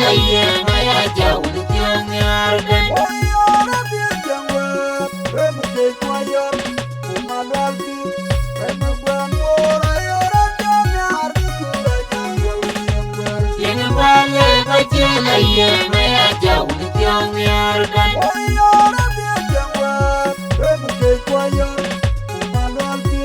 Jalle maya jauh tiang yargan. Oyora dia jangwa, remu kejuayan, umalwalti, remu banmora yora janyar dikura jangwa uyanggar. Yang balik Jalle maya jauh tiang yargan. Oyora dia jangwa, remu kejuayan, umalwalti,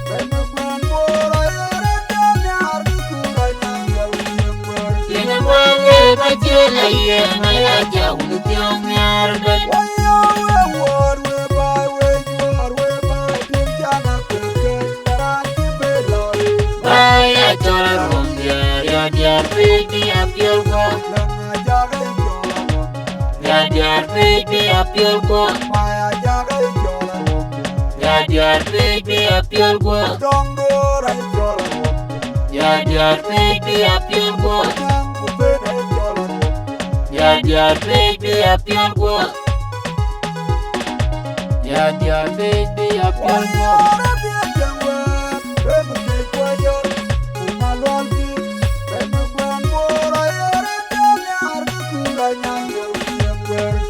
remu banmora yora janyar dikura jangwa uyanggar. Yang balik Jalle maya jauh tiang yargan. Baya cola rumia ya dia baby appeal go. Ya dia baby appeal go. Ya dia baby appeal go. Ya dia baby appeal go. Ya dia baby appeal go. Ya dia baby appeal go.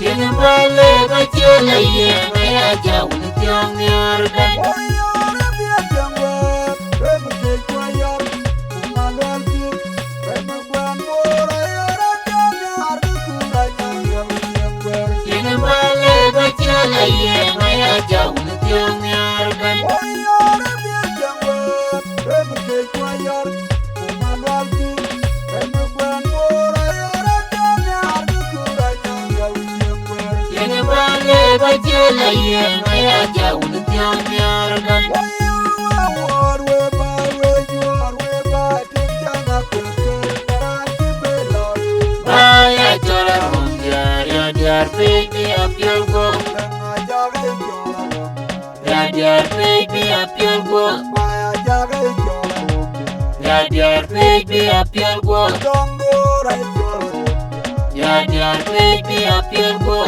Yang balik Jalle maya jauh tiang yargan. Yang balik Jalle maya jauh tiang yargan. Yang balik Jalle maya jauh tiang yargan. Baya cola rumia ya dia baby appeal go. Ya dia baby appeal go. Ya dia baby appeal go. Ya dia baby appeal go.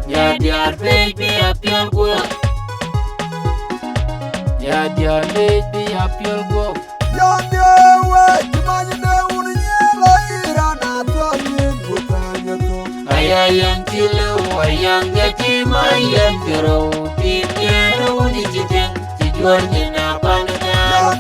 Ya dia baby appeal go. Ya dia baby appeal go. Ayang cilu ayang gaji mayang kero pikir uni jideng tujuan jena panagar.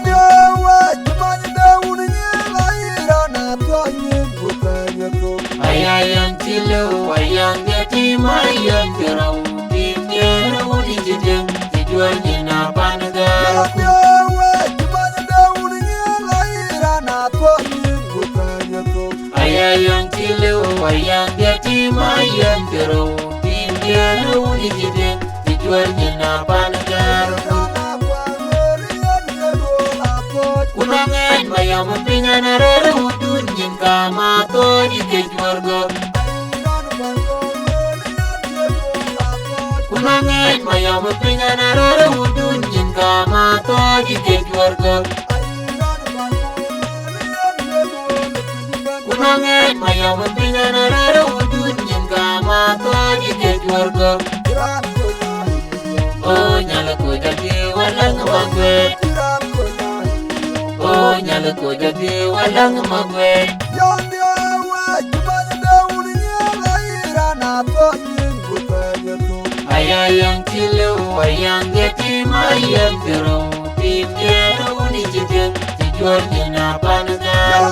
Ayang cilu ayang gaji mayang kero pikir uni jideng tujuan jena panagar. Ayang cilu ayang gaji mayang kero pikir uni jideng tujuan jena panagar. Kunangan mayang mempingan arara udun jengka mato di kejuarga. Kunangan mayang mempingan arara udun jengka mato di kejuarga. Kunangan mayang mempingan arara udun jengka mato di kejuarga. Oh nyala ko jadi walang magwet. Oh nyala ko jadi walang magwet. Ayang cilu ayang gaji mayang kero pikir uni jideng tujuan jena panagar.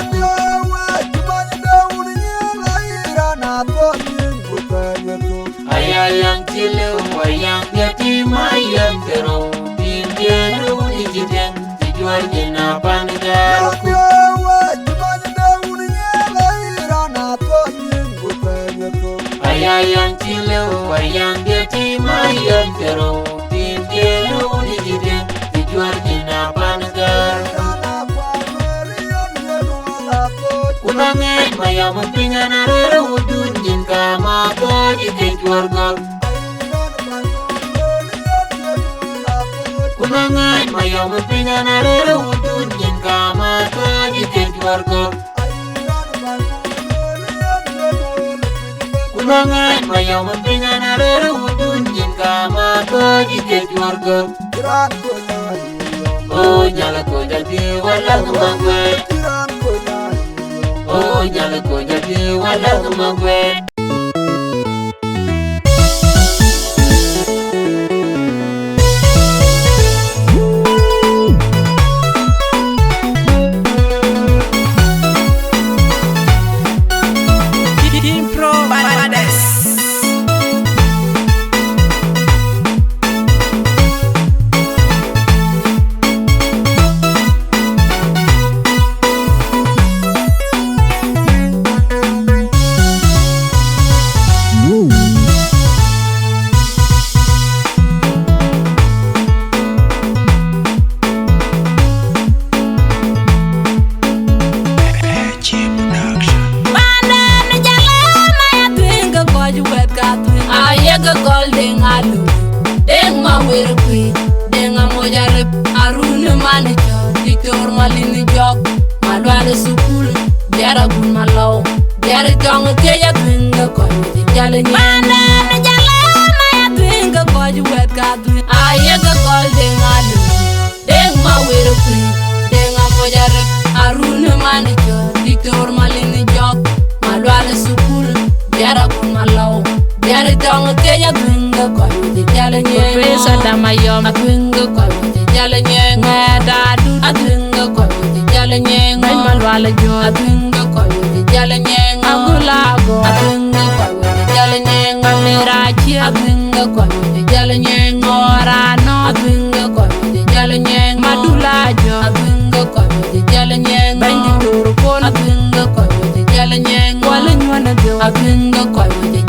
Ayang cilu ayang gaji mayang kero pikir uni jideng tujuan jena panagar. Ayang cilu ayang gaji mayang kero pikir uni jideng tujuan jena panagar. Kunangan mayang mempingan arara udun jengka mato di kejuarga. Kunangan mayang mempingan arara udun jengka mato di kejuarga. Kunangan mayang mempingan arara udun jengka mato di kejuarga. Oh nyala ko jadi walang magwet. Oh Jalle ko jadi walau magwet.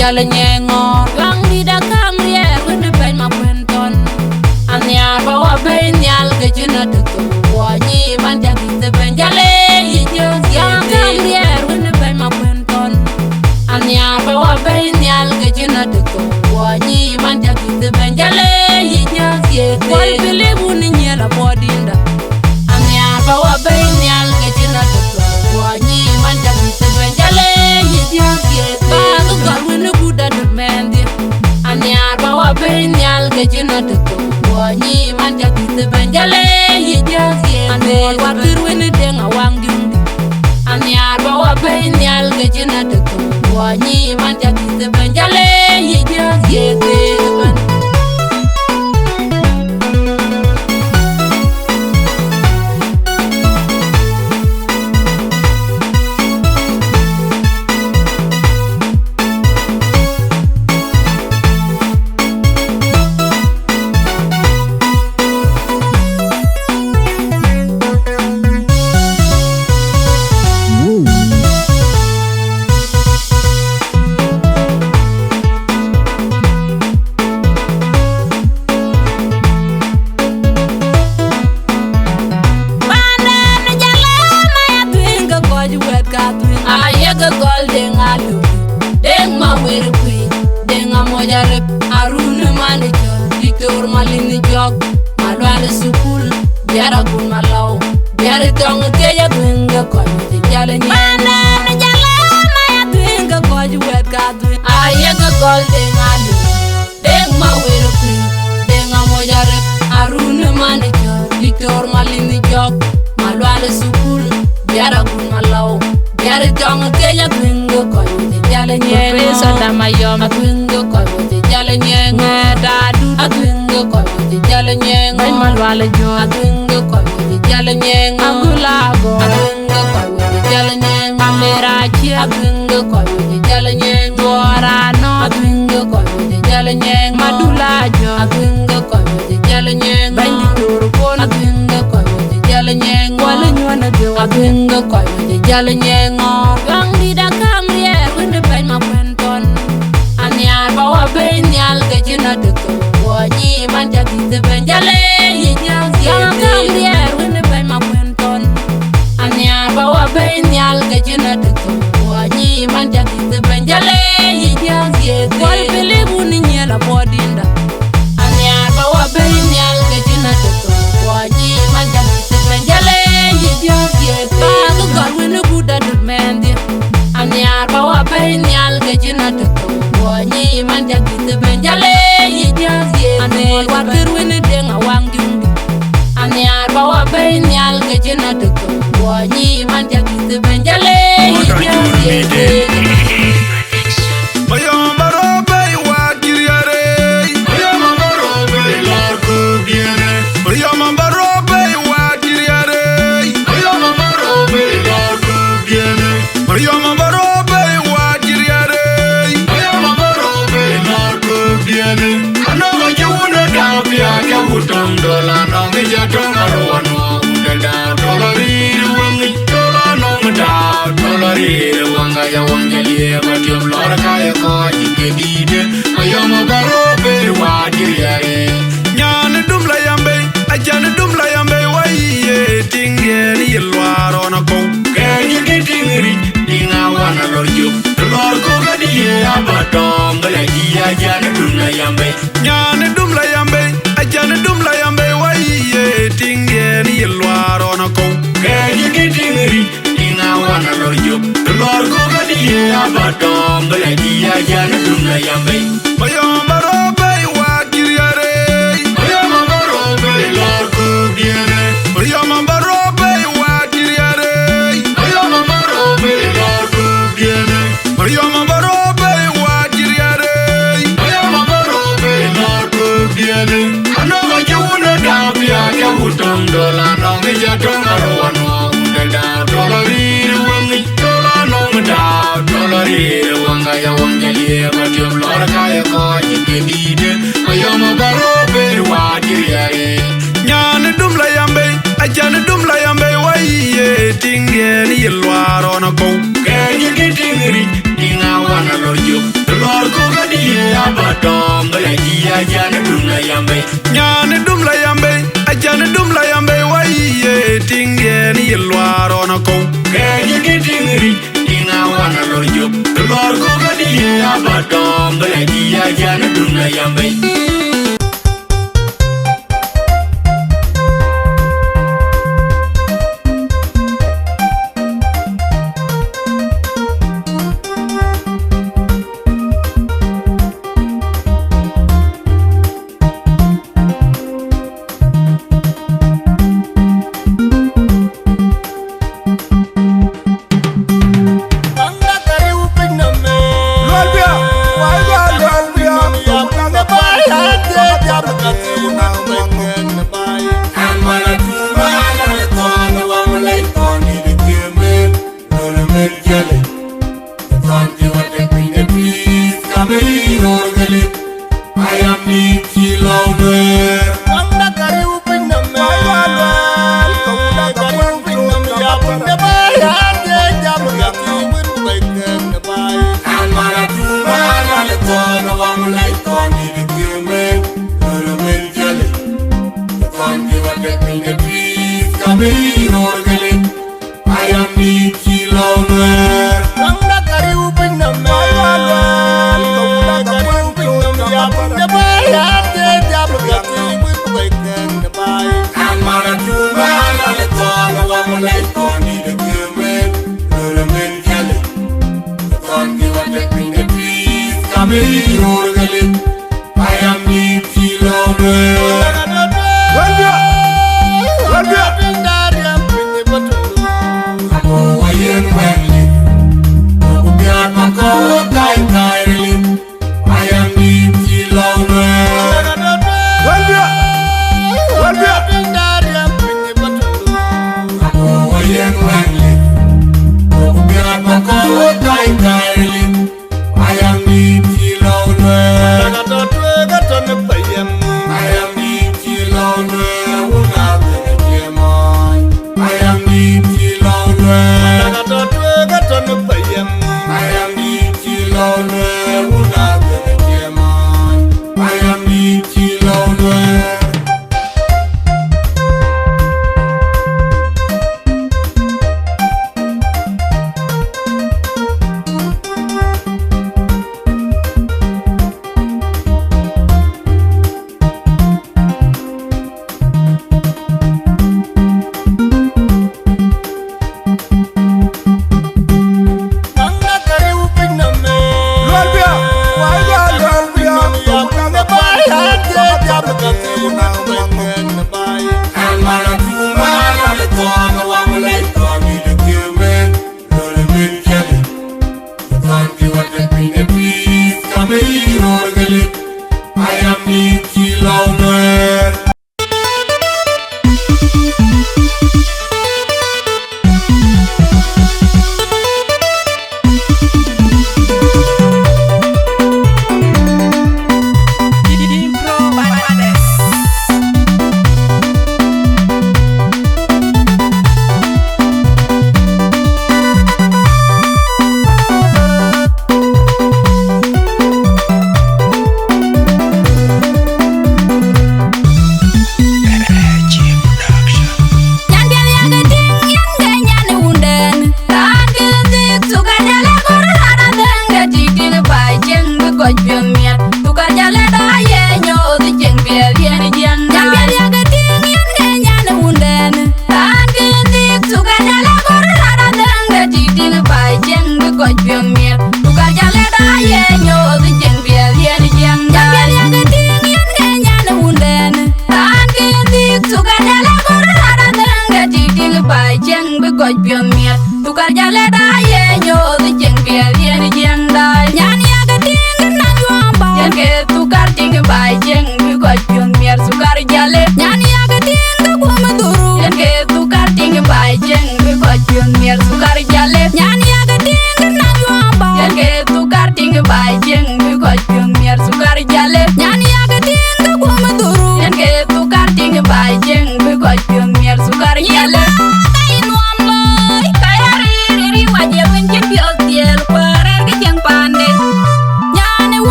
Jalle nyengo lang di da kamriye wende bay ma kwenton anya ba wa bay nyal ke jina de to wani man jagi te ben Jalle yinyo ya kamriye wende bay ma kwenton anya ba wa bay nyal ke jina de to wani man jagi te ben Jalle yinyo ye wal bele buni nyela bodinda anya ba wa bay nyal ke jina de to wani man jagi te ben Jalle yinyo ye ba go wende Benyal ke jina de ko wani man jagi te ben Jalle yijak ye ane watir wini denga wangyundi ane arba wa benyal ke jina de ko wani man jagi te ben Jalle yijak ye ben Jalle nyengo lang di da kamriye wende bay ma kwenton anya ba wa benyal ke jina de ko wani man jagi te ben Jalle yijak ye kamriye wende bay ma kwenton anya ba wa benyal ke jina de ko wani man jagi te ben Jalle yijak ye wal bele buni nyela bodinda anya ba wa benyal ke jina de ko wani man jagi te ben Jalle yijak ye ba go wende anya ba wa benyal ke jina de ko wani man jagi te ben Jalle yijak ye ane watir wini denga wangyundi anya ba wa benyal ke jina de ko wani man jagi te ben Jalle I am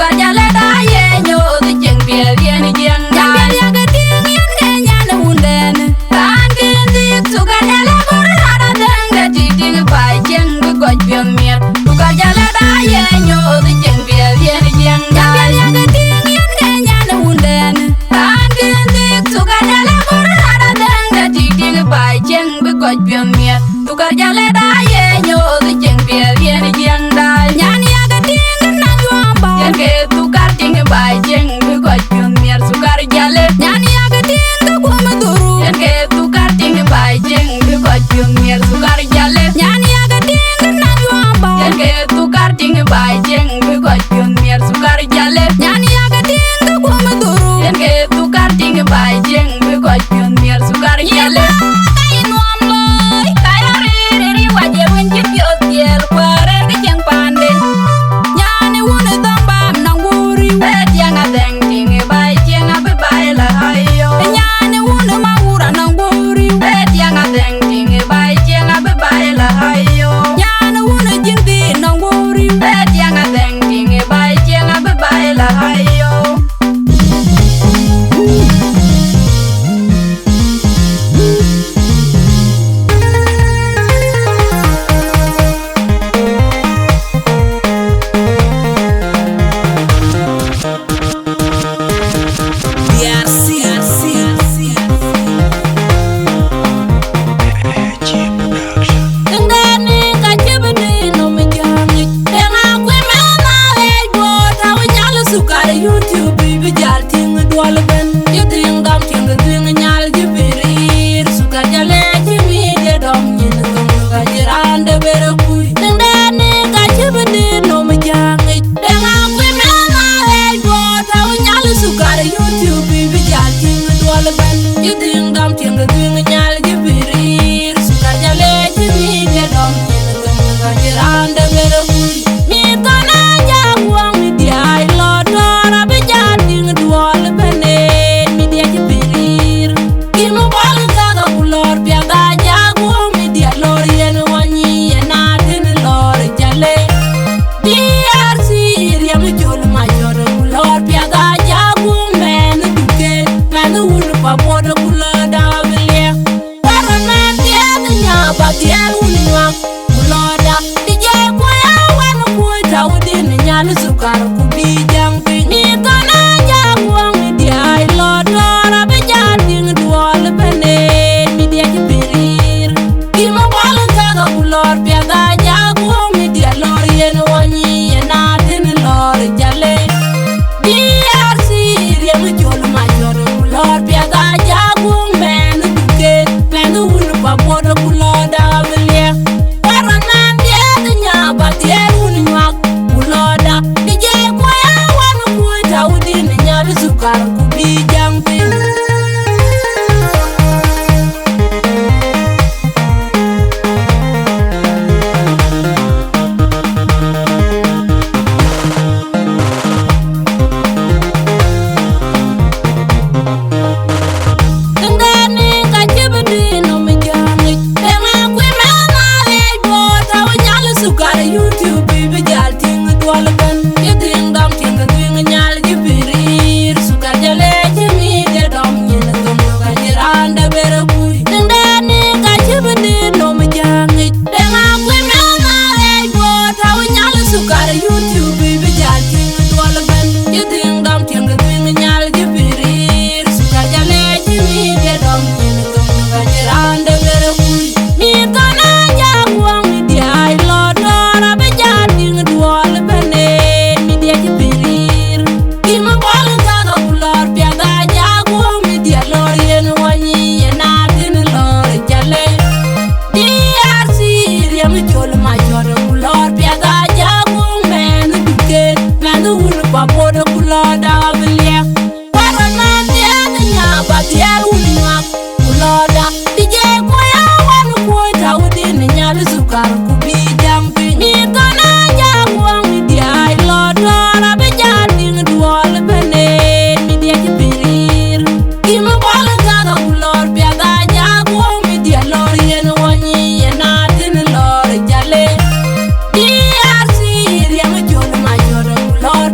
Sugar Jalle da ye nyo the jeng biel yen jeng da. Jalle ya ga ting yen ke nyane wunden. Ran kin dik Sugar Jalle kur rada deng da tik ting bai jeng bu goj biel mier. Sugar Jalle da ye nyo the jeng biel yen jeng da. Jalle ya ga ting yen ke nyane wunden. Ran kin dik Sugar Jalle kur rada deng da tik ting bai jeng bu goj biel mier. Sugar Jalle da ye nyo the jeng biel yen jeng da. Nyan ya ga ting na yuamba. Yen ke Sugar ting bai jeng bu goj biel mier. Sugar Jalle nyan ya ga ting ka kuma duru. Yen ke Sugar ting bai jeng bu goj biel mier. Sugar Jalle nyan ya ga ting na yuamba. Yen ke Sugar ting bai jeng bu goj biel mier. Sugar Jalle nyan ya ga ting ka kuma duru. Yen ke Sugar ting bai jeng bu goj biel mier. Sugar Jalle Lord,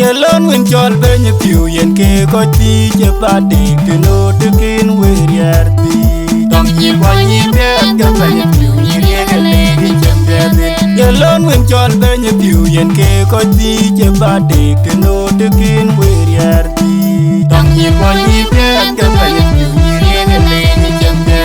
Yelon win jol benye piu yen ke ko ti je badi keno to kin wer ti tom yi wa yi be ke benye piu yi ye le ki jembe Yelon win jol benye piu yen ke ko ti je badi keno to kin wer ti tom yi wa yi be ke benye piu yi ye le ki jembe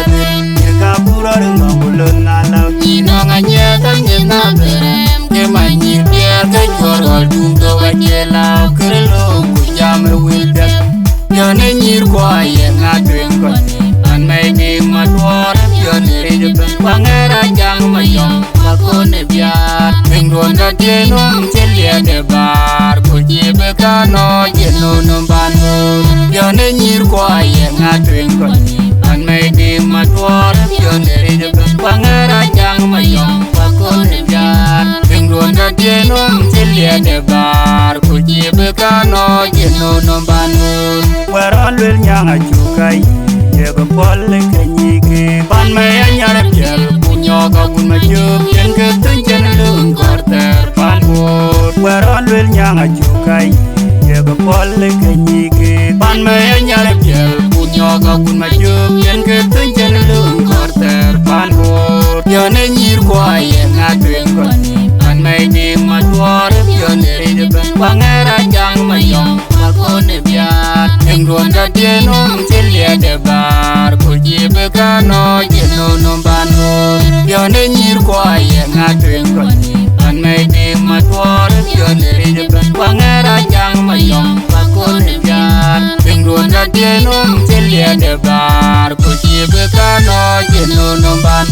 ye ka pura ngolon na la ni no nga nye tan ye na berem ke ma yi be ke jor dum to wa la krelo ku jame wilda yone nyir kwa ye na twen ko an mai ni matwar yone re de wangera jang ma yom ba ko ne biar ngron da de no chelia de bar ku jibe ka no je no no ban yone nyir kwa ye na twen ko an mai ni matwar yone re de wangera jang ma yom ba ko ne biar ngron da de no chelia de bar ku jibe ka no je no no ban weron lel nyanga chukai ye go pol ke nyike ban me anyara piel punyo ga kun ma jup yen ke tun chen lung korter ban bor weron lel nyanga chukai ye go pol ke nyike ban me anyara piel punyo ga kun ma jup yen ke tun chen lung korter ban bor yo ne nyir kwa ye na twen ko an me ni matwar yo ne re de wangera jang ma yom ba ko ne biar ngron da de no chelia de bar ko jibe ka no je no no ban yo ne nyir kwa ye na twen ko an me ni matwar yo ne re de wangera jang ma yom ba ko ne biar ngron da de no chelia de bar ko jibe ka no je no no ban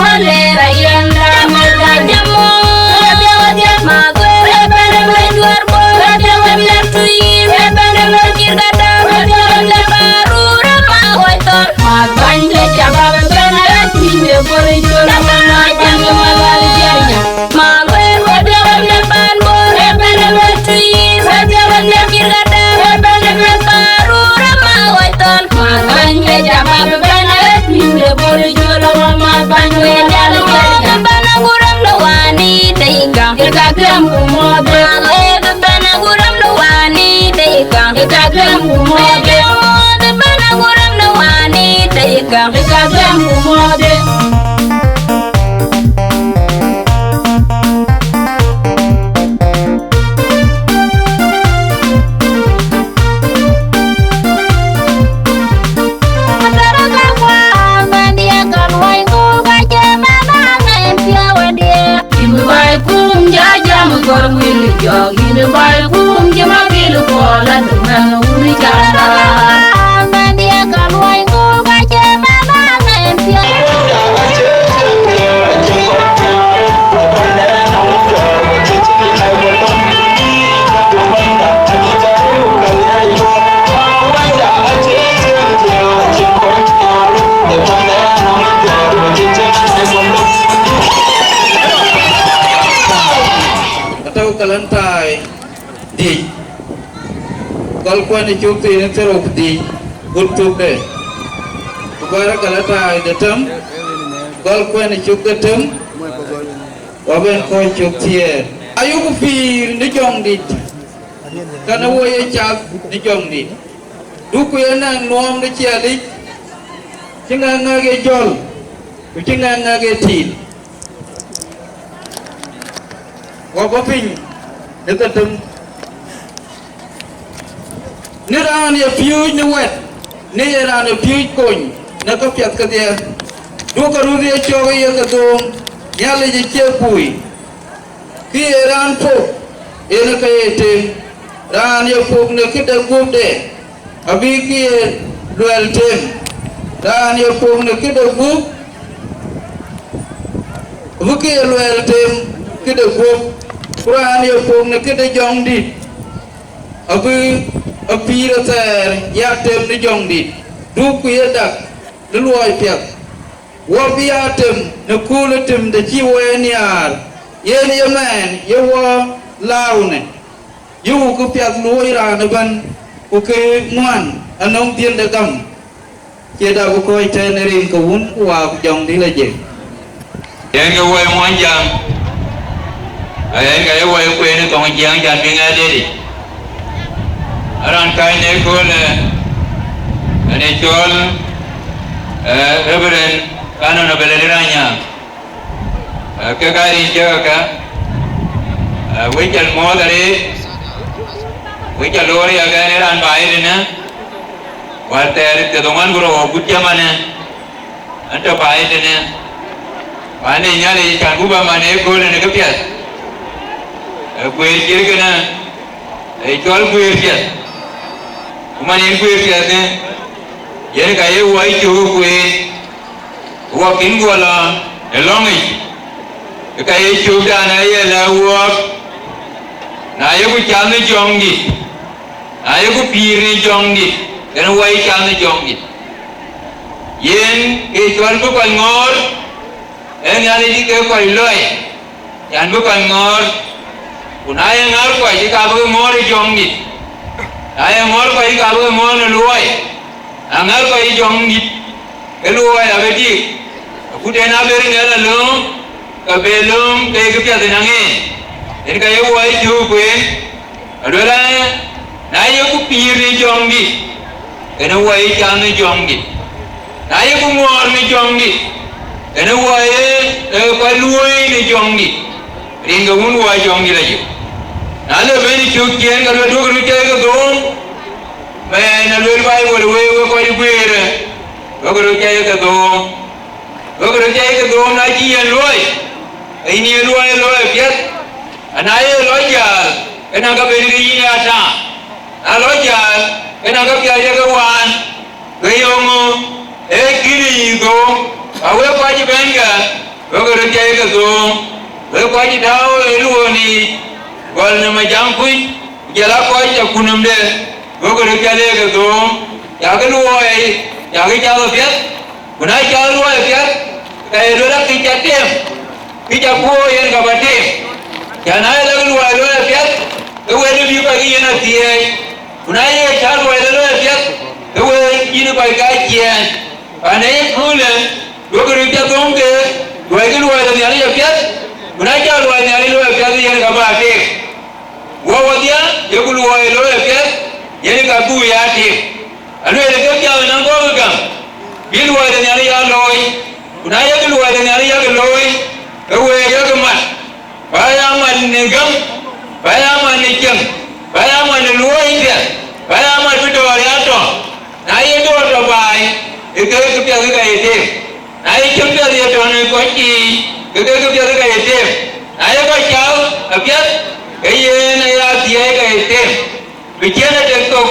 molera yenda majamo rabia wadia magwe bere menduar bo rabia wala tuir bere kirgada rabia wala barura magoitor magande jabab bere tinde bore jola magande malal jarnya magwe rabia wala ban bo bere tuir rabia wala kirgada bere barura magoitor magande jabab bere tinde bore jola magande jalo bana guram lawani deiga kirgam mode bana guram lawani deiga kirgam mode bana guram lawani deiga kirgam mode Gini baik kum jema bilu kola dengan umi janda. Mandia kalau aku baca mana nanti. Kalantai di kalkuan cukti ini teruk di untuk deh kubara kalantai datam kalkuan cukti datam waben kau cukti ayu kupir ni jong di karena waya cak ni jong di duku yang nang nuam ni cialik cengang ngage jol cengang ngage tin wabaping nekatem niraan ya piuj ni wet niraan ya piuj koin nakapiat kadia dua karudi ya coy ya kadong nyale je cepui kiran po ena kayete ran ya pok ne kita gubde abi ki dual tem ran ya pok ne kita gub buki dual tem kita gub Quran ya pom na kita jong dit abu apira ter ya tem ni jong dit du ku ya dak lu luai piak wa bi ya tem na kula tem da chi wen yar ye ni man ye wa lau ne yu ku piak luai ra na ban ku ke ngoan anong tien da gam che da ku koi te ne rin ku un wa jong di la je yang ke wai mon jang ai cái quay quê nó còn giang dàn miếng ai đi aran kai ne ko le ane chol reverend kano na beleranya ke gari jaga wajal mo dari wajal lori aga ne ran bai na walter te dongan guru butya mana anta bai ne ane nyale kan buba mane ko le ne kepias quê kia cái na ấy cho quê kia mà những quê kia thế vậy cái ấy quay chú quê qua kín qua là long ấy cái ấy chú ta này là qua này có chạm nó chong đi này có pì nó chong đi cái nó quay chạm nó chong đi yên cái cho nó có ngor em nhà đi cái quay lôi nhà nó có ngor Unaya ngar ko ai ka ba mo ri jong ni ai mo ko ai ka ba mo no luai angar ko ai jong ni e luai a beti ku de na beri ne la lum ka be lum ke ke pya de nange en ka ye wai ju ku en adola na ye ku pi ri jong ni ke na wai cha ni jong ni na ye ku mo ni jong ni ke na wai ko luai ni jong ni ringa un wai jong ni la ju Nale beni chukien kalau dua kerja ke dong, men nale bai boleh we kau ibuire, dua kerja ke dong, naji yang luai, ini luai biar, anai luai jal, kena kau beri ini ada, luai jal, kena kau biar jaga wan, kayongo, kini itu, awe pagi bengga, cái đồ với quá chỉ tháo luôn đi gọi là mà chẳng quý giờ lá coi choคุณnằm đây với cái đồ giờ cái lúa ấy giờ cái cháu biết của nãy cháu lúa biết cái lúa đó cái chả cua yên cả bát thêm giờ nãy là cái lúa biết cái quê nó biết cái gì nó thiệt của nãy cháu lúa biết cái quê gì nó cái chuyện và nãy cứ lên với cái đồ cái với cái lúa đó nhà nó biết của nãy cháu lúa nhà nó biết gì cả bát thêm dia yo keluar lo ya jadi ka bu ya ti anu ele ke ja na ko ga bi luar de nyari ya loi kuna ya keluar de nyari ya loi ke we ya ke mat ba ya man ne gam ba ya man ne jem ba ya man ne loi dia ba ya man bi do ya to na ye do bai ke pya ga ye na ye jem pya ye to ne ko ti ke pya ga ye na ye ko chao apya cái gì này là gì cái tên bị chết là được tục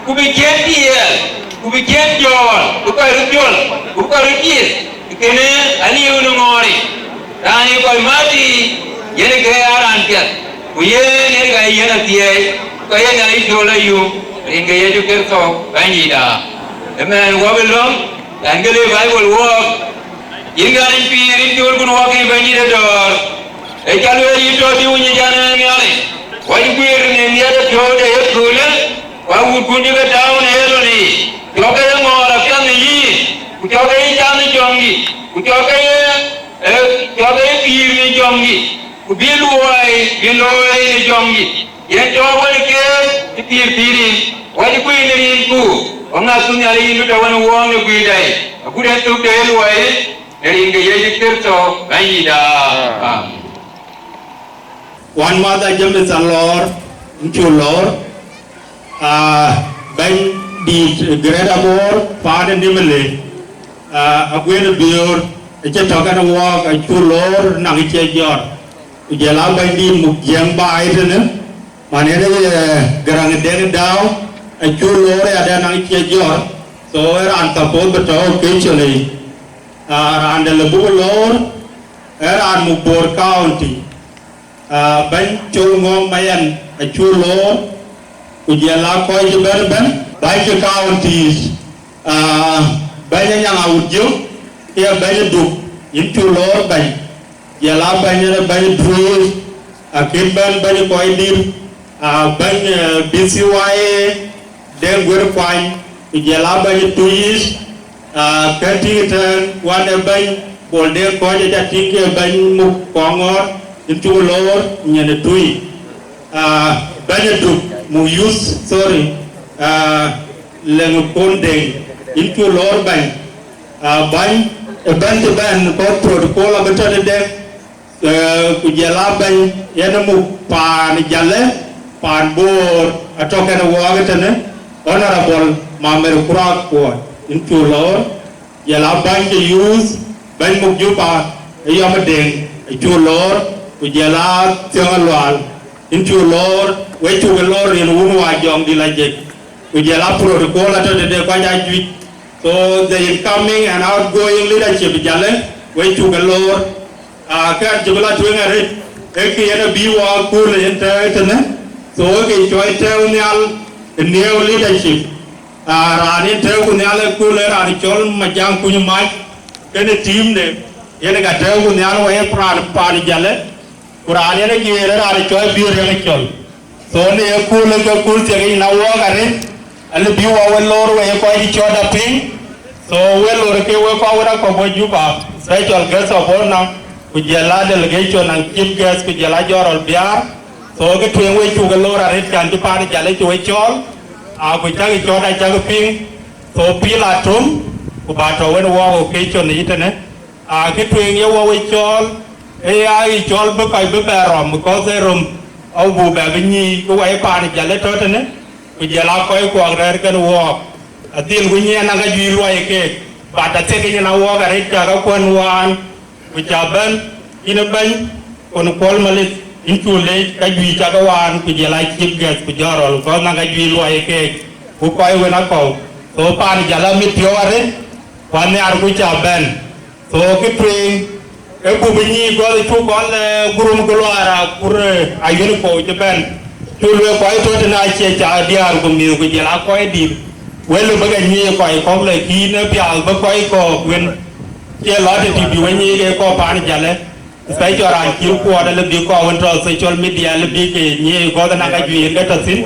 cũng bị chết đi cũng bị chết rồi cũng phải rút rồi cũng phải rút gì cái này anh yêu nó ngồi đang yêu coi má đi vậy là cái ăn chết cũng vậy này cái gì là gì cái gì này cho là yêu thì cái gì cho cái câu cái gì đó em qua bên lắm anh cái này phải work những cái anh phi đi chơi cũng working bên gì đó kalau itu diuji jangan ni ale, wajib ni dia ada jodoh ya kule, wajib punya ke tahun itu ni, jodoh yang orang yang ni, jodoh yang jangan jomgi, jodoh yang pir ni jomgi, biluai ni jomgi, yang jodoh ke pir, wajib ni itu, orang asunya ini tu orang uang ni kuidai, aku dah tu dah luai, dari ini kerja, bayi dah. One mother jumped a lord, into lord, Ben the greater more, pardon Nimule, a great beard, a chetak and walk, a two lord, Nangiche Yor, Jala by the Mukjam by Iden, Manere Garang down, a two lord at Nangiche Yor, so I suppose the talk occasionally, and the Labu lord, and Mubor County. Bánh chua ngon mayan a chua lo ujala koi je ben bánh chua counties bánh yang audio ya bánh du in chua lo bánh jala bánh drui a kin bánh koi dim bánh BCY den gwer kwany ujala bánh tuis kati tan wan bánh bol de koi ja tik bánh muk kongor into Lord nyane tui banyak mu use sorry lengu pondeng into Lord ban ko protocol abetul de kujala ban yana mu pan Jalle pan bor atau kana wagatane honorable mamer kurak ko into Lord yala ban use ban mu jupa yamadeng into Lord Ujala Tiangalwal into Lord, wait to the Lord in Wunwa Jong Dilajek. Ujala protocol at the Dequajaj. So the incoming and outgoing leadership Jalle, wait to the Lord. Can't Jubala doing a rate. Eki and a Biwa cool internet. So okay, join Terminal the new leadership. Rani Terminal cooler and Chol Majang Kunumai. Then a team there. Yenga Terminal way party Jalle. Kurani ne kira ada coy biar yang col. So ni aku lega kul cakap ina wak are. Alu biwa welor we kau di coy daping. So welor ke we kau orang kau buat juga. Saya col gas apa na? Kujala delegation nang chief gas kujala jorol biar. So ke tuang we juga lor are kan tu pani jale tu we col. Aku cakap coy dah cakap ping. So pila tum. Kubato we wak ke col ni itu ne. Ke tuang ye wak we col. Ai chol bu kai bu rom ko se rom au bu ba ni ko ai pa ni jale to tane ku jala ko ko rer kan wo atil ku ni na ga ji lo ai ke ba ta te ke na wo ga re ta ga kon wan ku cha ban ina ban kon kol malit in tu le ka ji ta ga wan ku jala chip gas ku jorol ko na ga ji lo ai ke ku ko ai we na ko so pa ni jala mi tio are wan ne ar ku cha ban so ke train e bu ni go tu go le gurum ko ara pour ayun ko je ben tu le ko to na che cha diar ko mi ko je la ko di welu ba ga ni ko le ki ne pial ba ko wen che lo de ti bi wen ni ke ko pa ni Jalle sai cho ran ki ko da le bi ko won to social media le bi ke ni ko da na ga ju ga ta sin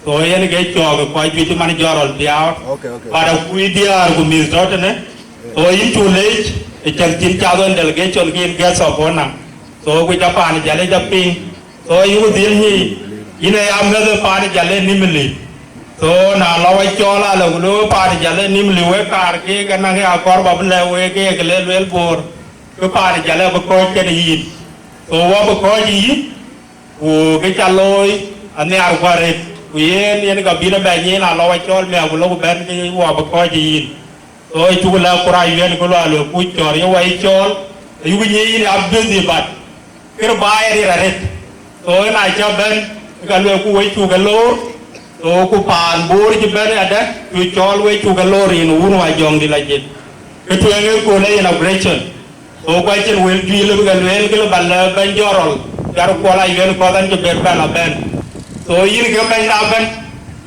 to yen ke cho ko ju ti man jorol dia ba da ku diar ko mi to ne to yin tu le chẳng chín chào đơn delegation kia gas of honor so we Japan Jalle Japing so you deal ni ine am na pa Jalle Nimule so na lawai chola la lu pa Jalle Nimule we kar ke kana ke akor ba le we ke le wel bor ko pa Jalle ba ko ke ni so wa ba ko ji u ke chaloi ane ar kware u yen ga bina ba ni na lawai chol me bu lo ben ke wa ba ko ji ôi chú là cô ai viên cô là lừa cúi chòi như vậy chòi, yêu cái gì này áp dụng gì vậy, cái bài đi là hết, ôi này cho bên cái lừa cô ấy chú cái lô, ôi cô bàn bố đi bên này đấy, chú chòi với chú cái lô thì nó uốn ngoài dòng đi là gì, cái chuyện cái cô này inauguration, ôi quay trên huyện duy luôn cái là bàn là bên jorol, cái cô ai viên cô đang cho bên là bên, ôi ini cái bên nào bên,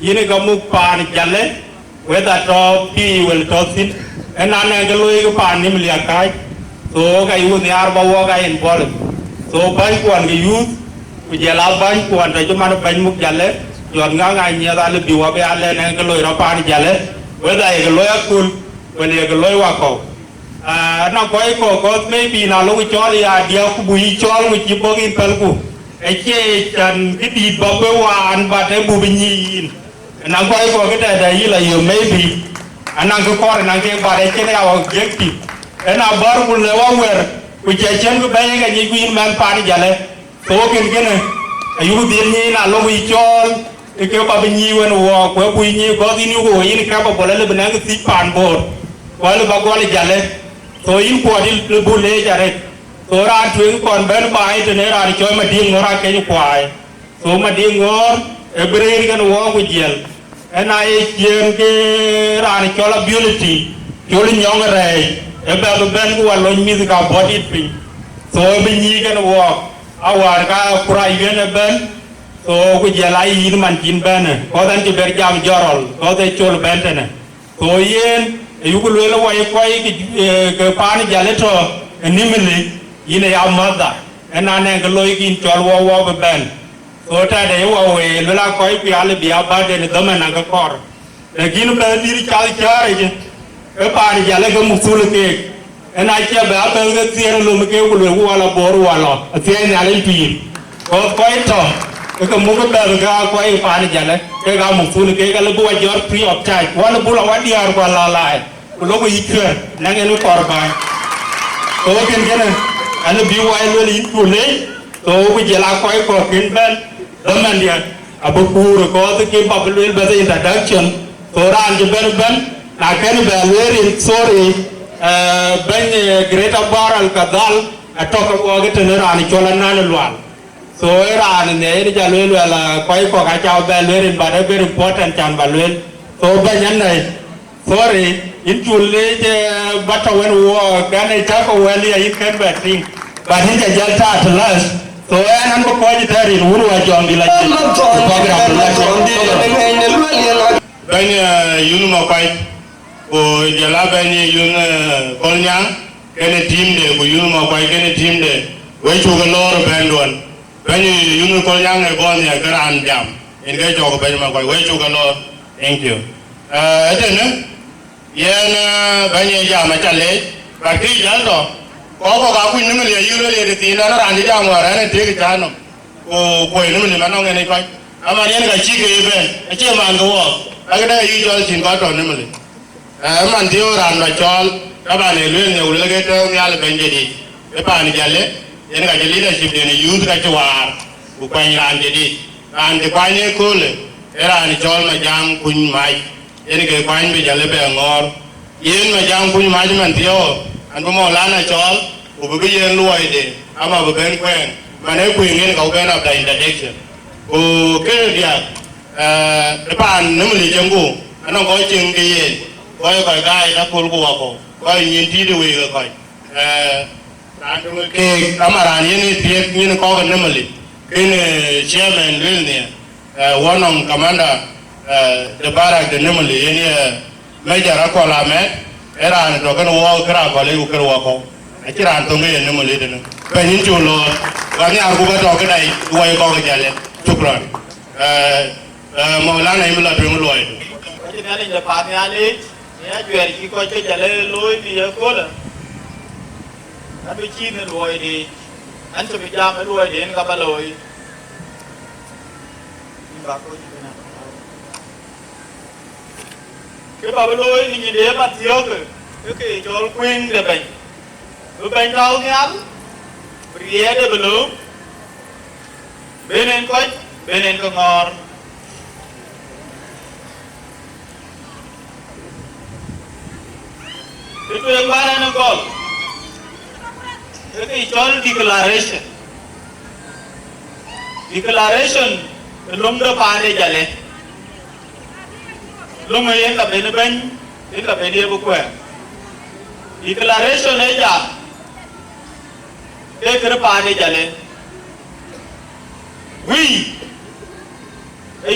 ini cái mục bàn Jalle whether to pi will to sin and an angle go pan him liakai so ga yu ni arba wa ga in bol so ban kwan ga yu ku jela ban kwan ta man ban muk Jalle yor nga nya da le bi wa be ale na ga loy ra pan Jalle whether ga loy akul when ga loy wa ko na ko maybe na lo cho ya dia ku bui cho mu chi bo in pel ku e che chan ki ti ba be wa an ba te bu bi ni na ko cái đây là you maybe anh đang có năng cái bà đấy cái này là objective anh nào bảo quân là ôngwer của chạy chân của bé cái gì queen man pa đi Jalle số cái này ayu tiền như là lo bị cho cái bà bị nhiều anh của bùi nhiều có tin yêu của yên cái bà bảo là bên này cái tip pan board gọi là bà gọi là Jalle số yên của đi bùi lê Jalle số ra chuyện còn bên bài thì này ra chơi mà điên nó ra cái quài số mà điên ngon every cái nó của Jalle and I cái ra này cho là beauty cho là nhong cái này em bảo bên của anh luôn music our body thing so bên như cái nó our cái private bên so cái gì lại yên mình chín bên này có thể chỉ biết jam jorol có thể cho là bên này so yên yêu cái lối là quay cái pan Jalle cho Nimule yên này our mother and anh cái lối cái cho là bên so ta để vào về là coi cái ale bia ba để nó đâm năng cái cor để khi nó bên đi chơi chơi chứ cái pan Jalle cái mục tiêu cái anh ai chơi bé bên cái tiền luôn cái lối qua là bor qua là tiền nhà lấy tiền có coi to cái mục cái bên cái coi pan Jalle cái mục tiêu cái là bua giọt free of charge qua là bua là vắt đi ở qua là lại lúc cái chuyện năng cái nó cor bài so cái này anh bị quay luôn đi phụ lấy so cái gì là coi có cái bên Zaman dia abu pur ko to ke babul be introduction to ran je ben na kan be very sorry ben greater baral kadal atok ko ke ten ran cholan nan lwan so ran ne ni ja lwe la koi ko ka chao be lwe ba da very important chan ba lwe so ben yan này sorry in chul le je bata wen wo kan ai ta ko wali ai kan ba ting ba ni ja jal ta atlas so anh có coi như thế thì muốn qua chọn đi lại program là chọn đi bên yun mà quay của Jalle bên yun con nhang cái này team để của yun mà quay cái này team để với chú cái lor bên luôn bên yun con nhang này con nhà cái ăn jam in cái chỗ của bên mà quay với chú cái lor thank you thế nữa yên bên jam mà Jalle và khi Jalle rồi có cả quý nữ liền yêu liền thì nó làm gì đâu mà này thế cái chán nó quỷ nữ liền mà nó nghe này coi mà nên cái chi cái bên chứ mà ăn cái cái đây yêu cho xin có tròn nữ liền mà thiếu làm là cho các bạn này luyện nhiều là cái trâu nhà là bên gì đi cái bạn này Jalle nên cái leadership này use cái chùa của quanh làm gì đi làm thì quanh này cool cái là cho mà giang quỳnh mai nên cái quanh bây giờ lấy bè ngor yên mà giang quỳnh mai chứ mình thiếu anh có mò lá này cho của cái gì nuôi đi, ama bữa bên quen, mà nếu quyền nên cậu bên nào đầy interjection, cái gì cái bàn nếu mình chấm củ, anh không có chừng cái gì, coi gai đã cuốn củ vào, coi nhìn tí đi về coi, Rantung ke kamaran ini tiap ini kau kan nemali. Kini chairman ni one of commander the barak the nemali ini major aku alamet. Era ane tokan wall kera kali uker wako. Aci rantung ke nemali itu. Kainin culo. Kami aku betul kedai dua kau kejalan. Cukran. Maulana ini lah dua mulai. Aci ni ada Jepang ni ada. Ya jual kiko kejalan loy dia kola. Tapi China loy di. Anu sebijam loy di ni kapal loy. Ini baku juga nak. Kalau loy ni dia mati juga. Okay, jual queen dia baik. Baik tahu ni apa? Pria dia belum. Benen kau, benen kengor. Itu yang mana nak kau? Itu jual declaration. Declaration belum dah pandai Jalle. Belum yang tak benen, yang tak benen dia buku. Declaration aja. Dia kerana pandai Jalle. We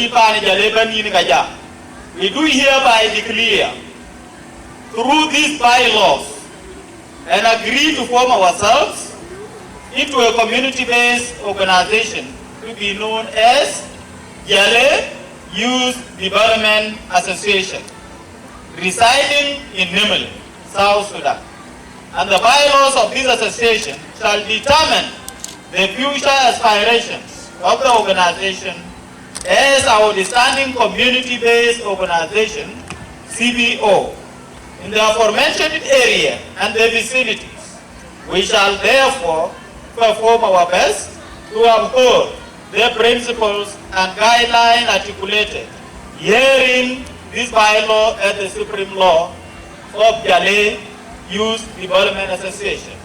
pandai Jalle bani ni kaja. We do hereby declare through these bylaws and agree to form ourselves into a community-based organization to be known as Jalle Youth Development Association, residing in Nimule, South Sudan. And the bylaws of this association shall determine the future aspirations of the organization as our outstanding community-based organization, CBO, in the aforementioned area and the vicinities. We shall therefore perform our best to uphold the principles and guidelines articulated herein this bylaw as the supreme law of Jalle Youth Development Association.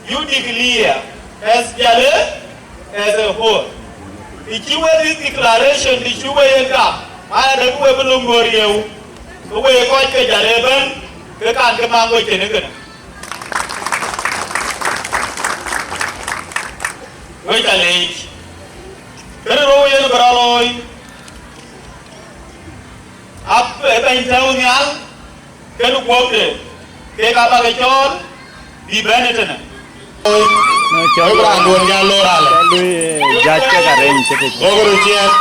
You declare as Jalle as a whole. Ikiwa this declaration ikiwa yeka, mana dah kau belum beriau, kau ekor ke Jalle ban, ke kan ke mangoi cene kena. Kau Jalle, kerana yang beraloi, apa yang tahu ni al, kena kuat deh. Kekapa kecor di Benetton. Coba anduan jalur ala. Lui jatke karen cete. Gogorucian.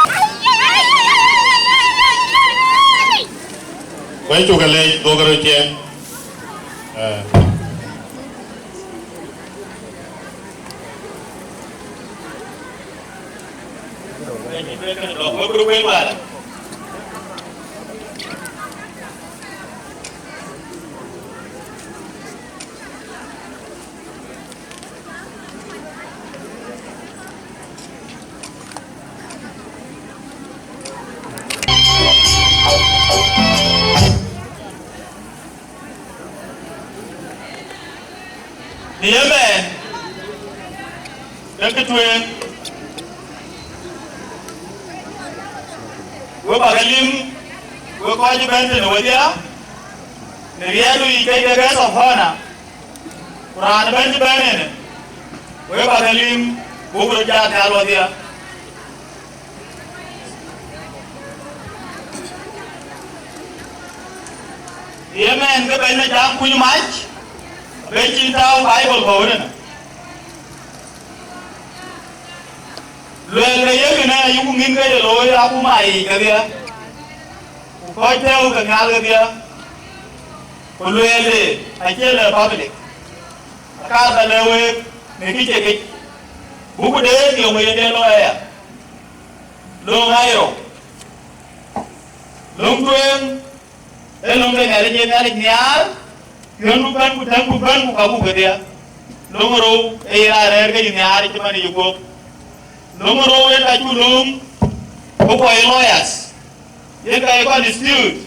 Kau juga leh gogorucian. Gogorucian mana? Dia men, yang kedua, gua bakalim, gua kau aja bantu dia, dia tu ikai dia sahana, kurang bantu bantu, gua bakalim, gua kerja kalau dia. Dia men, kau bantu jam punya match. Bagi tahu Bible kau ni. Lelaki kena, you mungkin kaya loy aku mai kaya. Kau tahu kenal kaya. Lelaki, aje le public. Kalau lelaki, ni cekik. Buku dia dia mai dia loy. Long ayo. Long tuan, long tuan ada nyar. Yang bukan kamu kerja, lomoro, era erga ini hari cuma ni juga, lomoro yang kaju lom, buku lawyers, yang kaya dispute,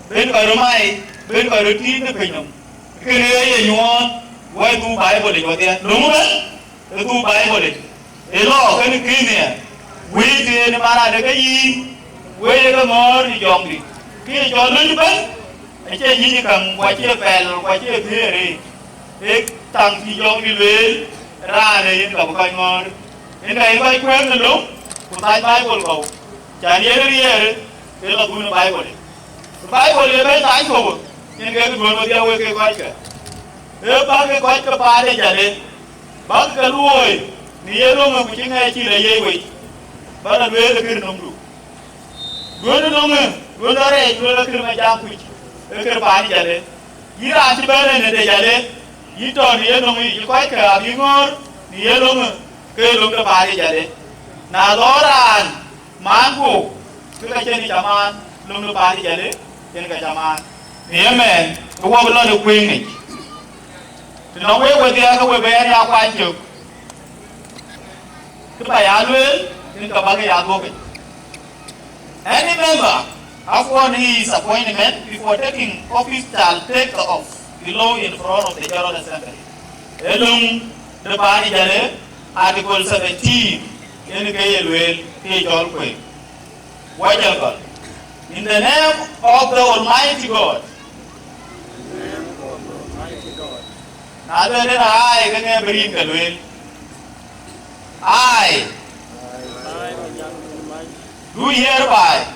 ben kaya rumai, ben kaya rutin tu kaya, kerja yang nyuan, why tu bayar boleh kerja, lomoro, tu bayar boleh, elo kan kini, wih dia ni mana ada kaya, wih dia mor di jongdi, kini jualan tu kan. Aje ni kan wajib pel, wajib beri. ek tang ti jong di lwel ra ne yin ka ko ngor yin ka ko kwen ne lo ku tai Bible ko cha ye ye ke la bu ne Bible ye be tai ko yin ke ko no dia we ke ko ka e ba ke ko ka pa de Jalle ba ka luoi ni ye lo ma ku chi ngai chi le ye we ba la lwel ke no du Guru nonge, guru re, guru kiri macam kuci, kiri pani Jalle. Ira anti bere ne de Jalle, ito ni ye nonge, ikoi ke abingor, ni ye nonge, ke nonge pani Jalle. Na loran, mangku, kiri kiri zaman, nonge pani Jalle, kiri zaman. Ni ye men, kuwa belon de kuingi. Nonge wedia ke webaya ni aku anjuk. Kepaya luel, kiri kabagi yagoke. Any member, upon his appointment, before taking office, shall take the oath below in front of the General Assembly. Elung the Pani Jalle, Article 17, in the KLWL, K. Wajalgal. In the name of the Almighty God. I do hereby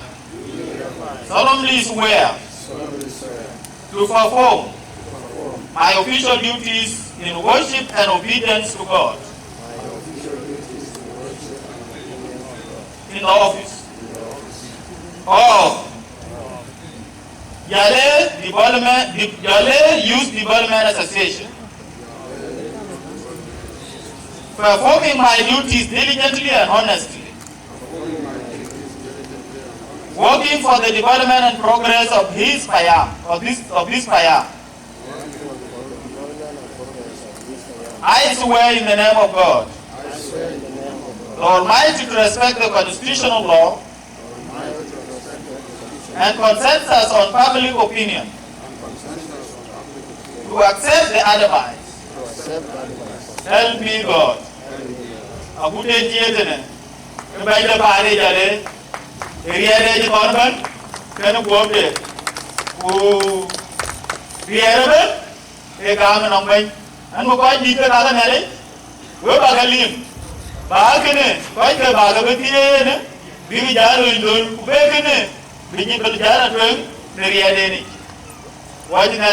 solemnly swear to perform my official duties in worship and obedience to God in the office of Jalle Youth Development Association, performing my duties diligently and honestly, working for the development and progress of his payam, of this payam. I swear in the name of God, the Almighty, to respect the constitutional law and consensus on public opinion, to accept the advice. Help me, God. Abu Tejiyetene, Kebaila Pari Jalle. Area de Corban, can you go there? Oh, Riera, a garment on my and quite deeper than Nelly. Where Bagalim? Bagane, quite a Bagabati, Big Jaru, Bagane, Big Jaru, the Riadeni. What in a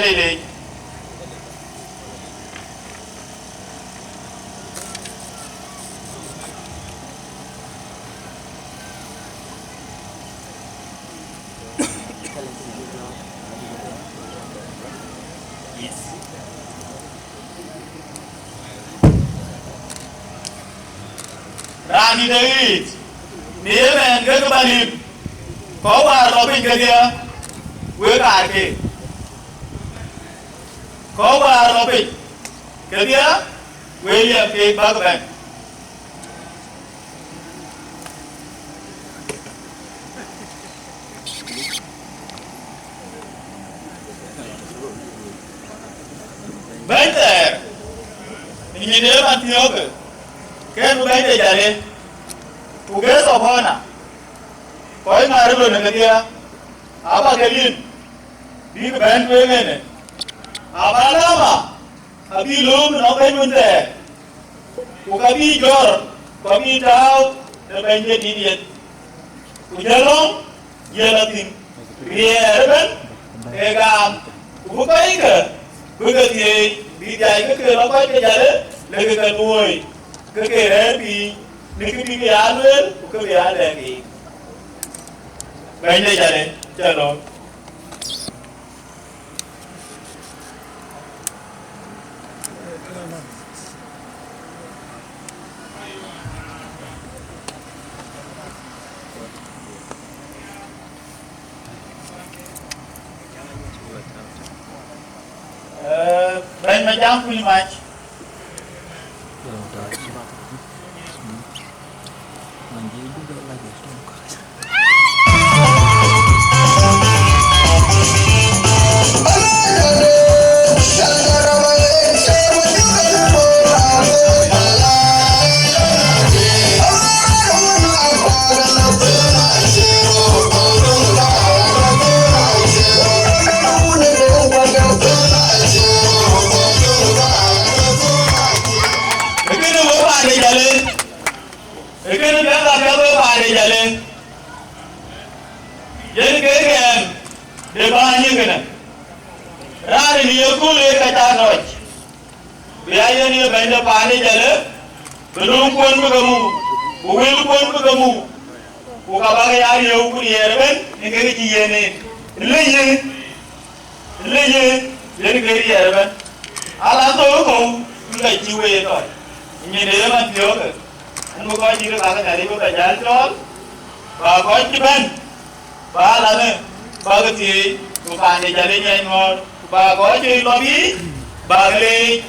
Rani David, Neil and Gagabalim, Kowa Robin Gadia, Will Arke. Kowa Robin Gadia, William K. Bugman. Better, in the name of Tioga. Can you make a Jalle? Who gets of honor? Going out of the Abagalin, big band women. Abalama, a big loom and open there. Who can be your coming out the bandit idiot? Who yellow, yellow thing. Rear, a gam, who can go? Be the Local Jalle, like a boy. Cái đấy thì những cái án lên của cái án đề nghị bây giờ đây chờ rồi bên mà dám quy mạch cái nó bé ra bé với bài để Jalle dân cái kèm để bao nhiêu cái này ra thì nhiều cô lấy cái ta nói bây giờ nhiều bên đó bài để Jalle belum pun bertemu bukan pun bertemu bukan bagai hari yang pun dia kan ini cái gì này lấy gì jadi cái gì kan ala tôi không cái chịu về rồi nhìn thấy mà thiếu rồi anh muốn coi gì đó cả cái này đi có phải giải cho và coi chứ bên và là này và cái gì của bạn để Jalle nhanh ngon và có chơi lobby và cái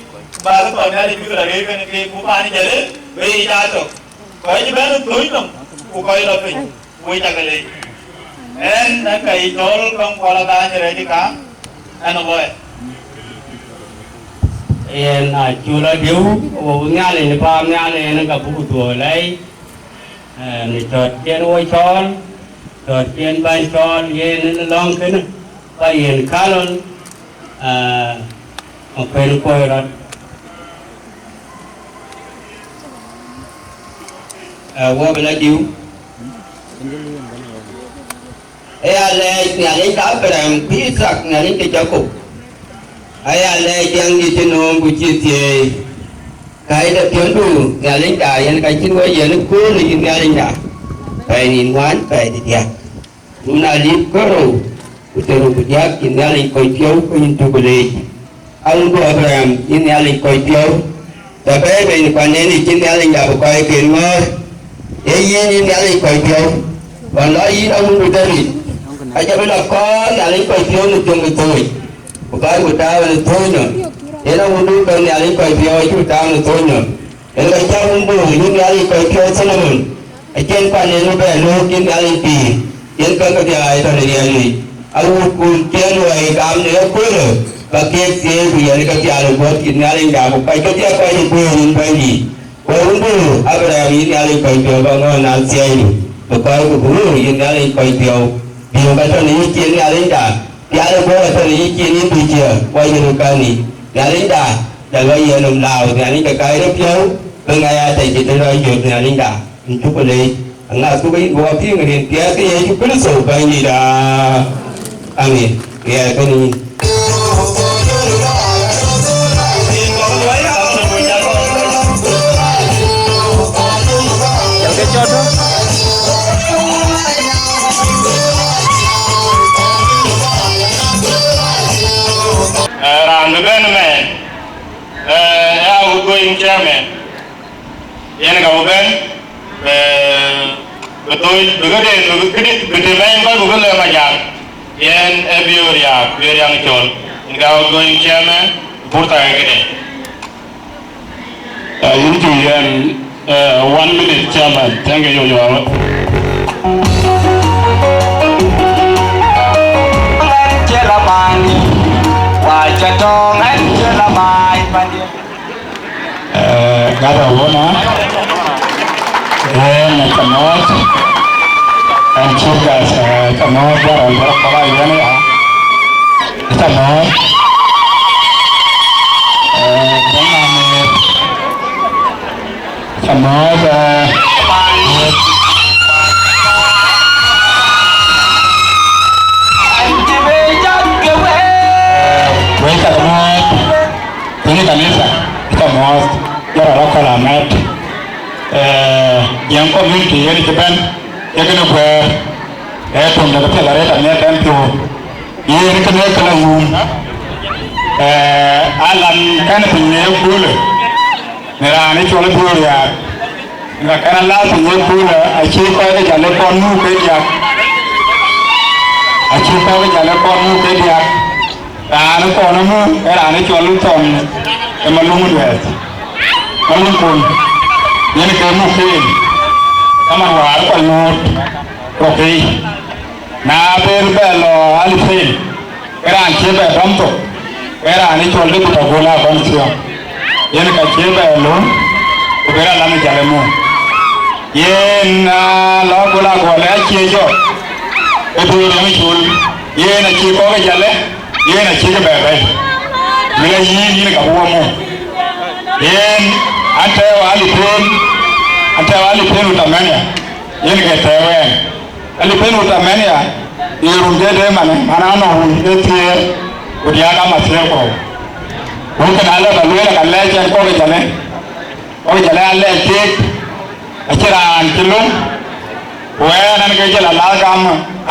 tuần này thì cứ là cái của bạn để Jalle vì cha tôi coi chứ bên nó túi lắm của coi là phải vui chắc cái gì en đã cái chỗ không qua là ta như vậy thì cả anh nói en chula diu nga le pa nga le na ka bu tu lai ni tot yen oi chon tot yen ban chon yen long ken pa yen kalon pen ko ra wa bela diu ale nhà lấy cá về làm phí sặc nhà lấy cái chó cục ale yang di sini buci cái đó tiếng đủ nhà lấy cả yang cái chuyện quay giờ nó cố là những nhà lấy cả phải nhìn ngoan phải thì đẹp chúng ta đi có rồi từ lúc bây giờ những nhà lấy coi phiếu có những thứ gì ông có làm những nhà lấy coi phiếu tại bây giờ quan nên thì những nhà lấy cả coi tiền ngơi vậy những nhà lấy coi phiếu còn nói gì đâu không được gì ai cho biết là có nhà lấy coi phiếu một chồng một tuổi một cái của ta là thôi nữa thế nó muốn đưa con nhà lấy coi phiếu chúng ta là thôi nữa thế là cháu không đủ những nhà lấy coi phiếu xong rồi ở trên quan nên nó về luôn những nhà lấy tiền trên con cái này thôi là gì ông cùng trên người làm nữa cuối rồi và kia bây giờ cái nhà lấy có những nhà lấy cả một cái kia coi như quyền cái gì rồi không đủ ai bây giờ những nhà lấy coi phiếu con nó làm xe một cái của bố những nhà lấy coi phiếu điều cái thằng này trên nhà lấy cả nhà lấy có thằng này trên những tuổi trẻ quay về cái này nhà lấy cả là bây giờ nằm nào nhà lấy cái rất yếu bên ngay thầy chỉ tới đây dược nhà lấy cả chúc cô đi anh là cô biết qua phía người hiện kia cái gì chúc cứ sầu cái gì đã amen nghe cái này cái chốt đó the man, outgoing chairman, Yan Gauben, but the man by Google Majan, Yan Eburia, very young John, and outgoing chairman, Porta again. Into 1 minute chairman, thank you. Chatong anh chưa là bài và điểm cá đầu của nó em là cầm nó em chưa cả cầm nó ra rồi nó có bài nữa ạ cầm nó cái này cầm nó ra ini kanisa kita mau jarak lokal amat yang community yang Japan yang kena buat pun dapat pelari tanya tentu ini kena kelahum alam kan punya bulu merah ini cuma bulu ya nggak karena lah punya bulu asyik pada jalan konu kerja asyik pada jalan konu kerja nó còn nó mưa cái là nó cho lúc còn cái mà luôn được nó luôn còn những cái mưa phim cái mà quả nó còn một ok na bên bên lo ali phim cái là chế bên đóng tục cái là nó cho lúc tàu cô la con xưa những cái chế bên luôn cái là làm cái gì mua yên lo cô la gọi là chia cho cái thứ đó mới chun yên là chia có cái gì đấy yên là chia cái bè đây người là yên như là cả uông mu yên anh theo anh đi thêm anh wali penu tamania yen ke tewe ali penu tamania irum de mane mana no de tie udia ka masre ko mungkin ala balwe ka leje ko ke jale alle tik aciran kilum nan ke jala la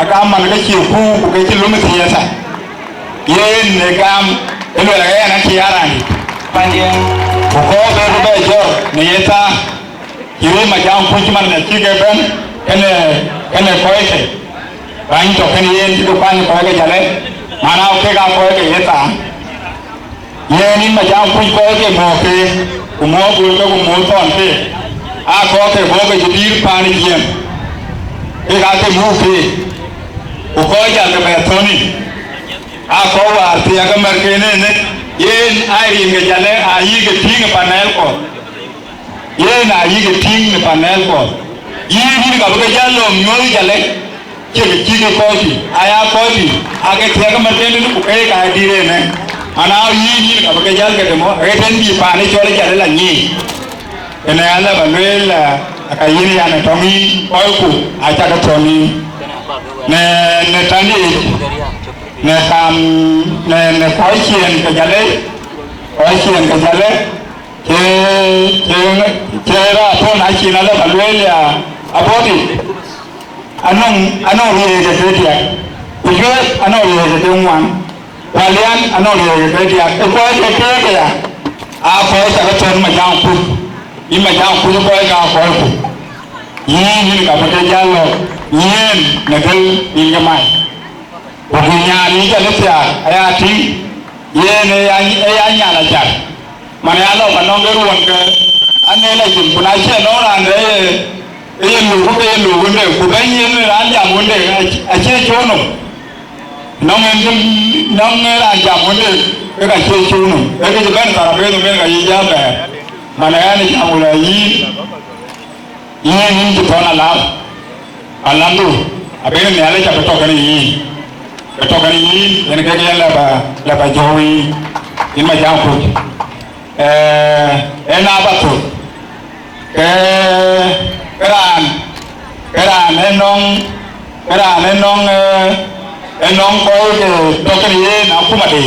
agam man ke ci ku ke kilum siyasa yen ne gam elo la yana kiarani pande ko be jor ne yeta kiri ma jam ku ci man ne ci ke ben ene koyte bañ to ken yen ko pan ko ke jale mana o ke ga ko ke yeta yen ma jam ku ko ke mo ke ko mo bu ko mo ton ke a ko ke bo ke dir pani yen e ga ke mo ke ko ja ke be toni a ko wa ti ga mar ke ne yen ai nge jale a yi ke ting panel ko yen a yi ke ting panel ko yi ni ga ke jalo nyo jale ke ko ti aya ko ti a ke ti ga mar ke ne ku ke ka dire ne ana yi ni ga ke jal ke mo e ten bi pani chole jale la ni ene ala balwel aka yini ya na tomi koiku acha ka tomi ne tani ne kam ne koichien ka jale ke ra ton achina la balwel ya abodi anong ye ke dia ujo anong ye ke ngwan walian anong ye ke dia ko ke ya a ko ta ka ton ma jang pu ima jang ku ko ga ko ku yin ka ba jalo yin na dal inga mai ko nya ni ka le ya aya ti yen ya nya la jar man ya lo man no won ka ane la jin kuna che no ran de e lu ko e lu wonde ku ga yin ran ja wonde a che chono no men ran ja wonde e ga che chono e ga ban ta be no men ga yi ja ba mana yani jamula yi ti tona la alandu abene ne ale cha to kani yi ene ke la ba jowi in ma jam ko ena batu enong ko ke to kani yi na kuma de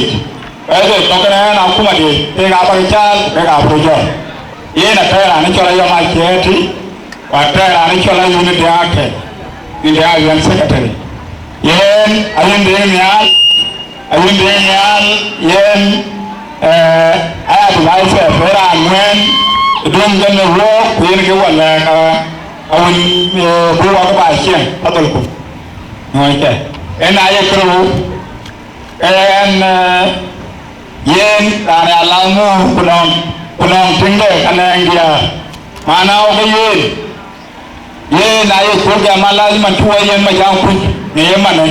to kani na kuma de te ga ba cha ga projo yena tayara ni chola yo ma cheti wa tayara ni chola yo ni diake ni dia yan secretary yen ayun de nyal yen aya bu lai se fera ngwen dum gan ro ku yen ke wala ka awun bu wa ba chen atol ko no ke en aye kru yen tane alamu kunong tinggal karena dia mana orang ye na ye kerja malas mantua yen macam pun ni mana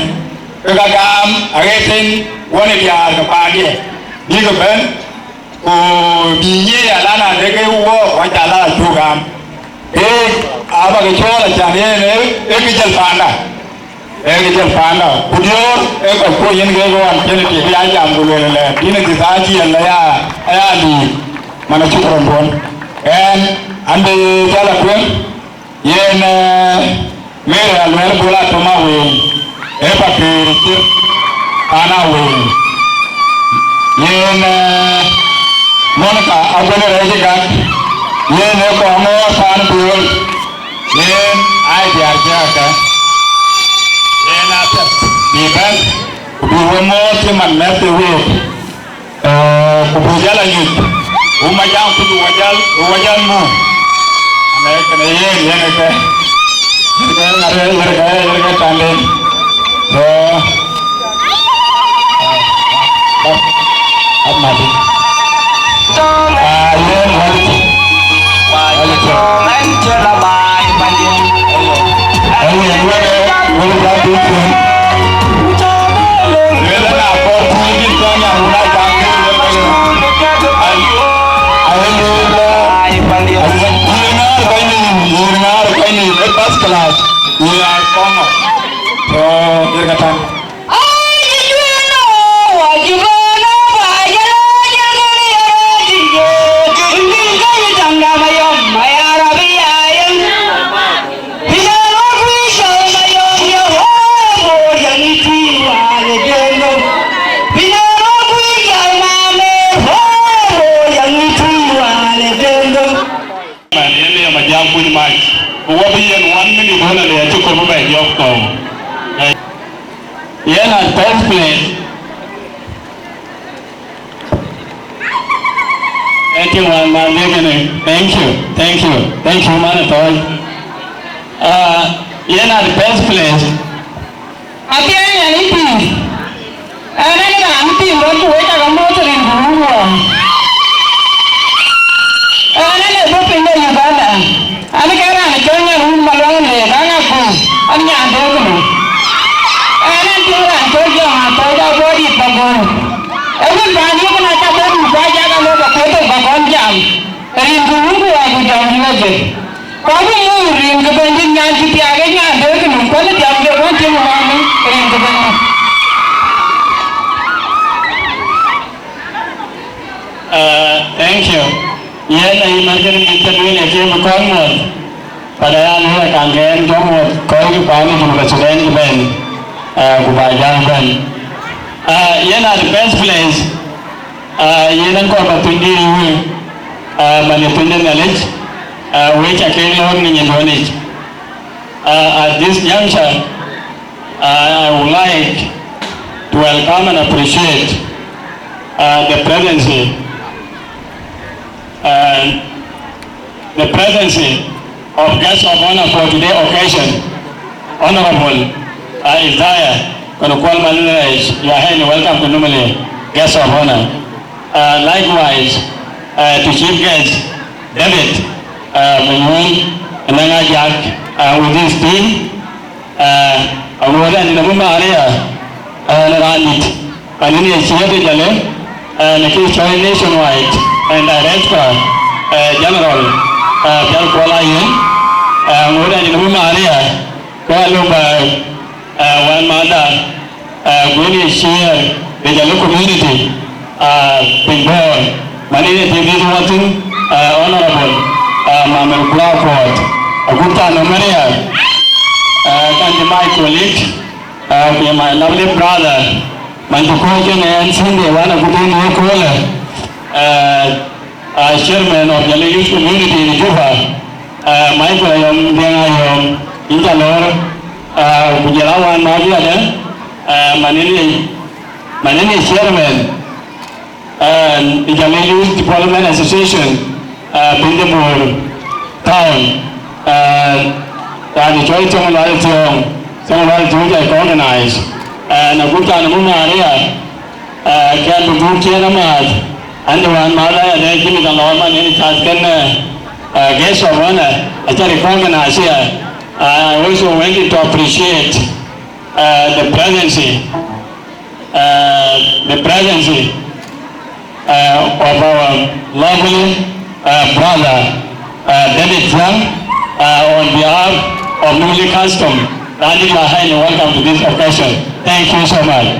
kegagam agetin wane dia kepada dia ben biye alana deke uwo wajala juga apa kecola jadi ne ekijal panda kudior ko yen gewan kene ti ya jam gulele dina di saji ya li mana cukron bon en ande jala kwen yen mere alwer bola to ma we e pa ke ana we yen monaka abone reje gan yen ko mo san bul yen ai dia ka yen apa di ban du mo ti man na te we ko bu jala nyut uma jang tu wajal mu ana kana yen ka harga tande so amadi yen wali jala bai pandin first class, we are common. So, here we go. good much. What be in 1 minute one and they took over by your call. Yeah, at first place. Thank you, man. Thank you, man. Yeah, at first place. Again, anything. And I'm thinking what to wait a motor in the room. And then I look in the Uganda. And I get on a Kenyan room alone, and I go. I'm not doing it. And I do that, I told you, I told our body for going. Everybody, you can have a body, I got a lot of people for one jam. And in the room, I go down in a bit. Probably you ring the bending Yanti Piagana, and they're going to call it down the one thing around me, ring the bending. Thank you. Yes, I imagine you can win a game of Conway. But I am here again, don't call you Pani to the Sudan event. Goodbye, young friend. The best place. You don't call a Pindi, Manipulated knowledge, which I came learning in knowledge. At this juncture, I would like to welcome and appreciate the presidency of guests of honor for today's occasion. Honorable Isaiah Konokwal Manuel, you are highly welcome to Nimule, guests of honor. Likewise, to chief guest David Mayun and Ajak with his team, Awoda and Namuma area, Randit, and in the Jalle, and the Key Joint Nationwide, and Director General Jalkuala Yin, Awoda and Namuma area, Kualumba, one mother, Gwini share the Jalle community, Big Boy, Manini TV Watson, Honorable Mamel Crawford, Aguta Nomaria, and my colleague, my lovely brother, Mantukojan and Cindy, one of the chairman of the youth community in Juba, Michael Yom, Intalor, Bujalawan Magia, Manini chairman, and the Jalle Youth Development Association, Pindapur Town, and the Joy some organized, and a good area, can be good Kianamad, and the one mother, and then give me the Norman, and it has been guest of honor, I tell you, organized here. I also wanted to appreciate the presidency of our lovely brother, David Young, on behalf of Nimule Custom. Randy, you are highly welcome to this occasion. Thank you so much.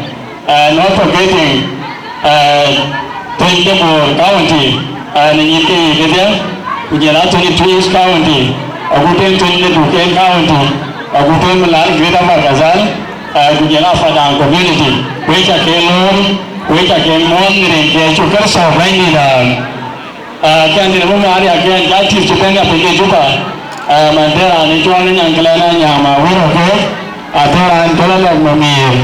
Not forgetting Pindapur County, Ningiti Vidya, Gujarat Trees County, Agutin Duquesne County, Agutin Milan Greta Markazal, Gujarat Padang community, which are Kelon, which are Kelmon, Chukar Savanida, Candidate again, that is to bring up in Juba. Mandela and John and Glena Yama, Atara and Tola Mamir.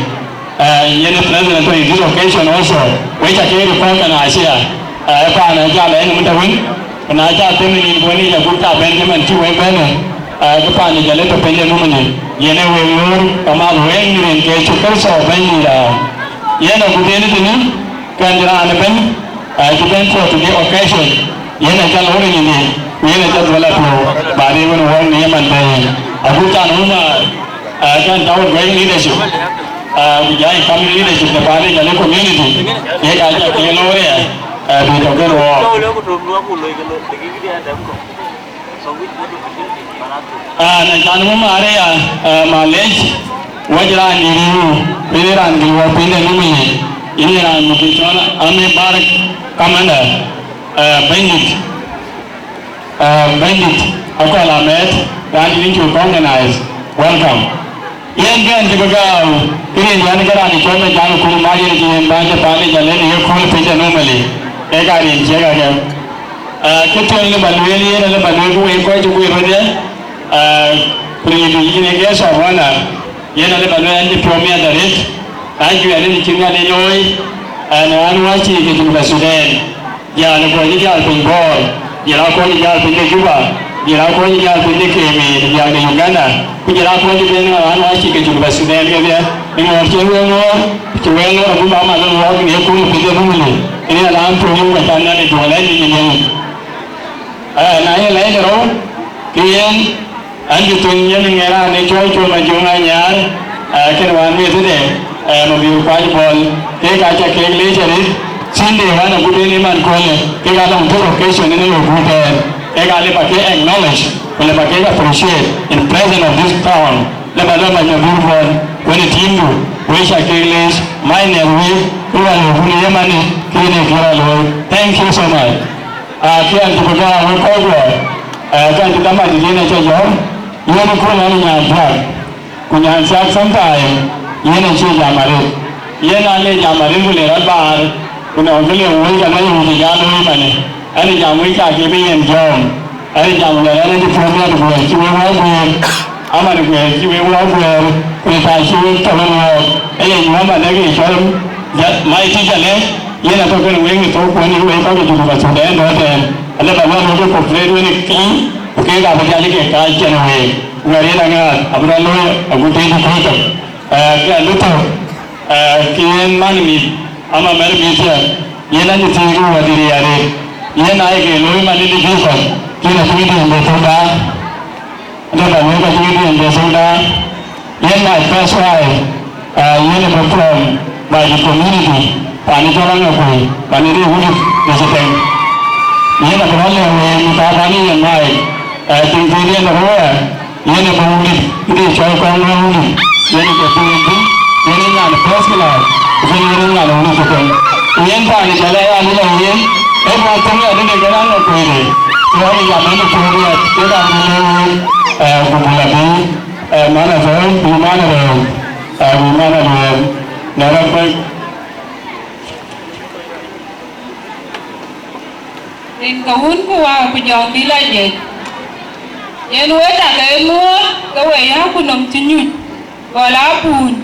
Yen President in this occasion also, which I came to organize here. Upon a Jalle and Mutawin, and I got them in Bonita Buta Benjamin to a banner. Upon the Jalle Benjamin, Yene will Kamal Wayne in case to Curso Benida. Yena Budin, Candela and Ben, to Ben for the occasion. Yena Jaloni. We are just well but even one name and Abuta Numa can doubt great leadership. We got family leadership, the body and the community. They got a yellow area. We don't get war. And Januma area, Malaysia, Wajra and Niru, Pira and Niru, Pina Numi, Indian Mukichona, Army Barak Commander, Bandit. Bandit, Akal Ahmed, that you need to organize. Welcome. Yen Gan Jibagao, Kirin Yanagara, the German Janukul Magi, and Banja Pali, and then you call Peter normally. Egari, Jagam. cái chuyện là bạn nuôi đi là bạn nuôi cũng coi chung rồi đấy bây giờ thì cái cái số mà nè giờ là bạn nuôi anh đi premier đấy anh chuyện này chính là đi nuôi anh nói chi cái chuyện là Sudan giờ là coi như giờ bình bol giờ là coi như giờ bình cái Cuba giờ là coi như giờ bình cái Kenya giờ là Uganda bây giờ là coi như bên anh nói chi cái chuyện là Sudan cái gì nhưng mà chuyện nó cũng bảo mà nó nói cái cũng bình cái không này ini là làm cho những người ta nên được lấy những gì này lấy rồi kiên anh chỉ tuân những người ra để cho mà chúng anh nhớ cái đoàn viên thế này một điều quan trọng cái cả cho cái lý cho đi xin điều là cũng bên em ăn quan cái cả đồng thuốc cái chuyện này nó cũng thế cái cả lấy cái acknowledge và lấy cái appreciate in presence of this town lấy cái mà nhà vui hơn when the team do we shall cái lý my name we who are who are many cái này cái là thank you so much khi anh chụp ra với coi rồi cái anh chụp tấm ảnh thì này cho gió yên nó cũng là nhà thật của nhà sáng sống tại yên này chưa giảm mà được yên anh lên giảm mà đến vừa lên bar của nó cái liều với cái này thì giá đôi mà này anh đi giảm với cả cái bên em giòn anh đi giảm rồi anh đi phun ra được rồi chưa hóa quyền ama được rồi chưa hóa quyền người ta chưa cho nó anh ấy nói mà đấy cái cho mai chỉ cho nên yên là tôi cái người người tôi quen những người có cái chụp vào chủ đề đó thì anh là bạn nó cái cục lên với cái cái gặp phải cái chuyện này người đi đang ở bên đó ở bên trên thì không cái lúc đó cái mang đi ama mấy cái gì yên là những thứ của đi ra đi yên này cái lối mà đi đi không cái là cái gì để tôi đã anh là bạn cái gì để tôi đã yên này first right yên là from by the community pani orang apa? Pani dia wujud nasibnya. Ia nak berlalu minta pani yang baik. Tinggi dia nak berlalu. Ia nak berwujud. Ini cakap orang wujud. Ia nak berwujud. Ia nak first class. Ini nak wujud sekarang. Ia pani Jalle ani lah ia. Macam ni ada negara nak kiri. Ia ni zaman tu kiri. Ia dah mula kumpulan mana saya, mana dia. Nara pun Dinka hun kuwa kujong bila je. Yen weta ke mua ke we ha kunom tinyu. Wala pun.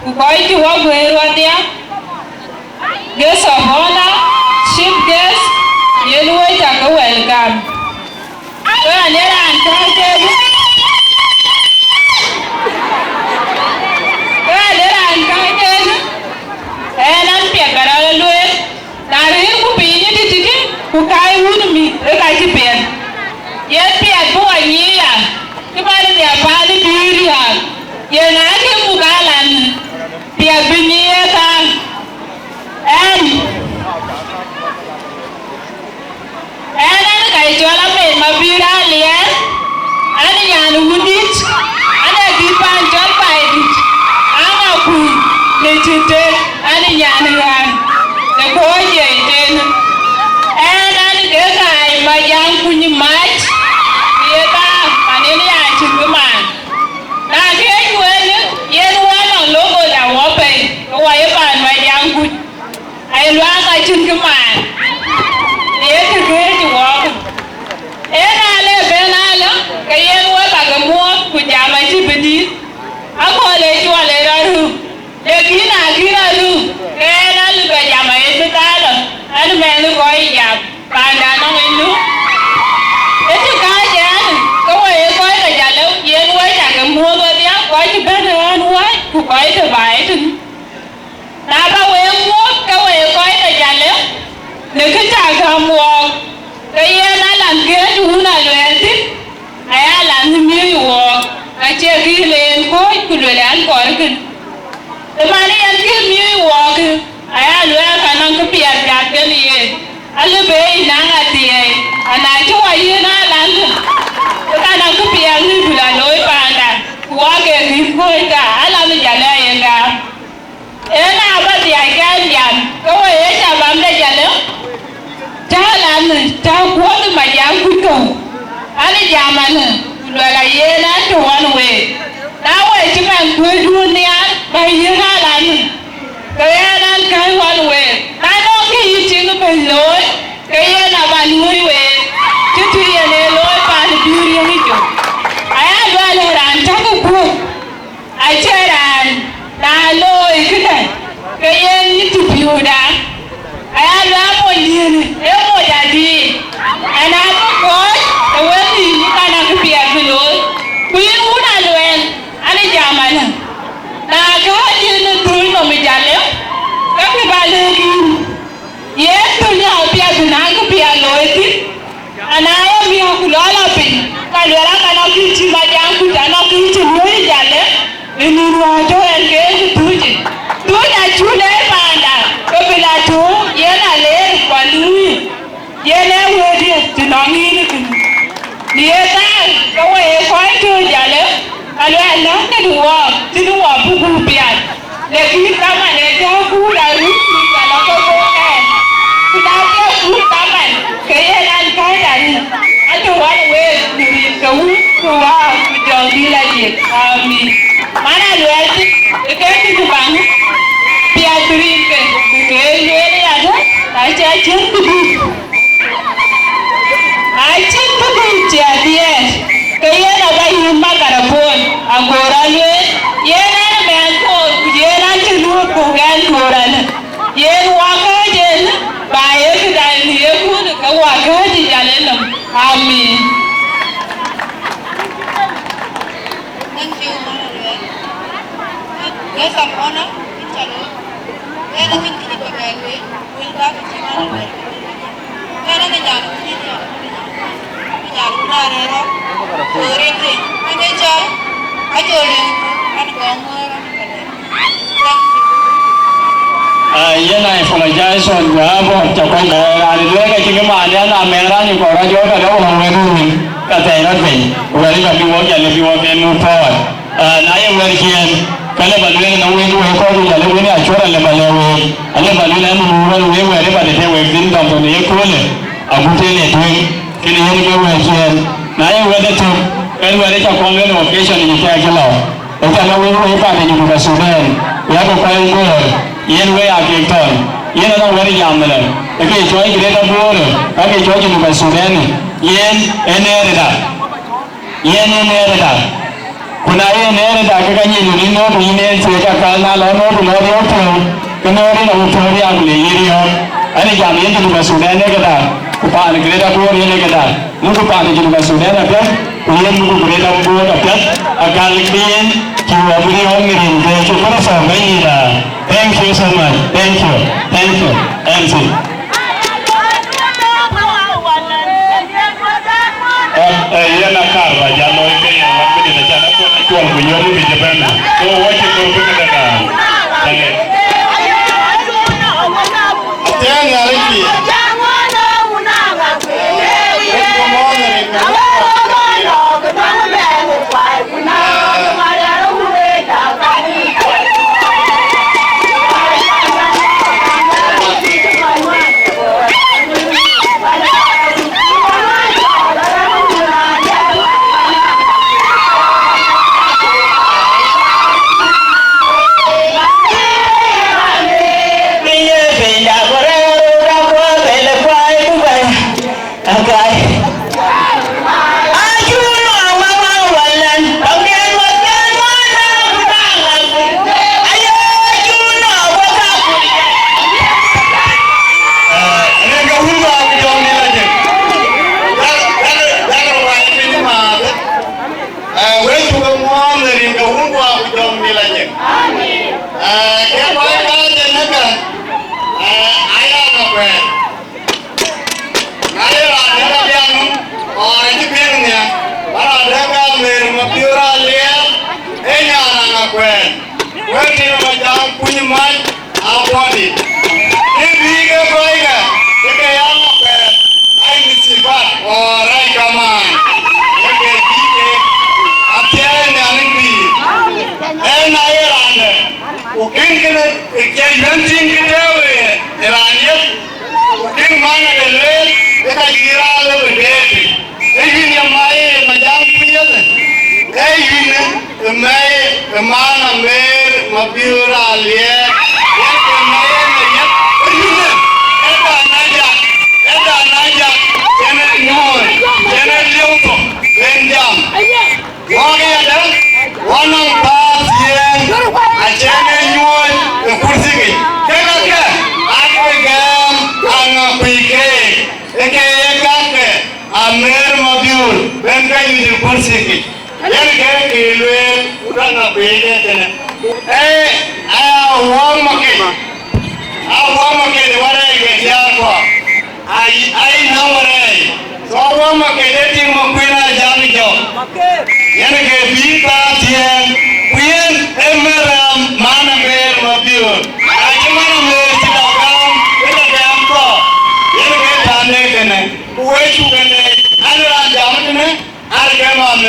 Ku koi ti wa gweru atia. Guest of honor, chief guest. Yen weta ke welcome. Ke anera antai ke. Ke anera antai ke. Enan pia gara lue. Dari ku pinyi di sini. Kukai wunu mi eka cipen ye piat bo anyi ya kibali dia pali diri ya ye na ke mukalan piat binyi ka an kai jola me mabira lian ani yan wudit ana dipan jol paidit ana ku le tite ani yan ran de boye den mà giang phu như mát, ye ta, anh ấy là chừng cái màn, na cái quên nữa, ye loa là logo là hóa bền, quay bàn mà giang phu, ai loa cái chừng cái màn, ye thì cái gì hóa, na lên bên na nữa, cái ye loa bà cái mua, của nhà mày chỉ bên đi, anh coi lấy cho lấy ra được, để kí na được, cái na được cái nhà mày sẽ ta rồi, anh mẹ nó coi nhà. Bạn đã nói em nước. Đến chứ cái gì anh, có ai coi là nhà lâu yên quay trả cái mua thôi nhá, coi chứ bên này anh quay, cụ coi thì bài thì. Đã bao em mua, có ai coi là nhà lâu, nếu cứ trả cái mua, cái yên anh làm kia chú là luyện tiếp, ai làm như miêu hồ, ai chơi ghi lên coi, cụ luyện anh coi cái. Thế mà đi anh kia miêu hồ cái, ai luyện khả năng cái biệt giặt cái gì. Alu be nanga tiye ana chwa yena lan ka na ku pia ni bula loi panda wa ke ni koita ala mi Jalle yenga ena ba dia kan yan ko e cha bam de Jalle ta lan ta ko ni ma yang ku to ani jaman lo la yena to wan we na we chi man ku dunia ba yena lan cái nan cái hoàn về ta nó cái gì chứ nó phải lối cái là bạn nuôi về cái quay khói chưa giờ lớn alo nó cái đùa chứ đùa bu bu biển để khi ta mà để cho cú là lúc là nó có cô này chúng ta cho cú ta mà cái anh cái này anh cho anh về đi cú đùa giờ đi là gì mình mà nó lừa chứ cái thứ bằng bia tươi cái lừa là đó tại chơi chết ai chết cái chơi đi cái nó cái hình mà cả phun agora luyện yena mentor yena chulu kugan koran yen waka jen bae kidan ye kun ka waka di jalenam amin. Thank you, Manuel. Yes, I'm honored. It's a lot. Then I think it's a good way. We'll go to the Manuel. Then I think Yên này phải là trái xuân nhớ một chục con bò là đi cái chuyện mà nhớ là mẹ ra nhiều còn ra chỗ cả đâu không lên luôn cả thầy nó bị rồi đi vào đi work and if you work and move forward nãy em vừa kia cái này bạn lên nó quên quên coi đi là nó quên là chỗ là bạn lên anh em bạn lên em muốn quên quên đấy bạn để theo quên dính đồng tụi này quên này ở bên trên này thôi cái này cái quên kia nãy em vừa đấy thôi cái vừa đấy cho con lên location này theo cái nào ở trong nó quên phải thì dùng cái Sudan ya có phải quên yên với Ajakguong yên nó đang very young này cái chỗ cái đó bố cái chỗ cái người Sudan yên enerida yên enerida kuna enerida cái gì người nó thì nên sẽ cái cái nào nó thì nó đi học cái nó đi học thôi đi ăn lì đi học anh ấy làm yên cái người Sudan này cái đó kupa cái đó bố yên cái đó lúc kupa cái người Sudan này cái yên lúc cái đó bố cái agar lebih jiwa beliau ngirim dia cukup sampai ini lah. Thank you so much. Thank you. MC. Ia nak karla Jalle ini yang lagi di sana pun jual beliau ni di mana. So wajib berpikir dengan. Jangan lagi.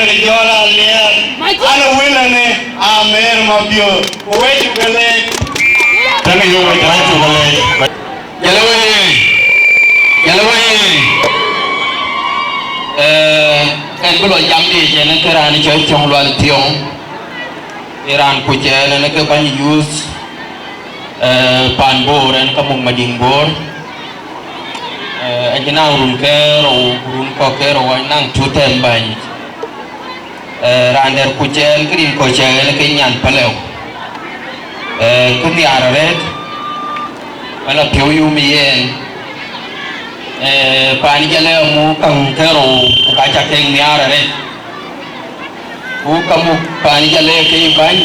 ne jola lier ana wilane amer mabio wetu gele tanga yo wetu gele Jalle kan bulo jamdi je ne kerani choy chong lwal tiong Iran ku je ne ke ban use pan bor en ka mung mading bor ajina urun ke urun ko ke ro nang tutem ban rander ku je green ko je ne ke nyan palew ku ni araret ala piu yu mi yen pani Jalle mu kang kero ka cha keng ni araret ku kamu pani Jalle ke ban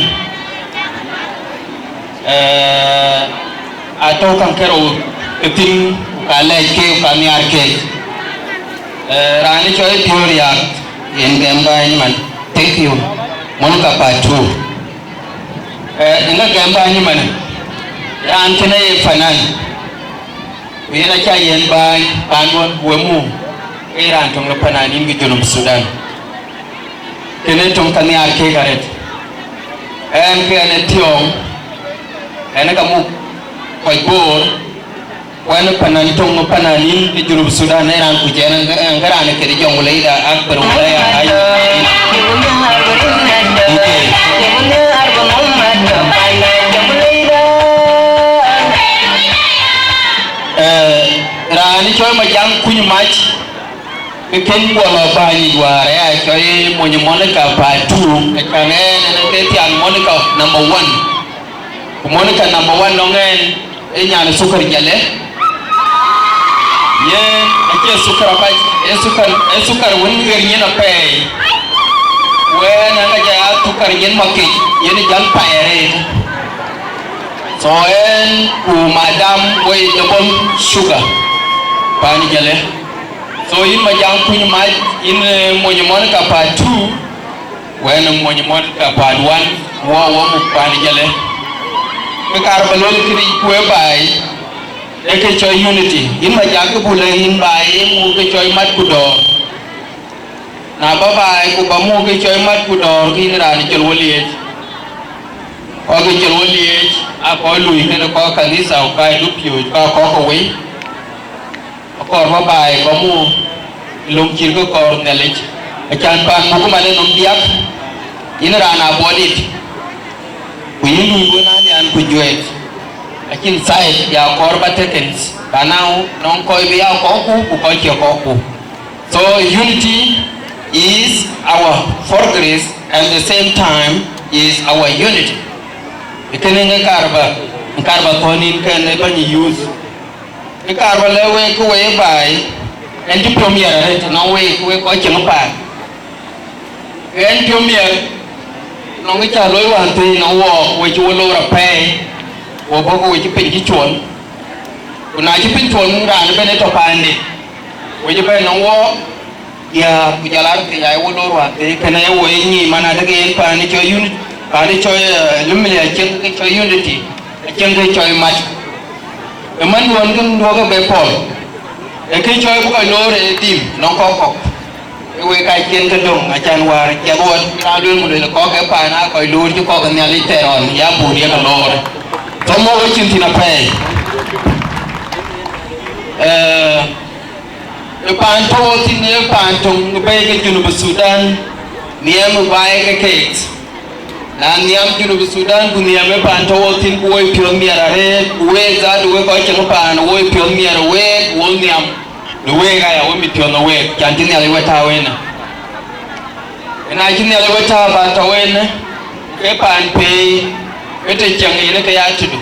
atau kang kero tin kale ke kami arke rani choy theory yen gamba man thank you mon ka patu inga gamba ni man ran tene fanan wena cha yen ban panwon wemu iran tong la panani ngi junub Sudan kene tong kami arke garet en ke ne tiong en kamu koy bor wani panan tong panani di junub Sudan ne ran ku jena ngarane ke di jongule da ak berulaya ayo rani choy ma jang kunyu mach ken bola bani ware ay choy monyo monika patu e kane ne te tiang monika number 1 monika number 1 nongen e nyana sukar Jalle ye ake sukar ba e sukar won ger nyina pe we na ga ja sukar nyen makke yen jal paere so en ku madam we double sugar pani Jalle so in ma jang kunyu ma in monyo monika pa 2 we na monyo monika pa 1 wo mu pani Jalle ke kar balol kini kuwe bai eke choy unity in ma jang ku le in bai mu ke choy mat ku do na ba bai ku ba mu ke choy mat ku do ki ra ni chol woliet o ke chol woliet a ko lui ke ko kanisa o kai du pio ko we ko ma bai ko mu lung chir ko ne le a chan pan mu ko ma le nom diak in ra na bodit ku yindu gona ni an ku juet akin sai ya korba tekens kanao non koy bi ya ko ku ko so unity is our progress and the same time is our unity ikene karba ko ni ken ba ni use karba le we ku we bai en di premier no we ko cheng pa en premier nó cái trả lối hoàn thì nó wo we chu lo ra pe wo bo ko we chi pin chi chuon kuna chi pin chuon ra ne be to pa ni we chi pe nó wo ya ku jalar ke ya wo lo ra te kana ya wo ni mana da ke pa ni cho unit pa ni cho lumle ya chen ke cho unity chen ke cho mat e man won gun do ga be pol e ke cho ko lo re tim nó ko we kai kien ka dong achan war ya bo ra dun mu le ko ke pa na ko lu ju ko kan ya li teron ya bu dia ka lor to mo we chin tina pe e pan to tin e pan tong be ke junub Sudan niam bai ke kate na niam junub Sudan bu niam e pan to tin ko we pio mi ara re we za du we ko chen pa na we pio mi ara we wo niam the way I want me to know where can't nearly what I win. And I can nearly what about a win. Keep and pay. It is young in a kayak to do.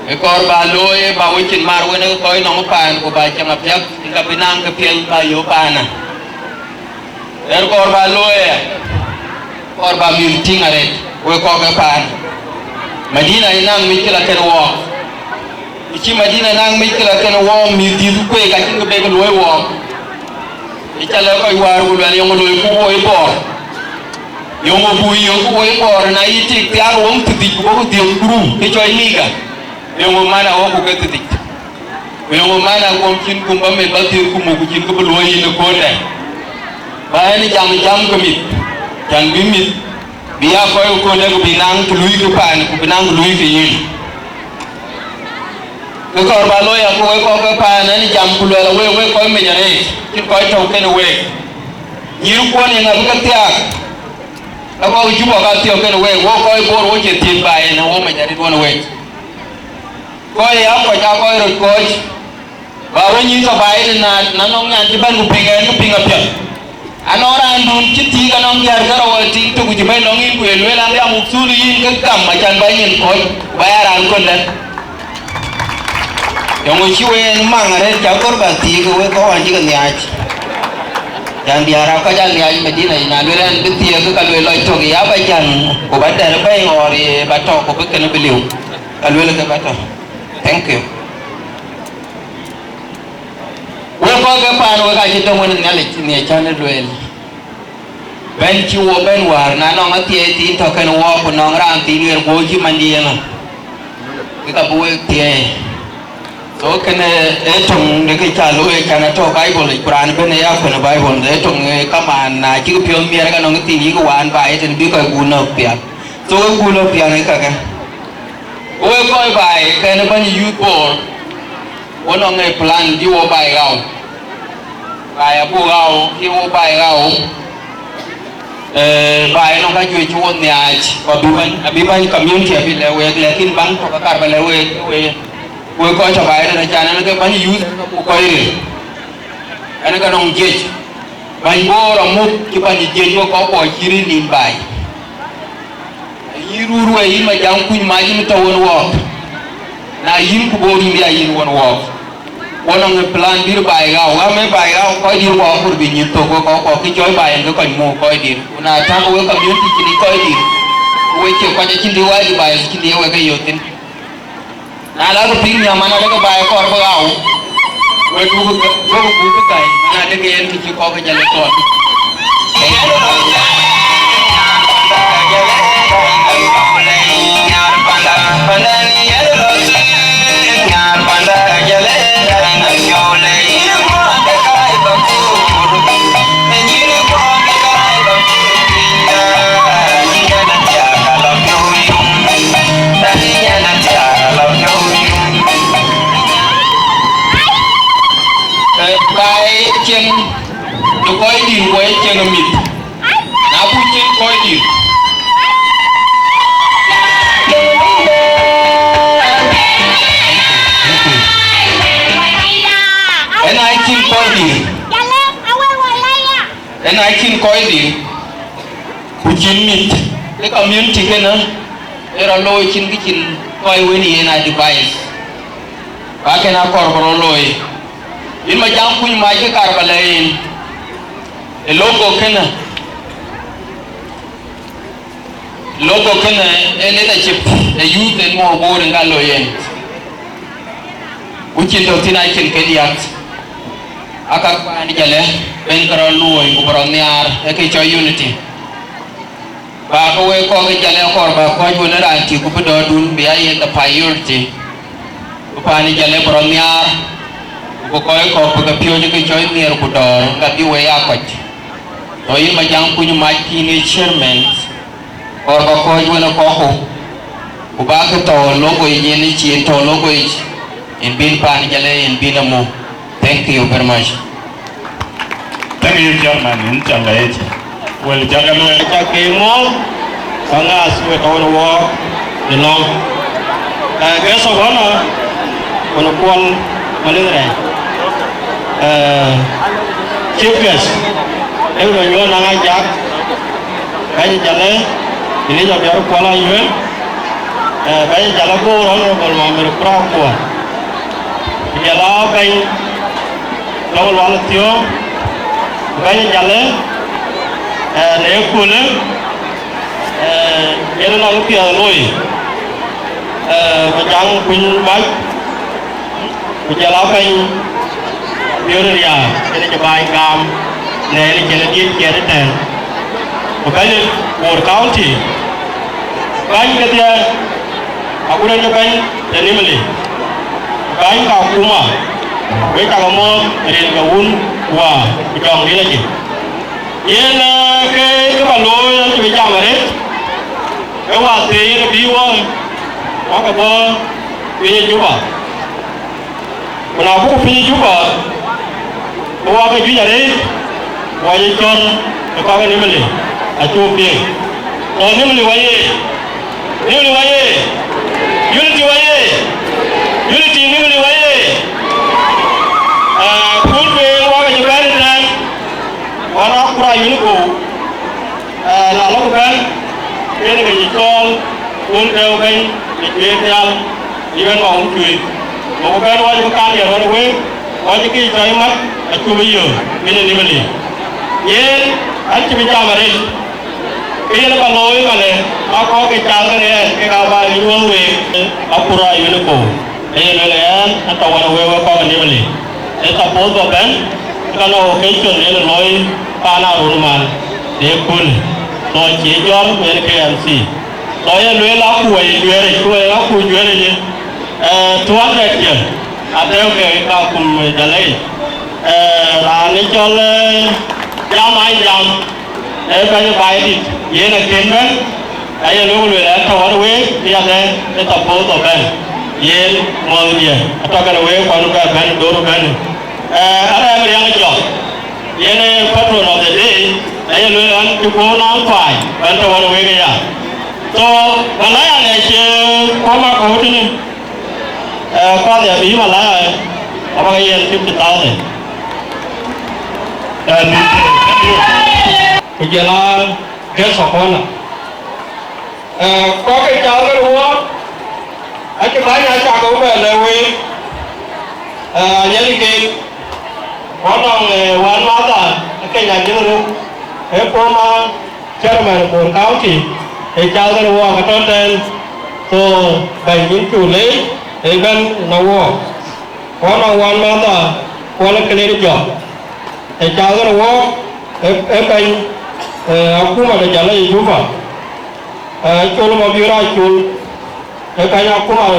A corba lawyer by which in Marwin going on a pan go by Jam of Jack in Capinanga Pill by Yopana. There corba lawyer corba muting at it. We call a pan. Medina in Nam Mikela can walk. Ichi Medina nang mikila ken wo mi di ku ka tin be ko loy wo ichala ko war gu lan yong loy ku wo bor yong bu yong ku wo bor na iti tiar wong ti ku ko di guru ke choy miga yong mana wo ku ke ti yong mana ko kin ku ba me ba ti ku mu ku kin ku loy ni ko dai ba ni jam ko mit jan bi mit biya ko ne ko binang lui ko pan ko binang lui ke yin ko ba lo ya ko pan ni jam ku lo we ko me jare ki ko to ke no we yiru ko ni nga ka tiak ako ju ko ka tiak ke no we wo ko bo ro je tin ba na wo me jare do no we ko ya ko ja ko ro ko ba ro ni ka ba na no ngan ti ban ku pinga pya anora ndun kiti ka nong yar garo wal ting to guji bay nong in wel wel ande amuk sulu yin ka kam ma chan bay yin ko bayaran ko dan yongo chiwe mangare ja korba ti ko we ko anji ka nyach jan biara ka jan nyach medina ina leran biti ka ka le loy to ya ba jan ko ba dar bay ori ba to ko be kana beliw ka le ka ba to thank you we ko ga pan we ka ci to won ne le ne chane duel ben ci wo ben war na no ngati ti to kan wo ko no ran ti wer ko ji mandi na ka bu ti so kan e tong ne ka cha lo e kana to bible quran ben ya ko na bible e tong ka man na ci pyo mi ra ka no ngati ni ko wan ba e ten bi ko gu no pya so gu no pya ne ka we ko ba e ka ne ban yu bor wono ngai plan di wo bai gao bai abu gao di wo bai gao bai no ka ju chu won nyach ko bi ban community abi le we lekin ban to ka kar ba le we ko cha bai na cha na ka ban yu ko ire ana ka nong je ban bo ro mu ki ban je yo ko ko chiri nin bai yiru ru e ma jang kuñ ma ji to won wo na yin ku bo ri ya yin won wo wono nge plan bir bai ga wa me bai ga ko dir wo kur bi nyin to ko ki joy bai ngo ko mo ko dir una ta ko ka bi ti ni ko dir we che ko je chindi wa di bai chindi we ga yotin na la ko pin nya mana de ko bai ko ba ga we du ko kai mana de ke en ki ko ga jale ko cái chân được coi đi quay chân mịt na bu chân coi đi en ai chân coi đi en ai chân coi đi bu chân mịt cái community cái nữa era lôi chân cái chân coi với ni en ai device ba cái nào còn lôi in ma jang kuñ ma ci kar balayin e logo kena e leadership e youth and more board ngalo yen uci to tina kin kediat aka ni jale ben karo loy ko boro niar e ke cho unity ba ko we ko ke jale ko ba ko ju na ran ti ko do dun bi ayen the priority ko pa ni jale boro niar ko koy ko ko pio ni ke choy mier ko dor ga bi we akot to yi ma jang kuñ ma ki ni chairman or ko ko ju na ko ba ko to logo yi ni ci to logo yi in bin pan jale in bin mo thank you very much thank you chairman in Jalle well Jalle cha ke mo sanga suwe ko no wo ni no ke so bona kono kon malere chief guest em rồi nhớ năng ai chắc cái Jalle ini jauh jauh kuala yun cái Jalle cô đó nó còn mà mình pro của Jalle cái lâu lâu là thiếu cái Jalle nếu cô nữa cái nó kia rồi mà chẳng quên bác Jalle cái điều này à cái này bài cam này là cái này cái này một cái là một county cái kia aku dah nyobain jadi beli cái kau kuma với cả một đến cái un qua cái dòng đi lagi yên cái bản lối nó bị chạm vào đấy cái hòa thì nó đi qua có cái bơ đi chú bảo mà nào cũng đi chú bảo qua cái chú nhà đấy qua đi chọn cái qua cái niệm liền à chú tiền rồi niệm liền vậy unity vậy unity niệm liền vậy phun về qua cái chú bé này orang kurang ini ku lalu kan ini kerja call pun kau kan dijual even mau cuy mau kan wajib kan ya orang we wajib kita cari mat aku biar ini beli ye anci bicara mari ini lepas loi mana aku kecil kan ya kekabar jual we aku kurang ini ku ini melihat atau orang we kau ini beli itu apa kan kalau kecil ini loi pana rumah dia pun loi cijon dari KMC loi loi laku jual laku jual je tuan raja ada yang kaum Jalle rani jual jam banyak baik ini nak kembang ayah loi tahu we dia ada tabu kan ini mau dia atau kalau we kalau kan dulu kan ada yang jual ini patron of the day ayah luan cukup nampai bantu orang we ya so malaya ni je koma kau tu ni kau dia bi malaya apa yang kita tahu ni dan kerjalah kesokolan kau kerja berbuat aku banyak cakap berlewe jadi ke orang wan mata kenya juru poma chairman của county chào cái wo cái ton ten so bài những chủ lễ gần nó orang wan mata wala kene di job chào cái wo bài aku mà để Jalle juga chul mau biara chul kayak aku mau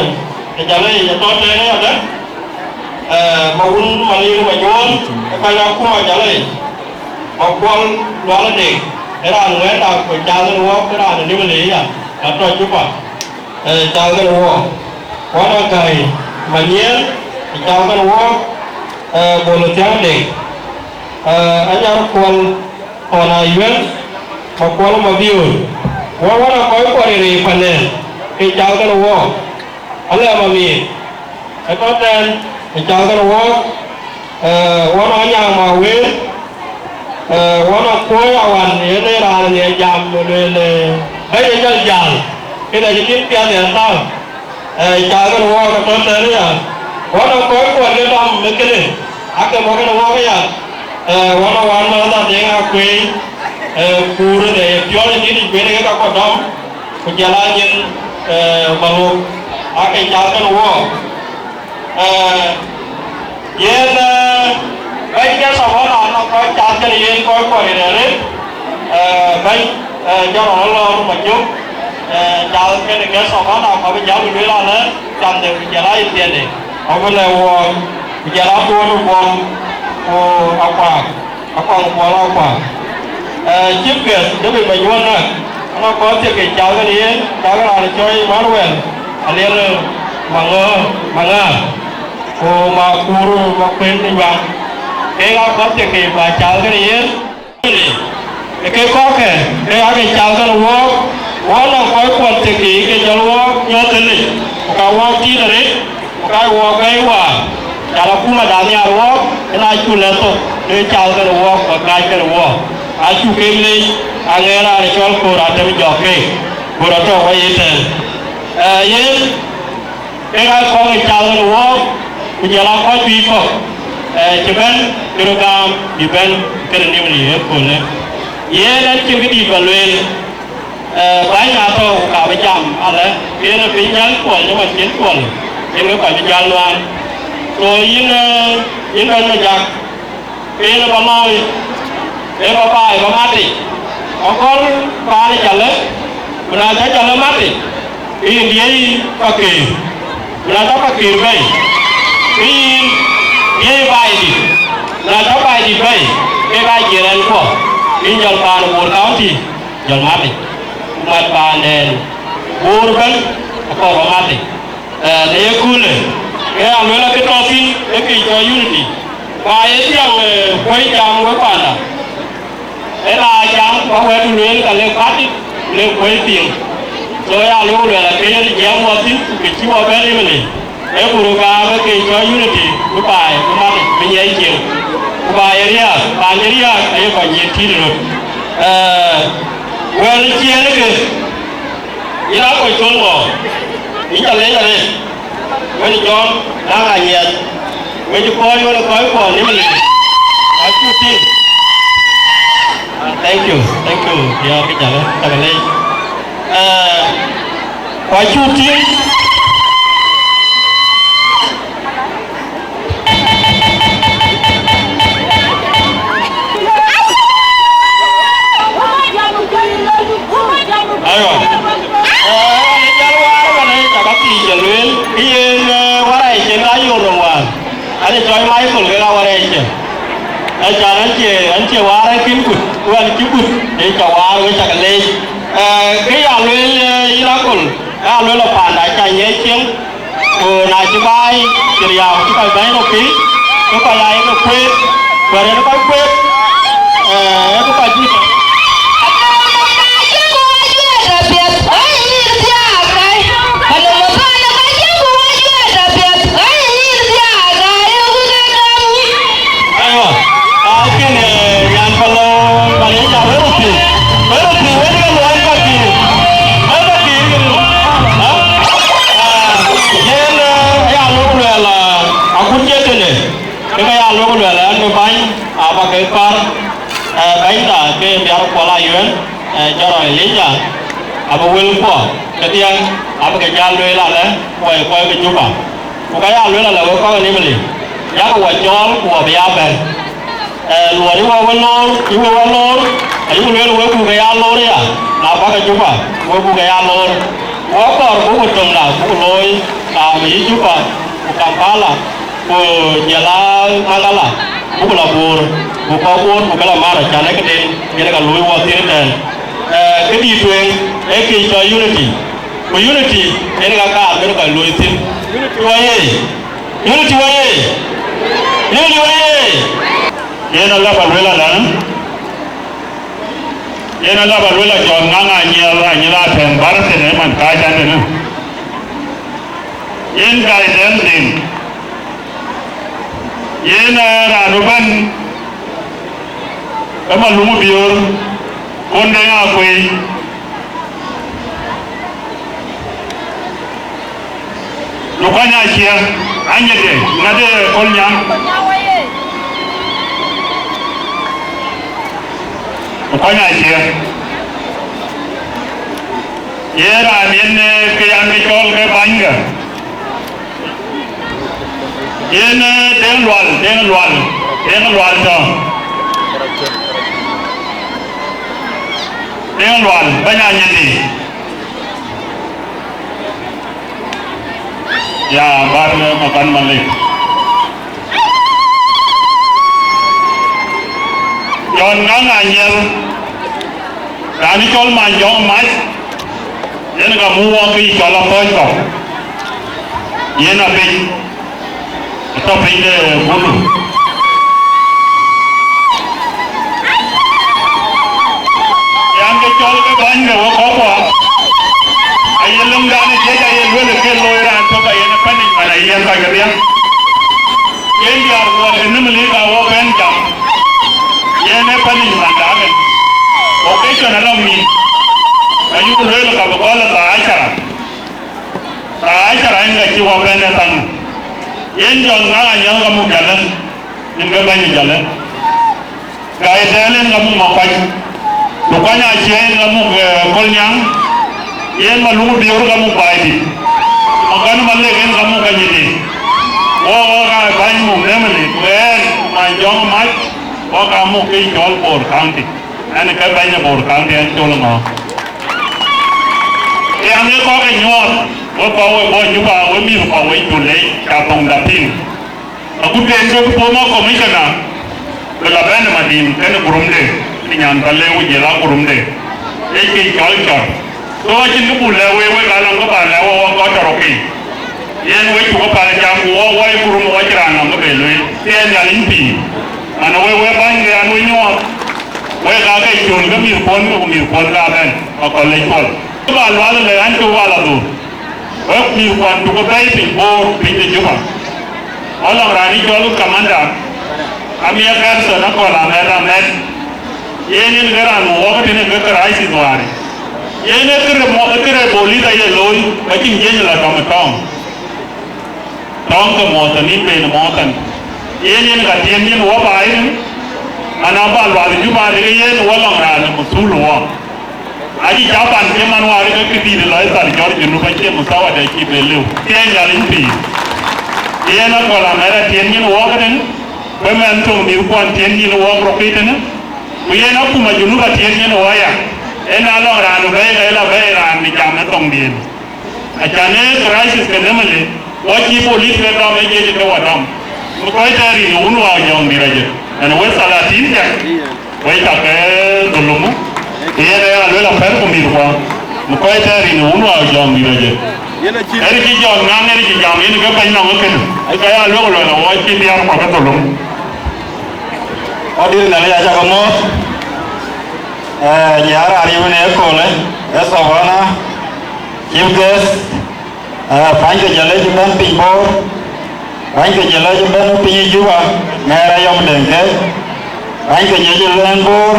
Jalle ton ten ya kan maupun mali majuan kayak aku mau Jalle mau buang luar dek era nunggu tak jalan luar era ni beli ya atau cuba jalan luar orang kaya manian jalan luar boleh jalan dek ajar kual orang iwan mau kual mobil orang kaya kual ini panen jalan luar Allah mami atau dan jalan luar orang yang mau orang koi awan ini rana ni jam le bayi jal kita jadi tiada yang tahu jalan luar kata ni ya orang koi kuat ni tam mungkin akan mungkin orang ya orang mana tak dengar koi pura ni jual ni beri kita kodam jalan yang baru akan jalan luar yang baik dia sama anak kau cakap ni kau ni baik jangan Allah macam jalan ni sama anak kau jalan dulu lah jangan jalan itu ni aku lewat jalan pun apa juga tapi macam mana anak kau cakap jalan ni jalan ada coy manual alih manga makuru makpen ni bang cái có thể kịp và chào cái gì cái có cái chào cái luộc nó có quan thể kỹ cái chào luộc nhớ tên này cái luộc chi là đấy cái luộc cái quả chào là cũng là đàn nhà luộc cái này chú lên tục để chào cái luộc và cái luộc chú kim đi nghe là để cho cô ra thêm giọt cô ra cho cái gì thế cái có cái chào cái luộc bây giờ là có truy phục cuman program diban kerana ni boleh. Ia dan juga dibalui banyak atau kau jam ada. Ia nak pinjam kual, cuma pinjam kual. Ia nak pinjam luar. So ini kan macam ia nak baloi, ia bapak, mati. Okor pani Jalle, berada Jalle mati. Ini dia pakai, berada pakai bayi. Ini dia bayi di, berada bayi di bayi. Dia bayi jalan ko. in jal pan bor county jal mati umat panen bor ban ko mati ne kule ya amela ke tofi e ke to unity ba ye tiang koi jam ko pana la jam ko we tu le ka le pati le koi tiang so ya lu le la ke ye jam wa tin ke chi wa ba ni mele e buru ga ba ke to unity ku ba ku ma me ye ji ku ba area ai ba ye ti ro we le chi le ke ira ko chon go ni ja le we ni jon la ga ye we ji ko ko ni mele a chu ti thank you ya ke ja le ta le ko chu ti ayo ni jalwa wa ni ta ti jalwen yen warai je na yo ro wa ani joy mai ko le ga warai je a ja an che warai kin ku wa ni ku e ja wa we ta le ke ya le ira ko a le la pa na cha ye chen ko na chi bai chi ya chi bai no ki ko pa ya ko kwe wa re ko kwe ko pa ji bánh là cái béo của lại yến cho rồi lý nhá à bộ will của cái tiếng à bộ cái gia lưới là đấy quay cái chú bảo một cái gia lưới là có cái này mà liền giá của chó của bé bè lùa đi qua bên lô đi qua bên lô ấy của lưới của cái gia lô đấy à là có cái chú bảo của cái gia lô có còn của một tuần là của lôi là mỹ chú bảo của cam phá là của nhà la mang là của là bùr của có buôn của cái là ma là chả lấy cái đen cái là lùi qua tiếng đèn cái đi thuyền cái kỳ cho unity của unity cái là cả cái là lùi tiếng unity vậy cái nó là bảo vệ là đàn cái nó là bảo vệ là chọn ngang anh là thèm bát thế này mình cái chân này yên cái đen đen yên là đồ ban kama lumu bior konde nga kwe lukanya chia anyete ngade kolnyang lukanya chia yera nene ke ame chol ke banga yene den lwal to dengan luar banyak nyeti ya baru makan malik John ngang anyel dan ikol manjong mas yang kamu wakil kalau kau ye nabi atau pindah bulu chol ke bang wo ko ko ayelum dane je ja yel wele ke loira to ka yena panin mana yen ka ga ya yen dia wo enum le ka wo ben jam yene panin manda ga o ke chona lo mi ayu le ka ko la ta achara nga chi wo ben na tan yen jo nga nya ga mu galan ninga ban jalan ga idelen ga mu ma pa lukanya chen kamu kolnyang yen malu biur kamu baidi makan malle ken kamu kanyiti o ga bain mu nemeli wen manjong mat o kamu ke jol bor county ane ka bain bor county an jol ma e ane ko ke nyor o ko bo juba o mi ko we jule ka tong da pin aku den ko po ma commissioner la ben madin ken burumde nyan ka lewu je la kurum de e ki chol chol so chin ku le we ka lang ko ba le wo ko to ro ki yen we ku ko pa jam wo wo kurum wo jira na ko be le yen ya lin pi ana we ban ge anu nyo we ka ke chul ga mi pon la ben ko le chol ba lwa le an tu wa la du we mi kwan tu ko dai pi bo pi de juba ala rani chol kamanda amia kan so na ko la mera met yenin garan mo ko tine ga karai si doare yene kre boli da ye loy ba kin yen la kam tong ko mo ta ni pe no mo kan yenin ga tien nin wo ba ai ana ba lwa ju ba de yen wo long ra no sul wo aji japan ke man wa ga ki di la ta jor ju no ba ke mo sawa da ki be lu tien ya lin pi yena ko la mera tien nin wo ga den ba man to mi ko tien nin wo ro ki tene yena ku ma ju no ba tien nin wo ya ena lo ra no be la be ra ni jam na tong din a chane crisis ke nemale wo ki police ke do me je ke wa dam mo ko tari no unu wa jong ni raje ana we salatin ya we ta ke dulumu yena ya lo la fer ko mi ko mo ko tari no unu wa jong ni raje eri ki jong na eri ki jam ni ke pa no ke ai ka ya lo la wo ki bi ar ko ka dulumu odir na le ya ja ko mo nyara ari ne ko le esa wana kimges pange jale juman pimbo pange jale juman pinyi juba mera yom denge pange jale bur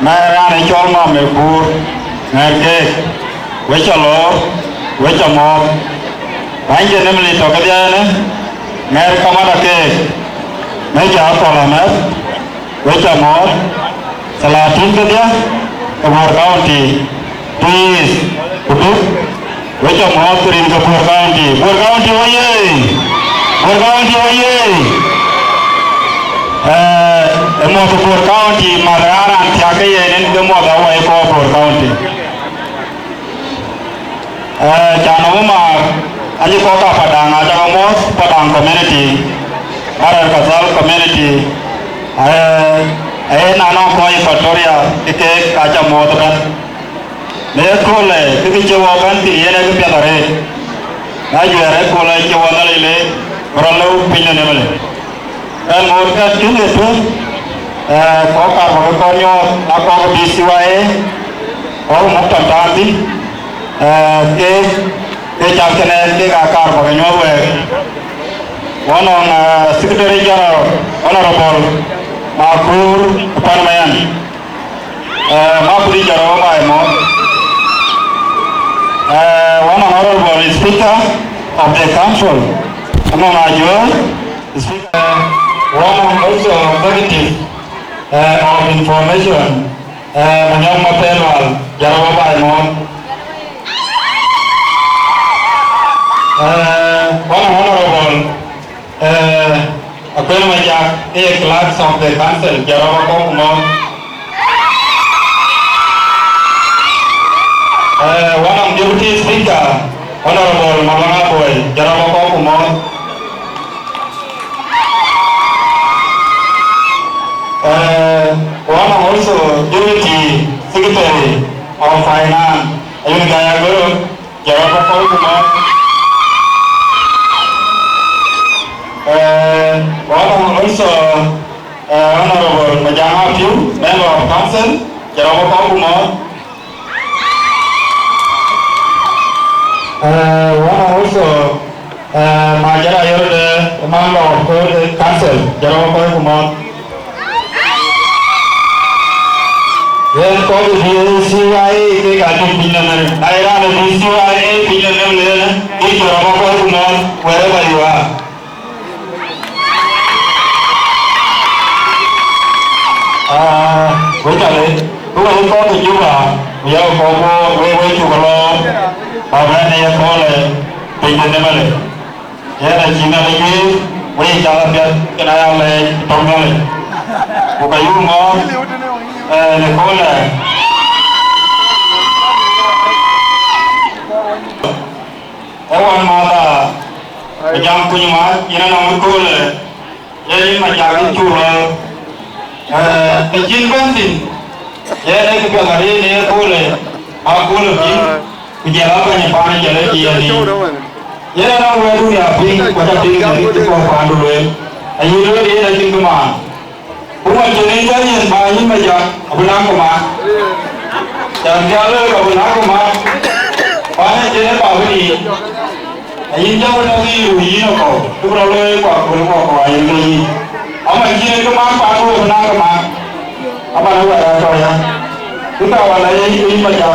mera ne chol ma me bur ngerke wechalo wechamo pange nemli to kadia ne mer kamada ke me ja ko la mer wechamo Salatin ke dia, Kepur County, please, duduk, wajah mau kirim ke Kepur County, mau Kepur County, Madaran, tiada yang ini mau bawa ke Kepur County. Jangan umar, aja kota Padang, aja kamu Padang community, Barat Kasal community, nano koi Victoria ike kaca motoran me kole kiki cewa kan ti yene ke piatare na jere kole cewa nalile berlalu pinnya nemale dan morka tunge tu ko ka ko konyo ako ko disiwae ko moktan tanti ke chakene ke ka kar ko nyowe one on secretary general honorable Makur Parmayan Makuri Jarawa Maimo one honorable speaker of the council among Ajua speaker one also executive of information Manyang Mapelwal Jarawa Maimo one honorable Apel Majak, clerks of the council, Jarawakong Mon. One of deputy speaker, Honorable Mabana Boy, Jarawakong Mon. One also deputy secretary of finance, Ayunigaya Guru, Jarawakong Mon. One also Honorable Majama Pew, member of council, Jarawakong. One also Majara Yorde, member of council, Jarawakong. Then call the DCI, they got 2 billion. I ran a DCI 8 billion, each Jarawakong, wherever you are. Với Jalle, lúc ấy có cái chú là bây giờ có với chú lo, và bên này có là tình hình này mà này, thế là chỉ là cái với Jalle biết cái này là trong đó này, một cái chú ngon, này có là orang mata, yang punya mat, yang nama có là, jadi macam itu lah. Ejin bantin ye ne ku ga ri ne ko le a ko le ki ku je la ba ni pa ni je le ki ni ye na we du ya pi ko ta pi ni ko pa ndu le a yi le ni na kin ku ma ku ma je ni ga ni ba ni ma ja abu na ko ma dan ja le abu na ko ma pa ni je ne pa ni ayin jawo na gi ru yi no ko tu ro le ko ko ayin le yi ama ji ne ko ma pa ko na ko ma ama na wa ya to ya tu ta wa la yi ma ja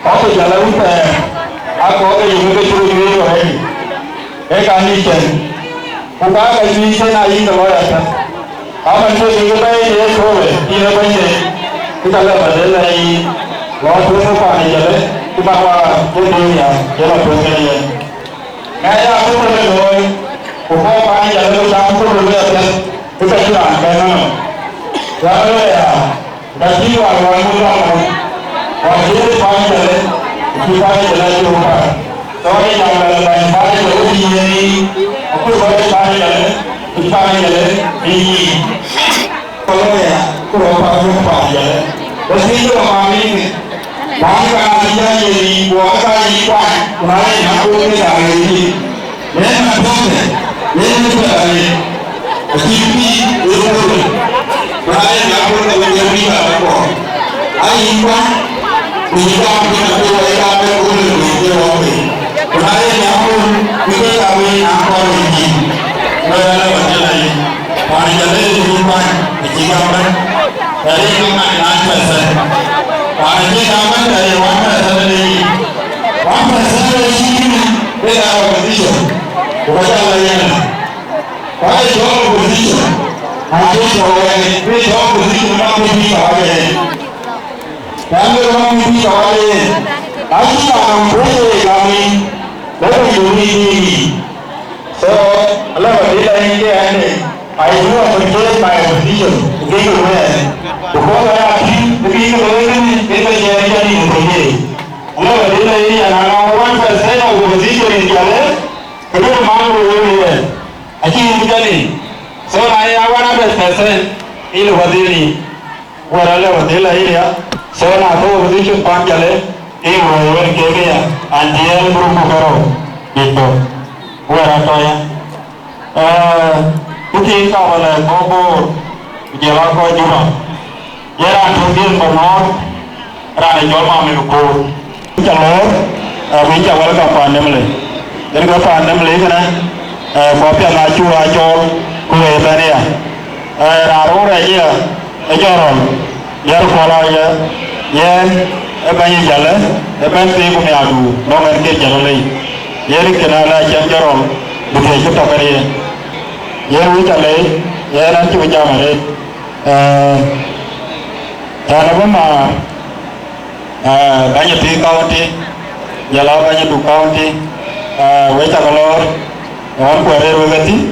ko ko ja la u pe a ko ke yi ke chu ni ro he e ka ni chen ku ka ka ni se na yi ko ya ta ama ne ni ko bai ne ko le yi ne bai ne tu ta la ba le la yi lo tu so pa ni ja le tu ba wa ko ni ya ya la ko ne ya Kaya aku berdoa, pokok pani jalan itu aku berdoa kita jual, karena jalan ya, dari awal mula wajib pani jalan, kita jalan juga. Soalnya jalan lain pani jalan ini, aku boleh pani jalan, kita jalan ini. Kalau ya, aku pani jalan, terus itu kami Bangka dia jadi buat ikan, mulai aku ni dah ini. Mana boleh, mana boleh. Tapi itu, mulai aku dah jadi apa? Ikan, ikan kita boleh ikan boleh boleh. Mulai aku kita kami apa ini? Mulai macam ni. Pani jadi ikan, ikan dari mana nak pasal? Pani zaman dari mana sendiri? Mana sendiri ini? Beda position. Bukan lain. Pani jauh position. Aku jauh ni. Beda jauh position mana pergi kawal? Kami orang pergi kawal. Aku tak boleh kami. Lebih ini. So, Allah berilah ini ane. I know I control my position. Begin to wear. Before I begin to wear, in the journey in the day. Allah berilah ini ane. 1% of the position in Jalle. Kalau mahu wear, achieve ini. So I have 100% in wadini. Wala wadila ini ya. So na tu position pan Jalle. Ini wear kaya. Anjir berupa karo. Gitu. Wear apa ya? Mungkin kau boleh bobo jalan kau juga. Jalan tunjuk penuh, rana jual mami lukur. Jalur, bincang wala kapan nemle. Jadi kapan nemle kan? Kopi laju ajol, kue tadi ya. Raru aja, ajaran. Jar kola aja, banyak jalan, banyak pun adu, nongan ke jalan lagi. Jadi kenala jalan, bukan kita kari. Yang Jalle, yang nanti macam mana? Tanah mana? Banyak tiga kaunti, jalan banyak dua kaunti. Wajah kalor, orang kuarir berganti.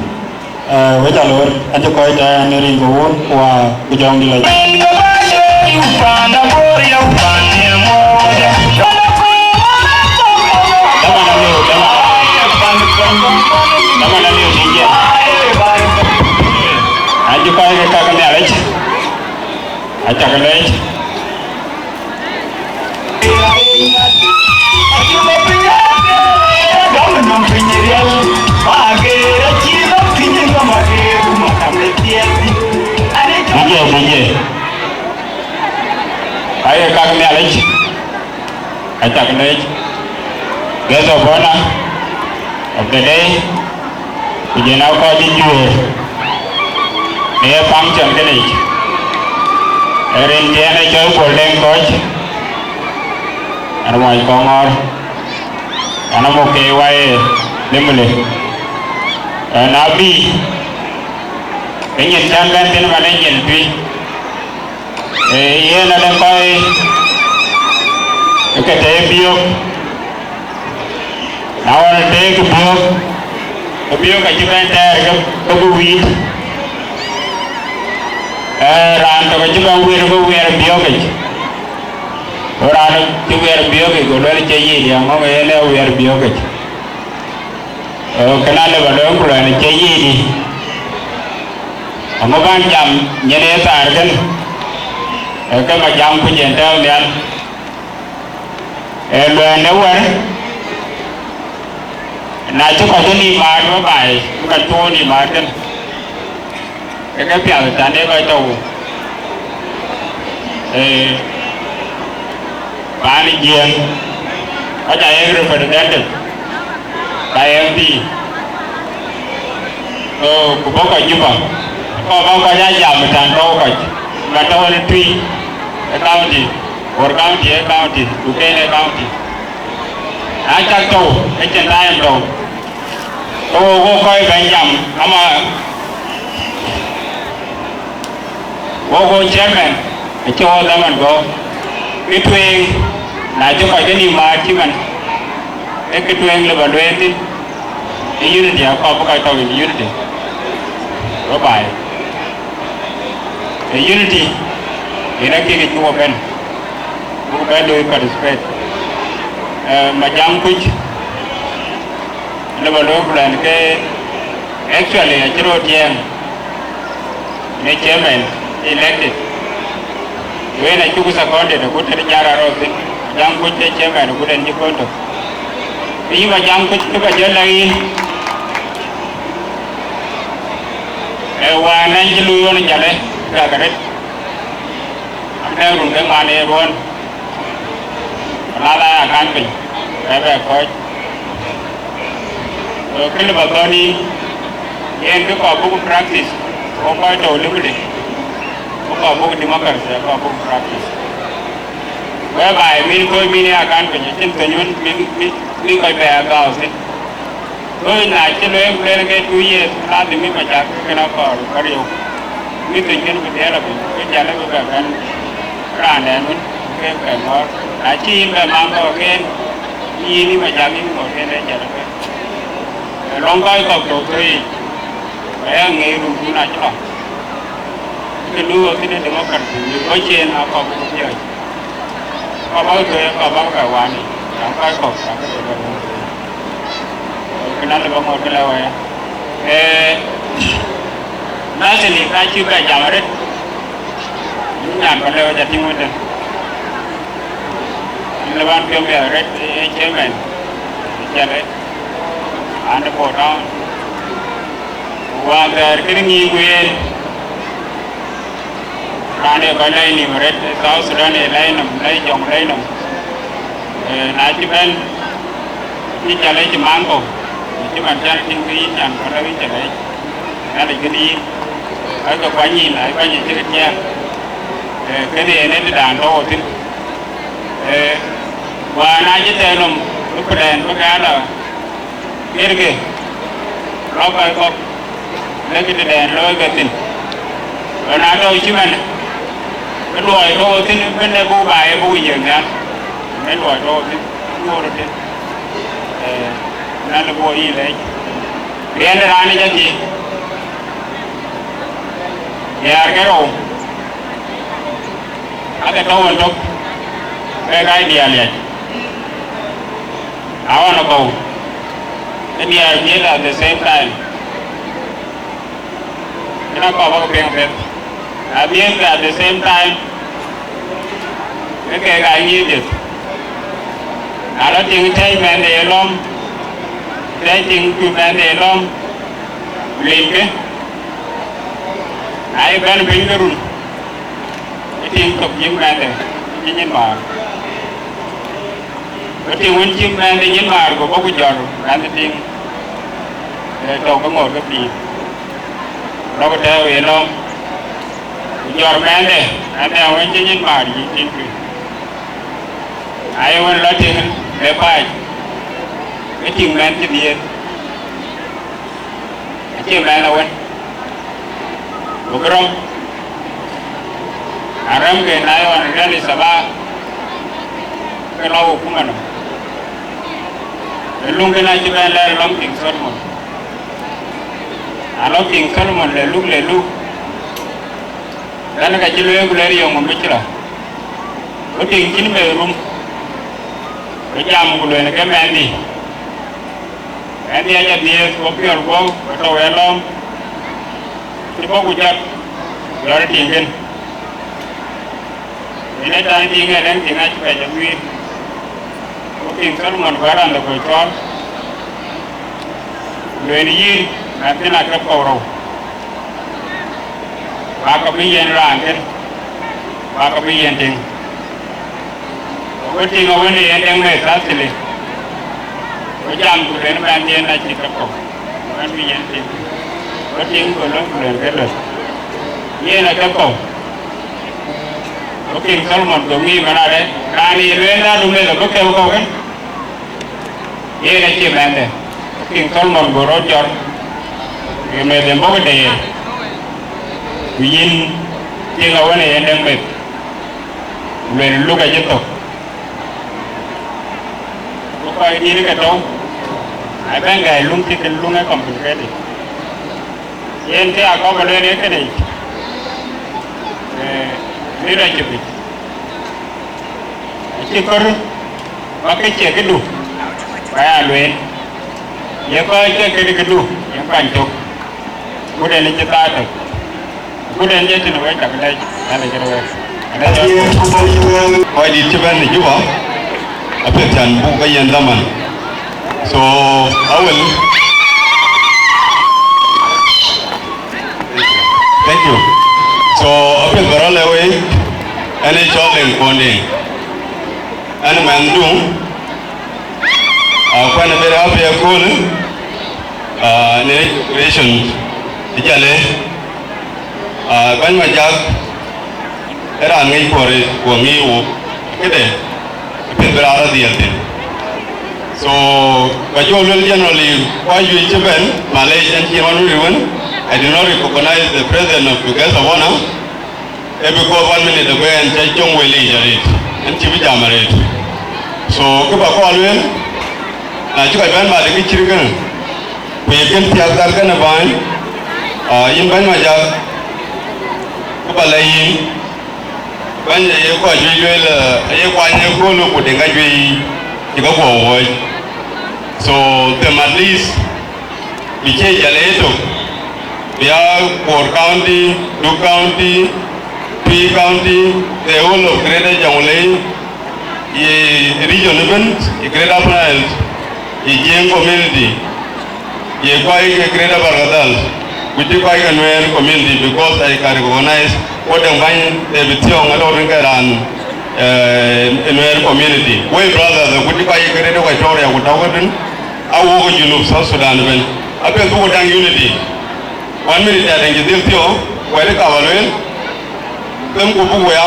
Wajah kalor, anjir kau itu nering kau, wah ujung di lagi. Aja kau yang kau kena lagi, aja kena lagi. DJ, ayo kau kena lagi, aja kena lagi. Geso bona, oke deh, ujian aku aja jual. Ini function ke ni? Erintian ni jauh golden coach. Arwah kongor. Anak muke wae nimule. Nabi. Ingin jangan tin mana ingin pi. Ia nak lempai. Kita biok. Nawar dek biok. Biok aja bentar kebuwi. Ranta ko juga wir biogej ora ci wir biogej ko lol ci yi ya mo ele wir biogej kana le bado ko la ci yi di amo ban jam ñene tar gan cái mà jam ku jen ta mian lo ne war na chu ko ni ma no bai ka to ni ma ten cái piao ta ne ba to ba ni jen có chạy em rồi phải được tại em đi của bố coi như vậy có bao coi giá giảm một thằng đâu coi mà đâu là truy county or county ok này county ai chắc đâu cái chân tay em đâu cô coi cái giảm mà cô chairman cho ta mình có cái thuê là cho coi cái điều mà chứ mình cái thuê là vấn đề thì cái unity có bao coi unity có bài cái unity thì nó kia cái chùa bên đôi participate mà jam kuch là vấn đề là cái actually ở chỗ riêng cái chairman elected vậy là chúng ta có để được quyết định ra rồi thì jam kuch cái chairman được quyết định như con được vì mà jam kuch cái bây giờ lại và nên chỉ lưu nó Jalle ra cái đấy anh em dùng cái màn này luôn là can mình cái về coi cái là bà đi em cứ có book practice có coi đầu lưu đi có book democracy có book practice với bài mình coi mình can mình trên tự nhiên mình coi về cao gì tôi là chỉ lên cái túi là thì mình phải trả cái nào có điều mình tự nhiên mình thế là cái giá nó về bên ra này mình cái nó là chi về mang vào cái gì đi mà trả mình một cái đấy trả được long coi có đồ tôi phải nghe đúng thứ nào chứ không cái lúa cái này đừng có cần có trên nó có cũng nhiều có bao nhiêu có bao cả hoàn này chẳng phải có cái cái này là một cái lâu ấy nó sẽ liên quan chưa cái giảm đấy những nhà còn lâuจะทิ้งไว้เลยระวังเพียงแบบเร็ดเชื่อมันจะเลยอันนี้พอเราว่าแต่ที่นี่กูเองร้านเดียวกันเลยนี่มันเร็ดเซาท์สุดานี่เลยน้ำเลยจงเลยน้ำน่าจะเป็นที่จะเลยจะมังกูchứ mà cha tin cái nhận của nó cái đấy là cái đi ở cái quán nhìn lại quán nhìn cái nha cái này nó đàn đâu thì và nay chỉ tên lùng lúc cái đèn có cái là cái nó phải có lấy cái đèn lôi cái tin và nay đôi chứ mình cái loài đâu thì bên đây bu bài bu gì vậy mấy loài đâu thì mua được thìนั่นก็อีเลยเรียนร้านนี้จะจีอยากแค่รู้อาจจะโตมันทุกแค่ไอเดียเลยเอาหน้ากูไอเดียเยอะ at the same time นี่น่าก็บอกเพียงแต่ไอเดีย at the same time แค่ไอเดียจิตอะไรจริงใช่แมนเดลล์ได้จริงคือแมนเดลล์ลิงก์ไอ้แบนเป็นกระรุ่นไอ้จริงตกยิงแมนเดยิงยิงมาไอ้จริงวันยิงแมนเดยิงมาก็บอกว่าจอดแมนเดจริงตกก็หมดก็ปีเราก็เจอเอลล์จอดแมนเดแต่วันยิงยิงมายิงจริงคือไอ้วันละจริงเลี้ยไปcái chuyện này thì gì cái chuyện này là quên bukan Aram ke naik orang real Sabah ke lau hukuman lelung ke naik juga lelung King Solomon alau King Solomon lelung dan kajian yang guleri yang membicara lu tinggi berum kerjaan guleri ke Mendi Mendi aja dia kopi orang atau elom tiba hujan dari tinggi ini tadi tinggal dan tinggal juga jadi mungkin kalau mau barang dah bocor dua ini nanti nak kerapau baka biyen rangen baka biyen ting ko ting o woni en me tasili ko jam ko len ban den na ci ko ban biyen ting ko ting ko lo ko len kelo yena ko ko ting salmon do mi manare rani rena du me ko ke ko ken yena ci bande ko ting salmon go rojor me de mo de Win tiếng Âu này em đang mệt về lúc cái dân tộc lúc coi đi cái đó ai bên ngày luôn thì luôn ấy còn bị cái gì em thấy có cái đấy cái này đi ra chụp đi chỉ có có cái chuyện cái đủ cái luyện giờ coi cái đủ những cảnh chụp cái này lên cho ta được Kemudian dia cina baik tak kedai, ada cina baik. Kau di Japan ni juga, apa yang bukan yang zaman. So awal, thank you. So apa yang berlalu ini jualan konding, ini mendung. Aku nak berapa ya kau ni? Inauguration di Jalle. Ban ma jak era ngai kore ko ngai o kede pe bra dia te so kajo generally why you Japan Malaysian human I do not recognize the president of the guest of honor because 1 minute ago and chai chong we li jare and chi bija mare so ke ba ko alwen na chu kai ban ma de ki chiri kan pe ken tiak dar kan ban yin ban ma jak ba la yin ban ye ko jwe le ye kwa ne ko lu ko de ga jwe ti ga ko wo so the madlis bi che Jalle to bia Port County, Duke County, P County, the whole of Greater Jalle ye region event ye Greater Plains ye Jeng community ye kwa ye Greater Bargadal which is quite a community because I can recognize what the wine they be telling a lot of community. We brothers, the good guy created a Victoria with Owen, I walk in South Sudan. I feel good and unity. 1 minute I think you still where the Cavalry, them go away.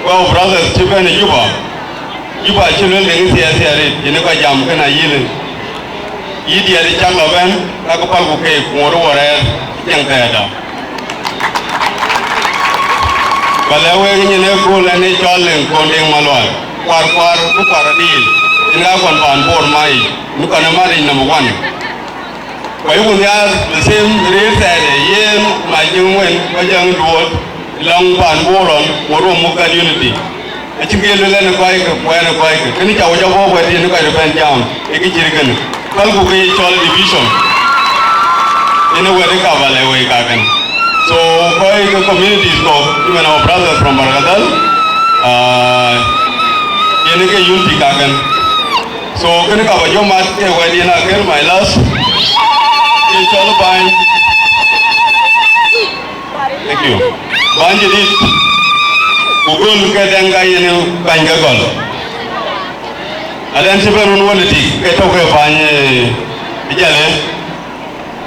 Well, brothers, Japan and Juba children, they say, you know, jam can I yield. Idi ada cakap kan, aku pakai bukai moro warai yang tiada. Kalau awak ini nak gula ni jalan kondeng maluan, kuar bukan deal. Ini akan panpor mai, bukan mari number 1. Kau punya the same rate ada, ye majungwen majang dua, long panporan, moro muka unity. Aci kelu lain kau ikut, kini jauh buat dia kau depan jam, iki cirikan. Kalau kita jual division, ini where kaval away kagan. So, koi communities ko, even our brothers from Bargadal, ini ke unity kagan. So, kini kaval jom mat ke where dia nak ker my last, ini jual bain. Thank you. Bain jadi, Google ke Dinka ini bain gagal. Ada yang sebelum unity, kita ke banyak Jalle.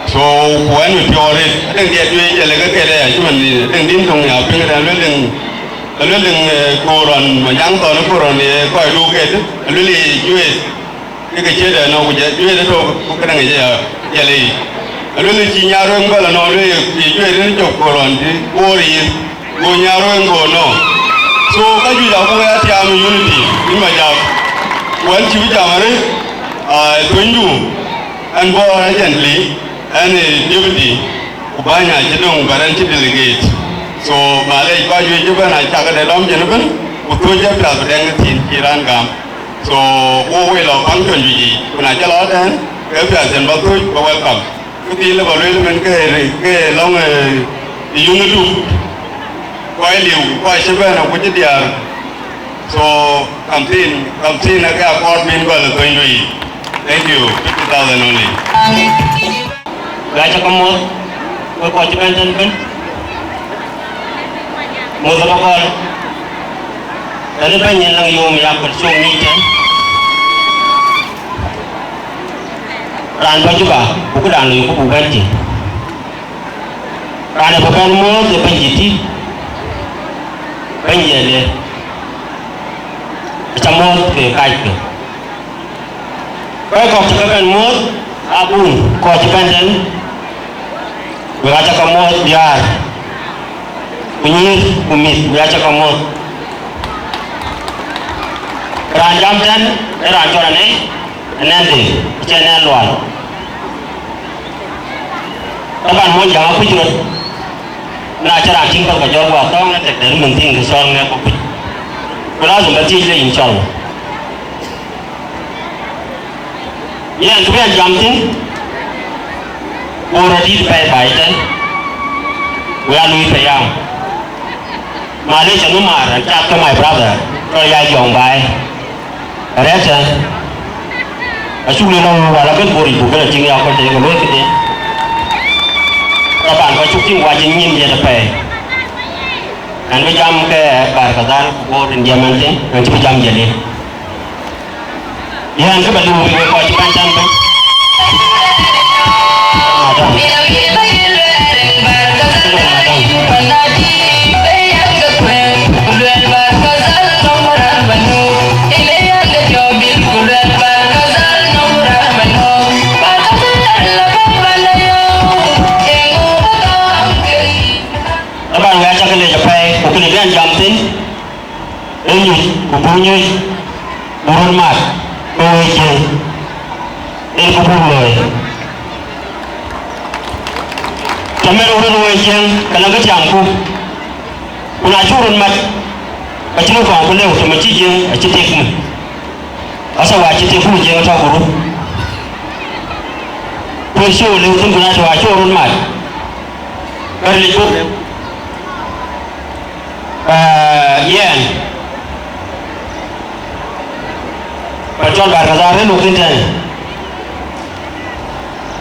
So, when we pure it, I think dia Jalle ke kira, cuma ni, ting tong ya, pengen lalu koran, macam tu koran ni, kau lu ke, lalu jual, ni kerja nak jual tu bukan kerja Jalle. Lalu Cina orang kalau nak jual ni cok koran, ori, gonya orang gono. So, kau jual apa ya tiada unity, ni macam. When you are tunju and go urgently and deputy ubanya jedong baranci delegate so malay ko yu juba na chaga de dom jenuben utoja pla bedeng tin kiran gam so wo we lo pang ton yi kuna jalo dan ke pla sen ba tu welcome kuti le ba le men ke long yungu quay liu quay chế bên nào cũng chết điar so campaign là cái accord mình gọi là tôi nuôi thank you 50,000 only gái cho con một tôi coi chế bên chân bên một là con dari banyak lang yung yang bersung ni kan ran ba juga buku dan lu buku ganti ran bukan mo de banjiti banjele chamot ke kai ke kai ko kan mo abun ko kan dan beraja kamu biar bunyi umit beraja kamu ranjam dan rancoran nanti channel luar taban mo jangan pujut na cara cingkal ke jawab atau na tek dari menting ke soal na kopi kalau sudah cile insyaallah yang kemudian jam tin already pai dan lalu payang Malaysia numar cak ke my brother tôi ya dòng bài rét chân ở chung lên đâu và là biết bồi bù cái là chừng nào có thể có lối cái gì các bạn có chút chừng qua chừng nhìn về là phải anh bây giờ cái bài cả gian của trên địa bàn thế anh chỉ bây giờ về đi anh cứ bật lùi về coi chụp anh chân thôi kemudian jamtin ini kubunya burun mat kubunya ini kubunya kamera urut kubunya kalau kita jampu kuna curun mat kacil kau boleh untuk macam cetek mu asal wajib cetek mu jangan tahu guru persu lewat kuna curun mat kerlicut Ian Perjual barang ini mungkin kan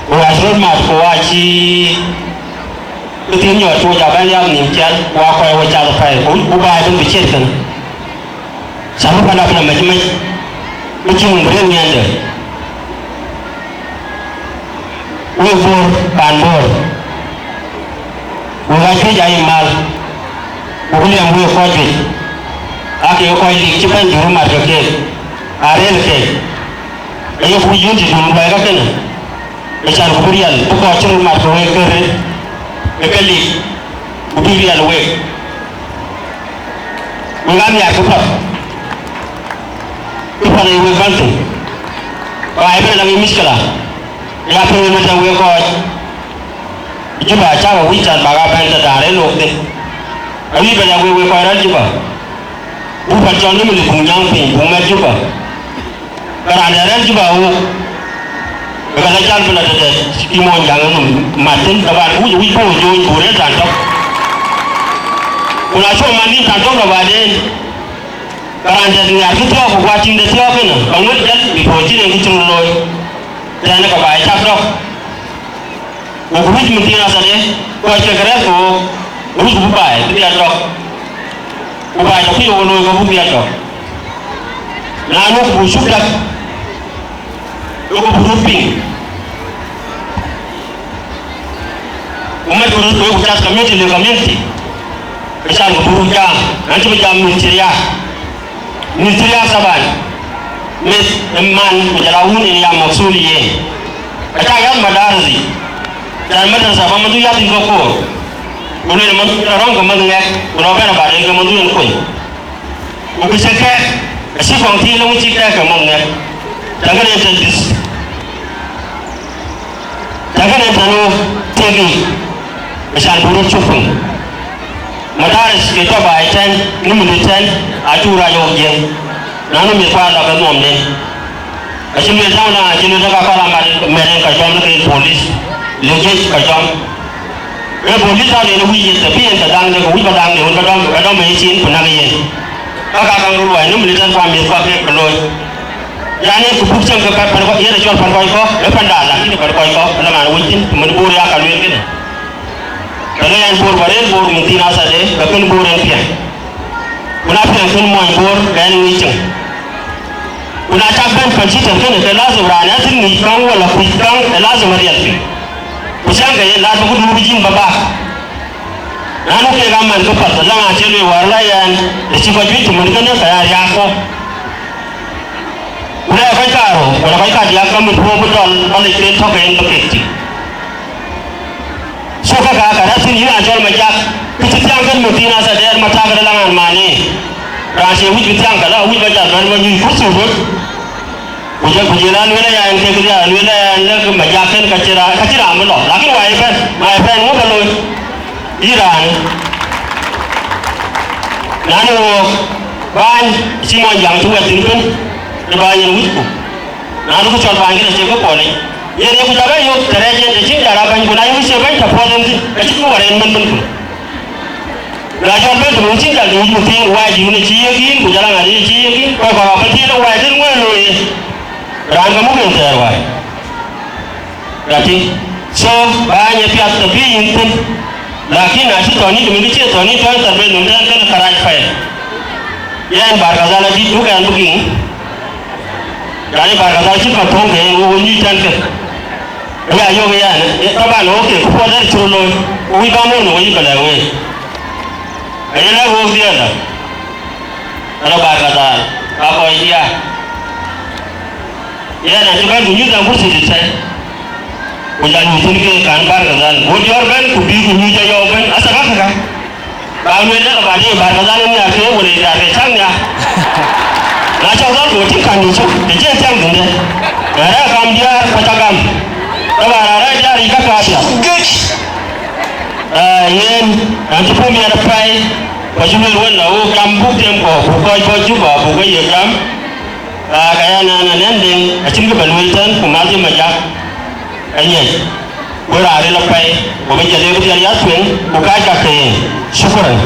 Uasrul mat kuaci Ketin nyot cua jaban yang nimcal Wakoi wajal pai Ubah pun bicet kan Sama pada pernah macam-macam Macam beri ni anda Ubur Banbur Uaci jaya mal Boleh yang boleh kau jual, aku kau ini cepat jual market ke, arel ke, ayah punya jual jual bayar ke na, macam kuburial, bukan jual market ke, kekali, kuburial ke, mengami aku pun, itu pada ibu bantu, kau ayah pun lagi miskalah, ayah pun macam ibu kau, cuba cara wican bagai bantu darel okde. Abi banyak gue koran juga, bukan cuma ni milik punyang pin, punya juga. Kerana juga, kalau jalan pun ada sikimon jangan matin, tapi gue join boleh tantok. Kalau cuma mandi tantok lebaran, kerana dengar kita aku watching the show kan, kamu lihat di posisi yang kita loi, jangan kebaik cakap. Aku mesti rasa deh, kau cakap aku. Ui cũng bài cái gì đó, cũng bài trong khi ô lôi có không biết rồi, là nó cũng sụp đất, nó cũng sụp pin, cũng mấy cái đối tượng community, cái sao cũng bùng jam, nanti macam Nigeria saban, mes man menjalawun ini yang maksuliye, kacang yang madarzi, dan madrasah pemandu yatim koko. Boleh mantu orang kemandu ngek, orang berapa hari kemandu yang koi. Mungkin sekarang, si fungsi lo mesti kita kemandu ngek. Jangan yang terdis, jangan yang terlalu tinggi, misal buruk cupung. Madaris kita baikkan, ni militan, ajura yang nanu misal lah kemudian ni. Asyik misal lah, jenis apa kalau mereka kerja dengan polis, legis kerja. bố lý sao để nó huy tập hiện cả đang được huy vào đang để huy vào đó mấy chín của năm ấy các càng rồi nó mình lên qua miền Bắc này rồi ya ne ku buksan ka par ko yera jol par ko e panda la ni par ko la man wujin mun bur ya ka luen kene kala yan bur bare bur mun tina sa de ka kun bur en pia kuna pia kun mo bur gan ni chung kuna ta ban pan ci tan kene la zo ra na tin ni kan wala ku kan la zo mariyal pi ku shanga ye la ko du bijin baba nanu ke ga man ko par la ma ce le wala yan e ci ko ju mun kan ka ya ko udah kau karo, kalau kau kau dia kamu dua betul, kalau itu tak kau yang berkeci. So kau kau ada sini ajar macam kita tiangkan mesti nasa dia mata kedalangan mana. Rasa wujud tiang kalau wujud macam mana wujud kursus pun. Wujud wujudan wilayah yang kerja wilayah yang kebanyakan kacira ambil. Lagi my friend kalau Iran, nanu ban semua yang tua tinggal. Lebayan wujud, nalu ku coba angin aja ku boleh. Ya dia ku jaga yuk, terajin terjin jarak banyak guna yuk siapa yang dapat nanti, kecil ku orang men. Belajar ben tu mungkin kalau yuk mungkin wajib ni ciakin, ku jalan aja ciakin, kau apa sih tu wajib tu loe. Rangka mungkin terwaj. Berarti, so banyak pihak tapi inten. Laki nasi toni demi kecil toni terbenar nundan kan karai file. Yang barang lagi tu kan begini. Jadi barang itu patong ke, uji cantik. Ya, yo ya, tapi lo ke, kau ada curlo, uji kamu uji kalau uji. Ini lah uji dia lah. Kalau barang apa dia? Ya, nanti kan uji campur sedikit. Ujian uji ke kan barang. Uji orang kubi uji jauh kan, asal apa? Kalau ni dah barang ini akhirnya boleh dari cangnya. Nah, contoh dua tingkat itu, dia jangan gini. Ada kami dia petagam, ada dia ikat kaca. Yang nanti pun ada pay, baju luar lau, kampuk tempo, bukai baju bah, bukai ya kam. Kayak anak nending, acim ke baluitan, kumaji majak, ini. Berada lepai, bukan jadi berjaya tuan, bukai kakek, syukuran.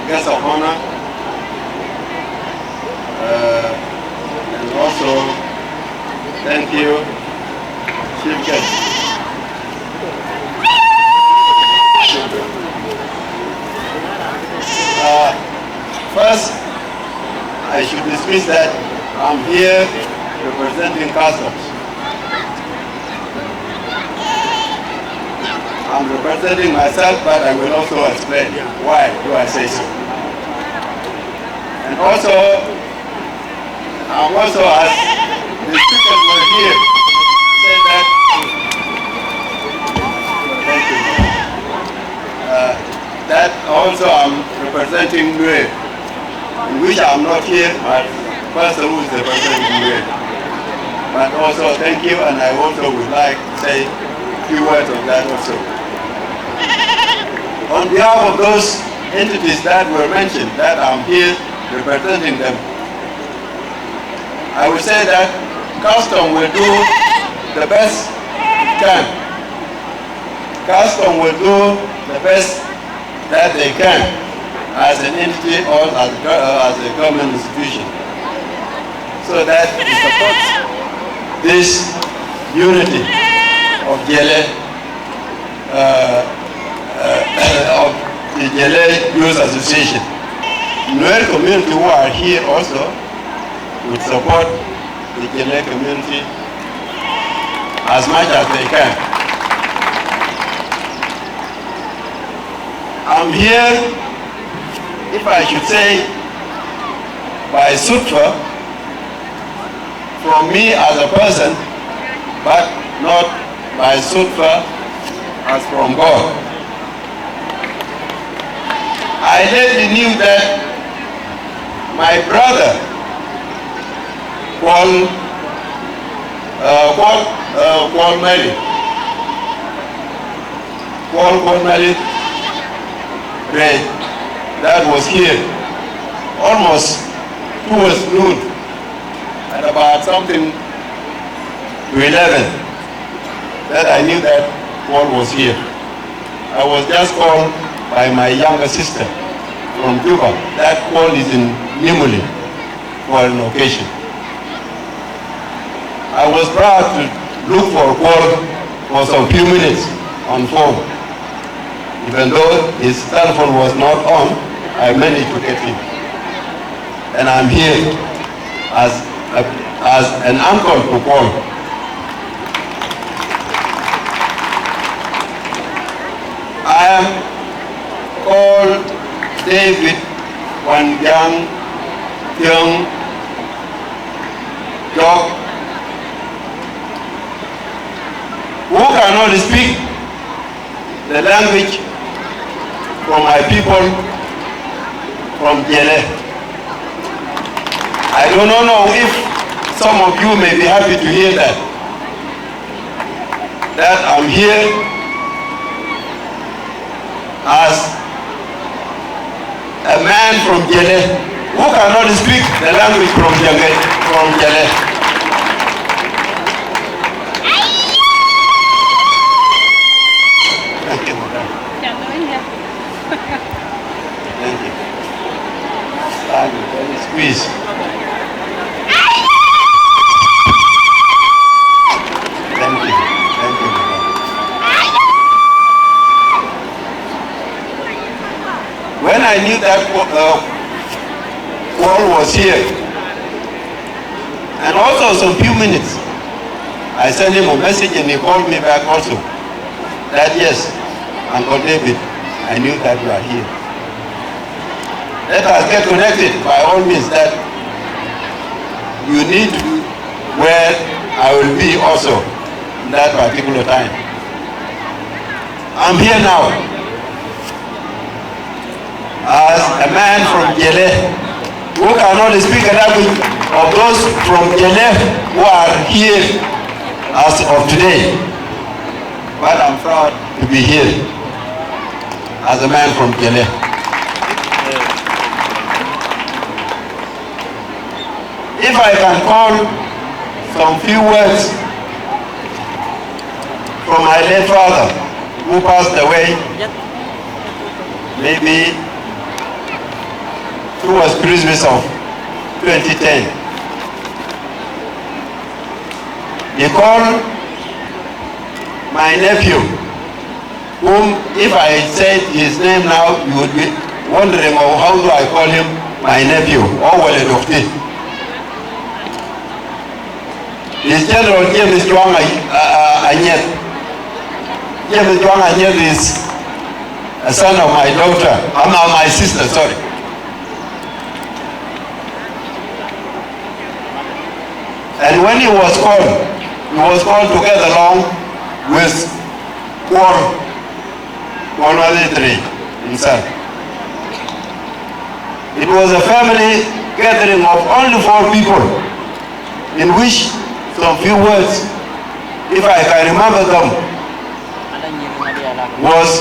Guest of honor, and also thank you, chief guest. First, I should dismiss that I'm here representing customs. I'm representing myself, but I will also explain why do I say so. And also, as the speakers were here, said that, thank you. That also I'm representing Nue, in which I'm not here, but person who is representing Nue. But also thank you, and I also would like to say a few words on that also. On behalf of those entities that were mentioned, that I'm here representing them, I would say that custom will do the best it can. Custom will do the best that they can as an entity or as a government institution, so that it supports this unity of Jalle, of the Jalle Youth Association. Nuer community who are here also would support the Jalle community as much as they can. I'm here, if I should say, by sutva, from me as a person, but not by sutva as from God. I lately knew that my brother, Paul Mary, that was here almost towards noon, at about something to 11 that I knew that Paul was here. I was just called by my younger sister from Juba. That Paul is in Nimule for an occasion. I was proud to look for Paul for some few minutes on phone. Even though his telephone was not on, I managed to get him. And I'm here as an uncle to Paul. I am called David Wanjang Young Dog, who cannot speak the language from my people from Jalle. I do not know if some of you may be happy to hear that I'm here as a man from Jalle who cannot speak the language from Jalle. Thank you, madam. Thank you. Let me squeeze. Thank you. Thank you, madam. When I knew that Paul was here, and also some few minutes, I sent him a message and he called me back also. That yes, Uncle David, I knew that you are here. Let us get connected by all means. That you need to be where I will be also in that particular time. I'm here now as a man from Jalle who cannot speak a language of those from Jalle who are here as of today. But I'm proud to be here as a man from Jalle. If I can call some few words from my late father who passed away, maybe towards Christmas of 2010. He called my nephew, whom if I said his name now, you would be wondering, oh, how do I call him my nephew? Oh, well, his general James Anyet. James Anyet is a son of my daughter, my sister, sorry. And when he was called together along with Paul himself. It was a family gathering of only 4 people, in which some few words, if I can remember them, was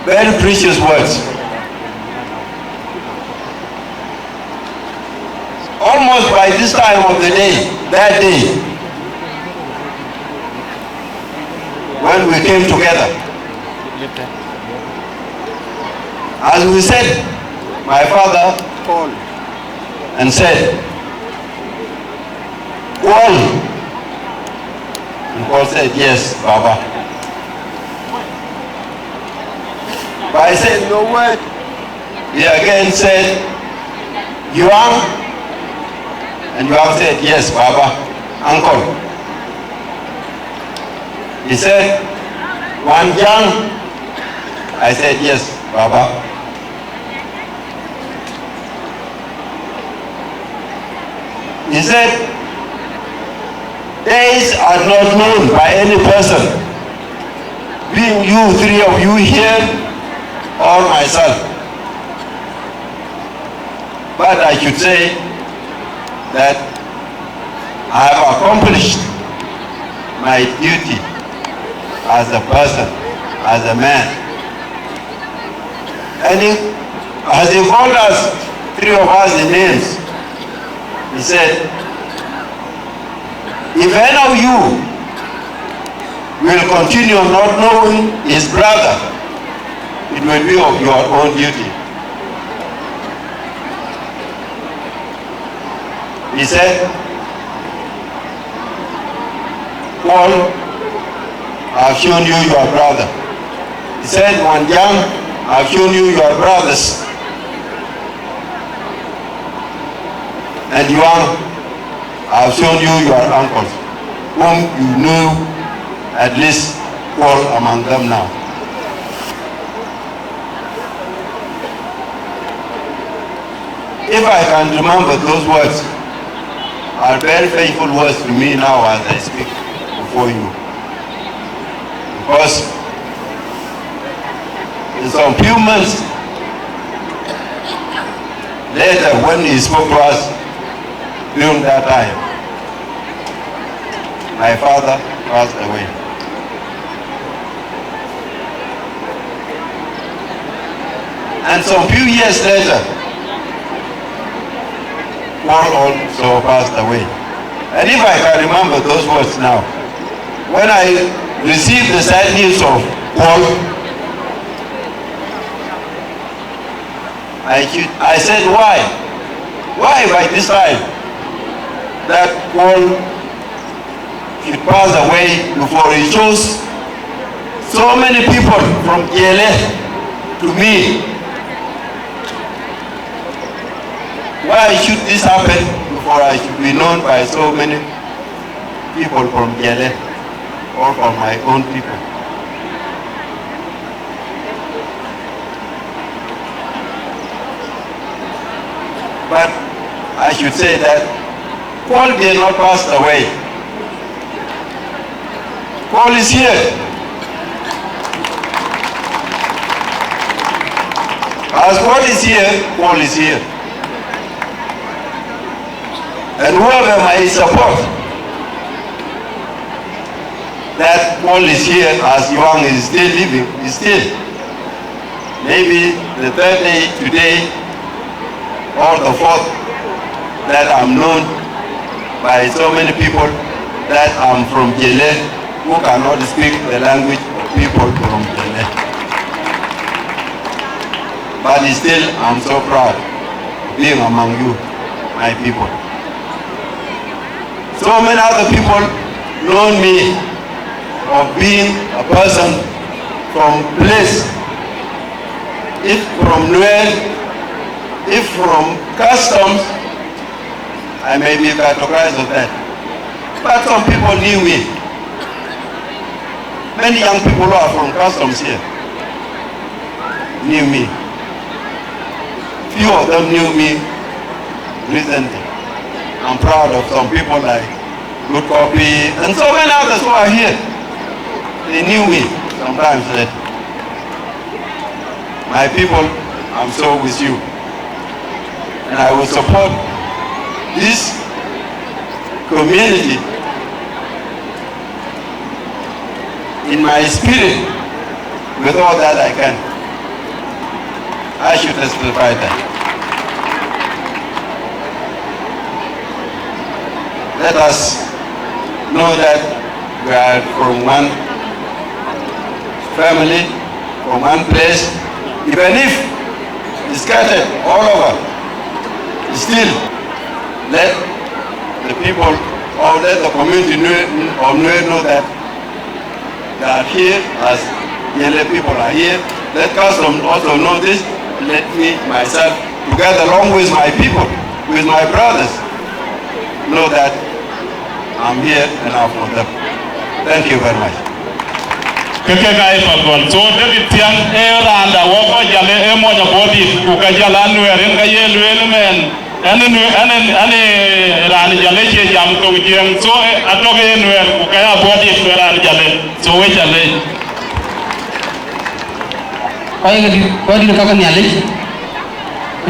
very precious words. Almost by this time of the day, that day, when we came together, as we said, my father called and said, Paul. And Paul said, yes, Baba. But I said no word. He again said, Yuang. And Yuang said, yes, Baba, uncle. He said, Wanjang. I said, yes, Baba. He said, days are not known by any person, being you 3 of you here or myself. But I should say that I have accomplished my duty as a person, as a man. And as he called us, 3 of us in names, he said, If any of you will continue not knowing his brother, it will be of your own duty. He said, Paul, I've shown you your brother. He said, Wanjang, I've shown you your brothers. And Yuang, I've shown you your uncles, whom you knew, at least Paul among them now. If I can remember those words, are very faithful words to me now as I speak before you. Because in some few months later, when he spoke to us during that time, my father passed away. And some few years later, Paul also passed away. And if I can remember those words now, when I received the sad news of Paul, I said, why? Why by this time that Paul should pass away before he chose so many people from Jalle to me? Why should this happen before I should be known by so many people from Jalle or from my own people? But I should say that Paul did not pass away. Paul is here. As Paul is here, Paul is here. And whoever may support that Paul is here as Yuang is still living, is still. Maybe the third day today or the fourth that I'm known by so many people that I'm from Jalle who cannot speak the language of people from Jalle. But still, I'm so proud of being among you, my people. So many other people know me of being a person from place, if from Nuer, if from customs, I may be categorized of that. But some people knew me. Many young people who are from customs here knew me. Few of them knew me recently. I'm proud of some people like Good Copy and so many others who are here. They knew me sometimes that my people, I'm so with you. And I will support this community in my spirit with all that I can. I should testify that. Let us know that we are from one family, from one place. Even if it's scattered all over, still let the people or let the community know that they are here as Jalle people are here. Let customs also know this. Let me, myself, together along with my people, with my brothers, know that I'm here and I'm for them. Thank you very much. Keke kai fakon so David tiang randa woko Jalle moja body ukajala nuerin kaye luel men ane rani Jalle che jam to jeng so atoke nuer ukaya body rani Jalle so we Jalle Koi di kakan nyali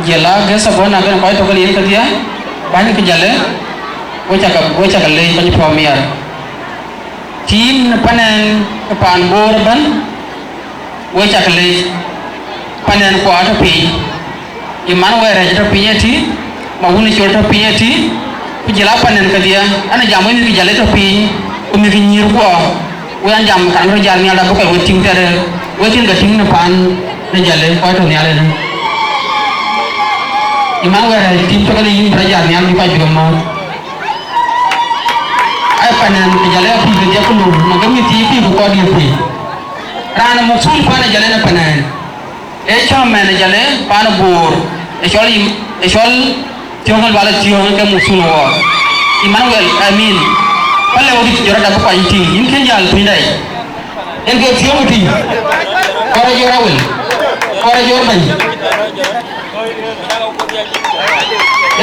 Jela ge sabon agan koi to kali kadia banyak ke Jalle wo cakap le banyak pamiar tin panen pan borban wo cakap le panen ko ata pi iman wa ra ta pi ti ma wuni ko ta pi ti kujela panen ke dia ana jamu ini Jalle tapi umi kinyir ko wan jam kan ro jar ni ada bukan weting tere weting ke ting na pan na Jalle ko to ni ale na imang wa tim to kali yin jar ni am pa juga ma ai panen ke Jalle api ke dia ko magam ni ti ko dia pi rana mo sul pana Jalle na panen e cham na Jalle pan bor e sol Tiongkol balik Tiongkol ke musuh lo, Emmanuel, Amin, kalau waktu jorok dapat pancing, ini kan jalan pindah, ini ke Tiongkol ti, orang jorok orang jorok bang,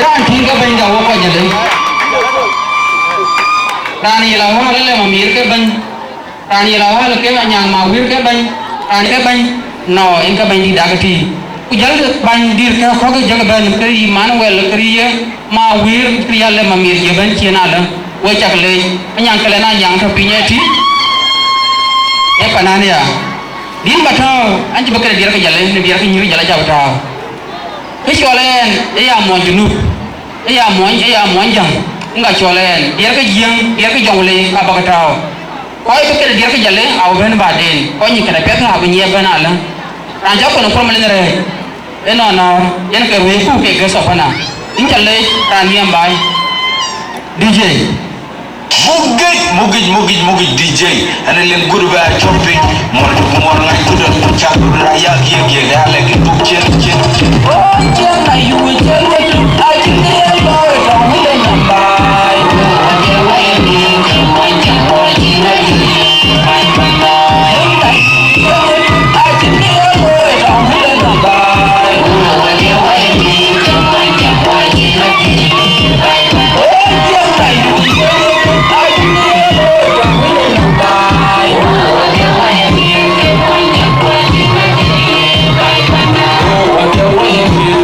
orang Dinka bang jauh apa jadi, Rani lawa le mamir ke bang, Rani lawa le ke yang mawir ke bang, Rani ke bang, no, ini ke bang di dagati. Ujal bandir ka khoga jaga ban kari Manuel kari ma wir kriya le mamir je ban chena la wo chak le anyang kale na yang tho pinya ti e panane ya din batho anji bakare dir ka Jalle ne dir ka nyiri Jalle ja batho ke cholen e ya mon junub e ya mon jang nga cholen dir ka jing dir ka jongle ka bakatho ko e bakare dir ka Jalle aw ben baden ko nyi kana peta ha binye ban ala ranja ko no problem re eno no yen ke we ku ke geso pana in Jalle taniam bai DJ mugij DJ ana len gudu ba choppi mor ngai gudu chabu na ya gie da le ki bu chen oh chen na yu chen we tu a chen ne ba da mu de na bai ke we ni ke mo chen mo ji na ji bai bai bai a chen ne ba da mu de na bai ke we ni ke mo chen mo ji na ji bai bai oh chen na yu What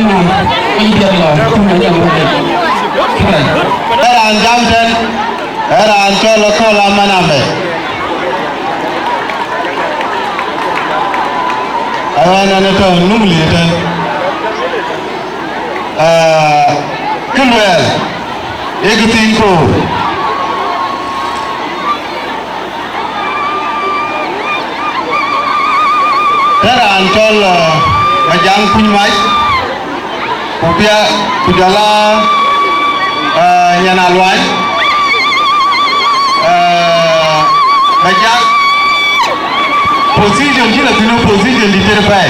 mà anh biết là không phải là era anjamten era ancholo kola maname awana ne to numli ten kulwel egitin ko era anchol majang punyai kupia kujala nyana luan majak position kila tino position di terpai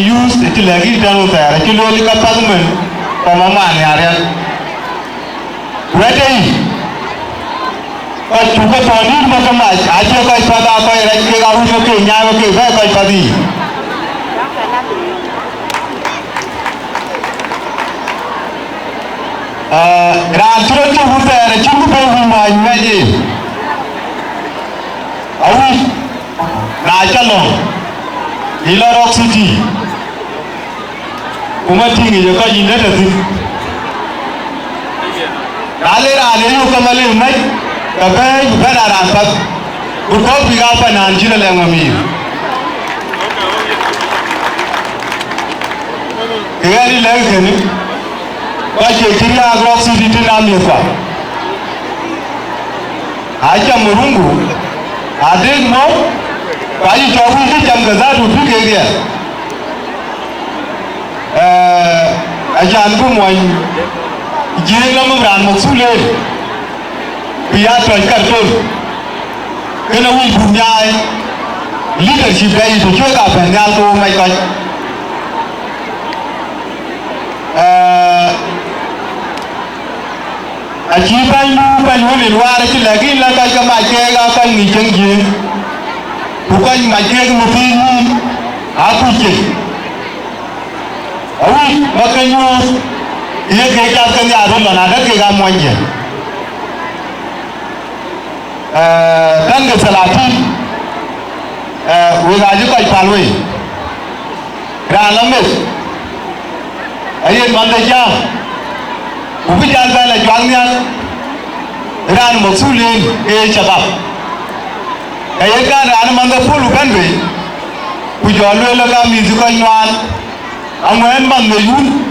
use itu lagi dalam saya. Kilo ni kapal tu men, pemaman ni ada. Berarti, kalau cuba tadi macam macam, aja kau pada apa yang kita harus okey, nyai okey, saya kau tadi. Grand turun tu bukan, cuba pergi main lagi. Awis, nak jalan. Ila Rock City kuma tingi je ko jinda da tu ale yo kamale mai ka ba bana ran pa ko bi ga pa nan jira le ngami yari le gani ba ke kiriya Rock City tin ami fa aja murungu ade mo Kaji jauhi ni jam gaza tu tu ke dia. Ajan pun muai jiring lama beran maksudnya biar terangkat tu. Kena wujud punya leadership dari itu juga pengal tu mereka. Ajiban lu banyu di luar itu lagi lagi kemajuan apa ni jengji. Bukan macam mungkin aku je. Awak makanya ia kerja kerja ada mana ada kerja muanya. Dan kesalahan, wajib kau palui. Kerana mes, ayat mana jam, ubi jalan la jualnya, kerana maksulin cakap. Ayat kan ada mana pun bukan be, pujual lu lega music anyuan, angin mana yun,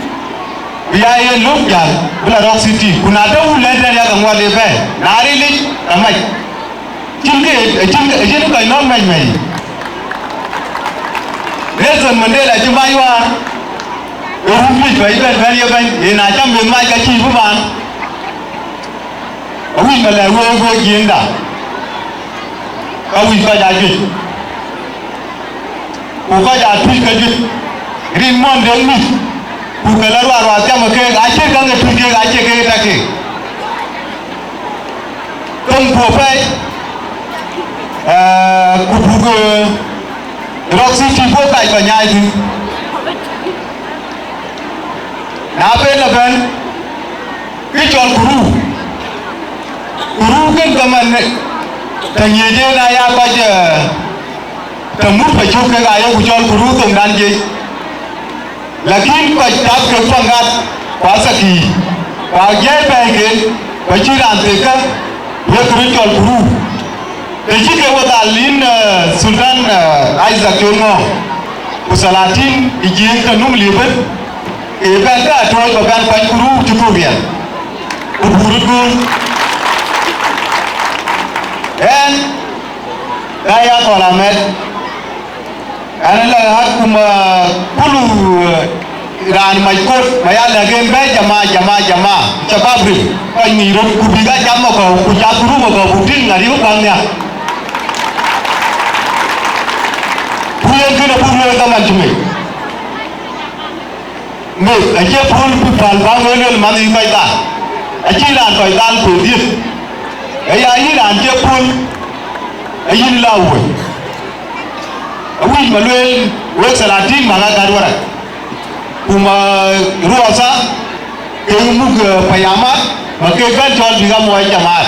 biaya luk jal, bila Rock City, kuna ada ulah dari yang kamu ada be, nari lik, ramai, cingke kau non main. Nelson Mandela cuma iwan, rumit bayi, ini macam bermain kacil bukan, awin malah jenda. Kau bisa jadi, bukan jadi kerja, rimon demi, bukan luar wajah macam aceh kan kerja aceh kita ke, tempopai, kubuku, Rock City bukan banyak itu, nape lagan, kecuali guru kan kaman. Tanya je nak ya apa je, temut pecuk ke gaya kucol guru tunggan je. Lagi kau tak kepangat pasaki, bagian bagian penciran tekak, dia kucol guru. Jadi kalau talin Sudan Ajakguong, usalatin ijin kanum libat, ben ka toy ko ben ko kuru ci ko bien buru gun en kaya ko la met ana la hakum kulu ran mai ko maya la gen be jama chababri ko ni ro ku biga jam ko ku ja kuru ko budin ngari ko bangya puyen kena puyen ka mantume me aje pul pi pal bangol mani kai da aje ran kai dal ko dir ya yi ran je pul ayin lawo awi malwen wek salatin manga garwara kuma ruasa ke mug payamat make kan jol biga moy jamaat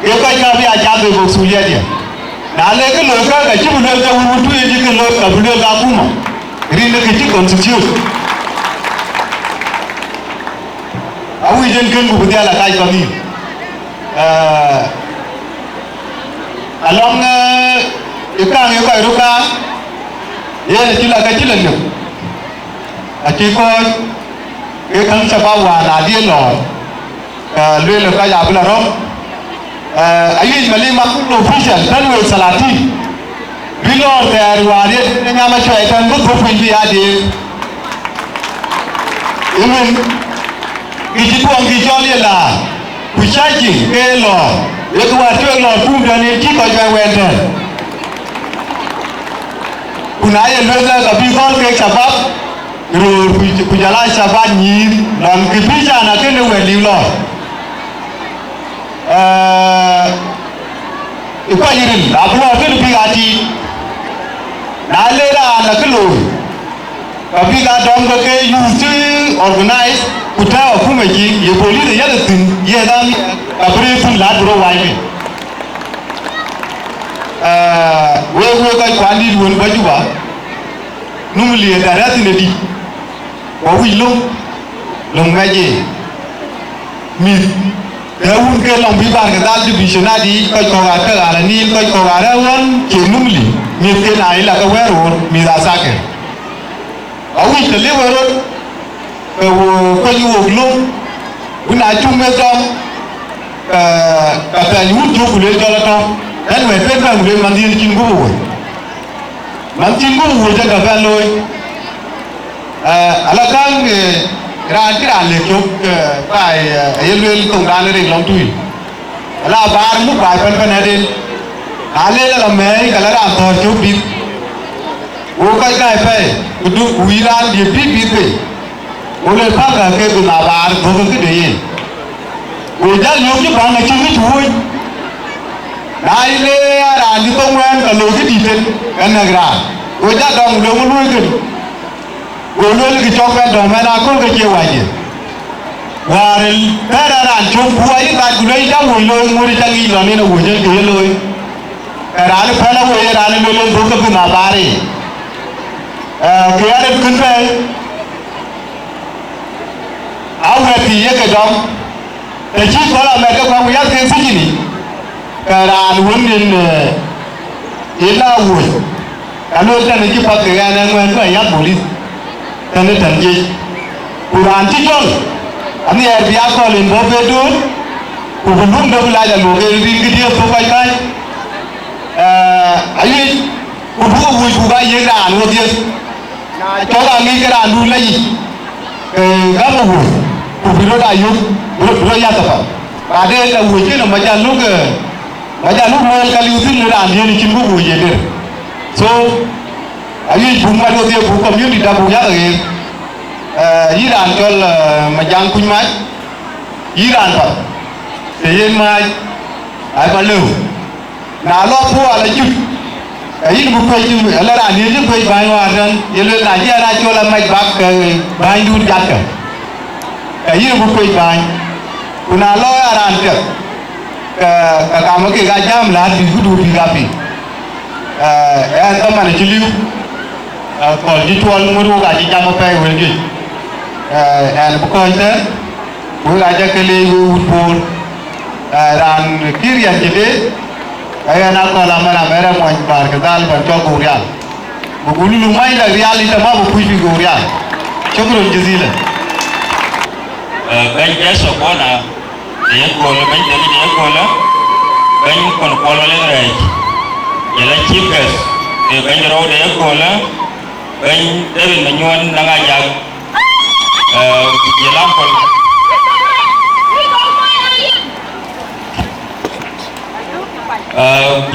e ko ka bi aja be go suliya dia dale ke lo ka ga chibu lo ka wutu e ke lo ka bu ga kuma rin ke ti constitution awi jen kan bu dia la kai ko ni along ikang yo ka ruka ye ti la ka ti la no ati ko e kan sa ba wa na di lo le le ka ya bla ro ayi mali ma ku official tan we salati bilo ter wa re nga ma chwa tan bu ko fin bi ade imen ki ko ngi joli la ku chaji ke lo e ko wa te lo ku da ni ti ko ja wente kuna ye lo la ka bi ko ke sabab ro ku jala sabab ni lan ki bi ja na ke ne we li lo iko yirin ablo ke bi ati na le ra na ke lo ka bi ga dom ko ke you to organize kuta ku me ji ye boli de ya de tin ye da mi ka bre fun la bro wa mi we ka kwandi won ba juba numuli da ra tin di wa wi lo ngaje mi un ke long bi bar ke dal division adi ko ga ka ala ni ko ga ra won ke numli mi ke na ila ka wero mi da sake awi te le wero ko yu lo una chume dom ka ta yu ju ku le jala to dan we pe ka le man din kin go wo man tin go wo ja ga loy ala kan ran ti ran le chok bai yelwel tong ran le long tui ala bar mu bai pen adin ale la me kala ran to chok bit wo kai kai pe du wi ran di bit pe wo le pa ka ke du na bar go ke de yin wo ja yo ki ba na chi ni chui dai le ran di tong wan ka lo ki di ten kan na gra wo ja dong lo mu lu ke Golol ki chokkan do mena ko ke che waje warel tararan chok buai ka gulai da wolo ngori tangi lo ne no woje ke loi ral phala wo ral lo lo do ko na bare ke are kun pe au he ti ye ke dom e chi ko la me ke ko ya ke si ni ral won nin ila wo alo tan ki pa ke na ngwan ko ya police tane tanje Quran ti jol ani er biya ko len bo be do ko bulum do la ja lo ge rin gi dia ko kai kai ayi ko bu bu ba ye ra no dia na cho ga ngi ga ran du lai ga mo bu ko bi ro da yu ro ya ta ba de la wu ji no ma ja lu mo ka li utin le ran dia ni kin bu ye de so ayi bu ma do dia bu community da bu ya ge Iran tol majang kuñ mai Iran pa te yen mai ai ba lu na lo po ala ju ai bu ko ju ala ra ni ju ko bai wa dan ye le na ya ra cho la mai bak bai du jat ka ai bu ko bai kuna lo aran te ka ma ke ga jam la di du di ga pi an ta ma ni ju liu ko ji tuan mu ru ga ji jam pa we gi and because we are actually would pour ran kirian jede ay na ko la mera mera mo par ke dal ban cho gurial bu gulu mai la real ita ma bu kuji gurial Shukran jazilan. Bany Jesu Bona, dia kola bany jadi dia kola, bany kon kola le rai. Jalan Chiefs, dia bany roh dia kola, bany David menyuan nangajak. Jalan kol.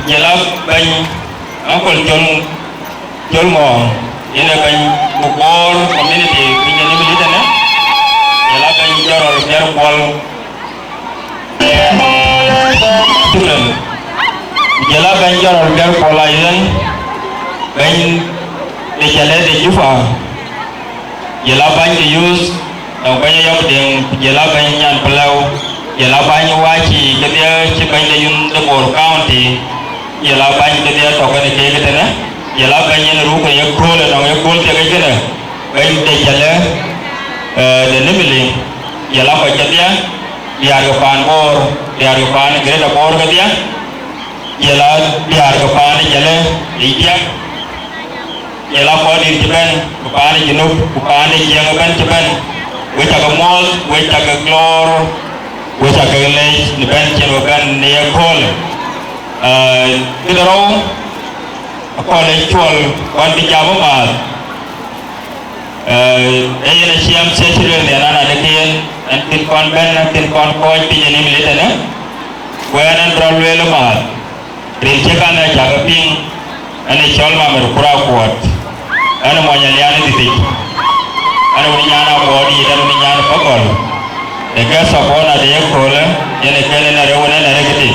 Jalan bany angkol jol mo. Ini bany bukor community punya ni militan ya. Jalan bany jorol biar kol. Jalan bany jorol biar kol ayan. Bany di jalan di Jufa. Jalan bany di use. Tau bany yok deng jalan bany nyan pelau. Jalan bany waci kedia cipai dayun debor county. Jalan bany kedia tokan di kaya kita na. Jalan bany yang ruko yang kol na yang kol tiga kita. Bany di jalan di Nimule. Jalan bany kedia biar kepan bor, biar kepan gereda bor kedia. Jalan biar kepan jalan dia. Jalan bor di Japan, kepan jenub, kepan yang kepan Japan. Wajah kemol, wajah keklor. Wajah kelej, nipen cenderung dia kol. Kita tahu, kolej jual, kan dijawab mal. Ini siam sesuatu yang ada dekian, antin kon koi pinjam ni militan ya. Kuanan berlalu lemal. Rincekan ada jaga ping, ane jual mamer kurang kuat. Ane mau nyalian titik. Ane unyana body dan unyana pokol. Eka sapona dia kola, yang ekele na rewana na regeti.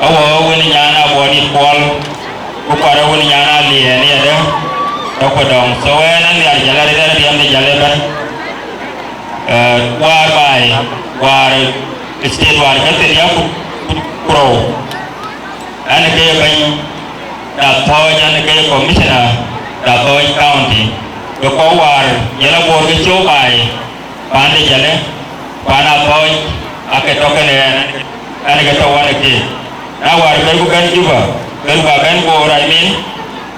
Awo wani nyana body pol, upara wani nyana liya ni ada. Toko dong, soalnya ni ada jalan ada diam di jalan kan. War bay, war state war kan dia pro. Anak kaya bany, dapoi anak kaya commissioner, dapoi county. Joko war, jalan bor kecoh bay, pandai jalan. Pana boy, ake token ane kata wane ke. Awar berku kan juga, berku kan ko raimin,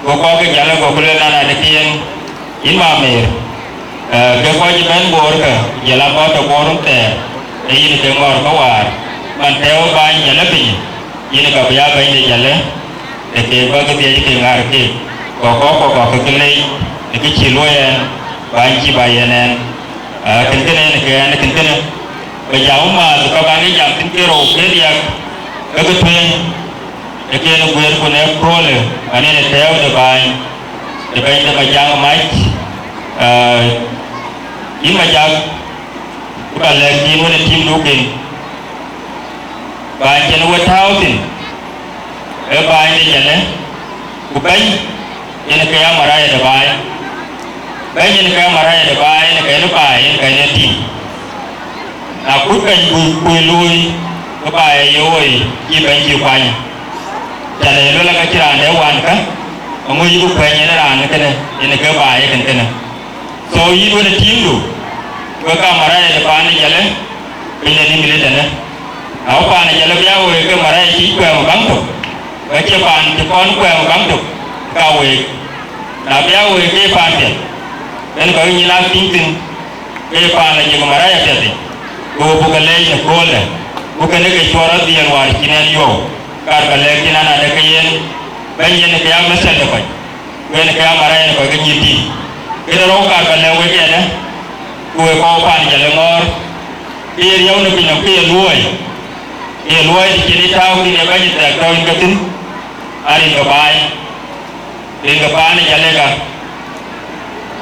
ko ke jalan ko kulen nana dekian imamir. Ke ko jiban bor ke, jalan ko to borum te. Ini ke ngor ko war. Man teo ban jalan pi. Ini ka biya ban de jalan. Deke ko ke dia ke ngar ke. Ko ke kelai, deke ciloyan, ban ci bayanan. Kentene ke ane kentene. Bajau mah suka bagi jam kentero ke dia kebetulan. Ekene buat pun prole. Ane ne teo de bain de bajang mai. Ini bajang bukan lagi mana tim dukin. Bain jenuh wetautin. Bain ni jenuh. Bukan jenuh kaya marah de bain. Bain jenuh kaya marah de bain. Kaya lupa ini kaya tim. Aku kan lui kepada yoi iban jiwanya. Jadi lu lagi cerita dewan kan, kamu ibu banyak orang kan, ini kebayang kan kan. So ibu ni tim tu, kekamar ada depan ni jalan, ini ni milik mana? Apa ni jalan biar we kekamar ada si kau yang bang tu, kecapan depan kau yang bang tu, kau we, nak biar we kepan dia, dan kau ini nak tingtin, kepan lagi kekamar ada jadi. Go bukan lagi sekolah, bukan lagi suara dia luar kini yo. Karena lagi nana ada kain, banyak ni kaya mesel dapat, banyak kaya marah ni kau kenyiti. Kita rokar kalau lagi ada, gue kau pan jalan ngor, dia yang nak pinjam dia luai di kiri tahu dia banyak tak tahu yang ketin, hari kepan jalan kah,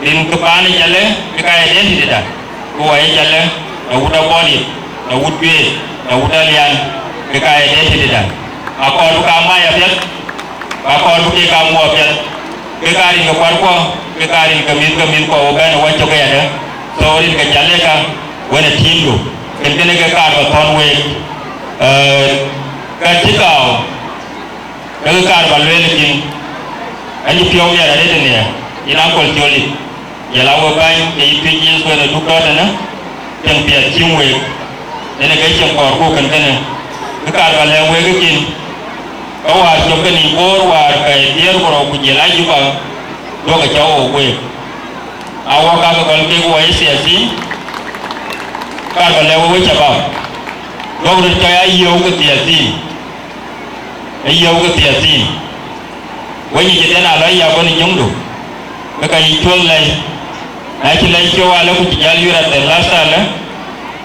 kepan jalan, kaya dia tidak, gue jalan. Udah body, udah bed, udah lian, kaya dia tidak. Aku ada kamar ya biar, aku ada kamu biar, kekarin ke parko, kekarin ke min ko, kan wajib kaya ada. Sorry ke Jalle kan, wana tim tu, kentene ke kar baton we, kan cikau, ke kar balwe lekin, ani piau dia ada ni ya, inang kol joli, jalawa bang, ke itu jenis wana duka dana. Yang biar cingwe, ini kecil korku kentene, kekal balai we kekin, kau harus coba ni bor war kayak dia kalau punya lagi juga, dua kacau we, awo ka ko ke ko siasi ka ba le wo cha ba go ru ka ya yo ko siasi ai yo ko siasi wani je tana la ya ko ni nyundu ka yi tol lai na ki lai ko wala ku jal yura de la sala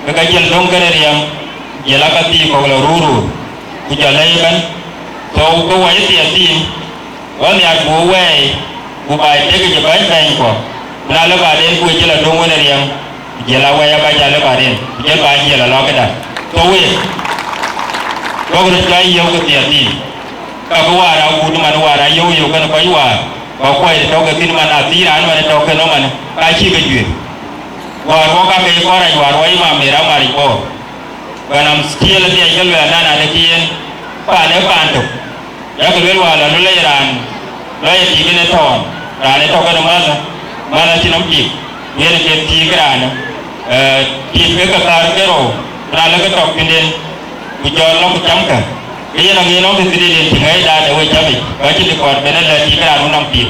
ka jël dong gëre riyam jela ka ti ko la ruru ku jalay ban to ko way siasi wani ak bo way bu bay dege je bay bay ko na la ba den ku jela dong gëre riyam jela waya ba jala ba den jel ba jela lo ka da to we ko ko jay yo ko siasi ka ko wara u du man wara yo yo kan ko wa ko ko to ga tin man ati ran man to ke no man ka chi ga jwe wa ko ka ke ko ra wa wa ma me ra ma ri ko banam skill dia jel wa na na kien pa ne pa to ya ko wel wa la no le ran lo ye ti ne ton ra ne to ka no ma na ti nam ti ye ne ke ti gra na ti ke ka tar ke ro ra la ka to pinen ku jo lo ku cham ka ye na ngi no ti ti de ti ngai da de we chami ka ti ko be na la ti gra no nam ti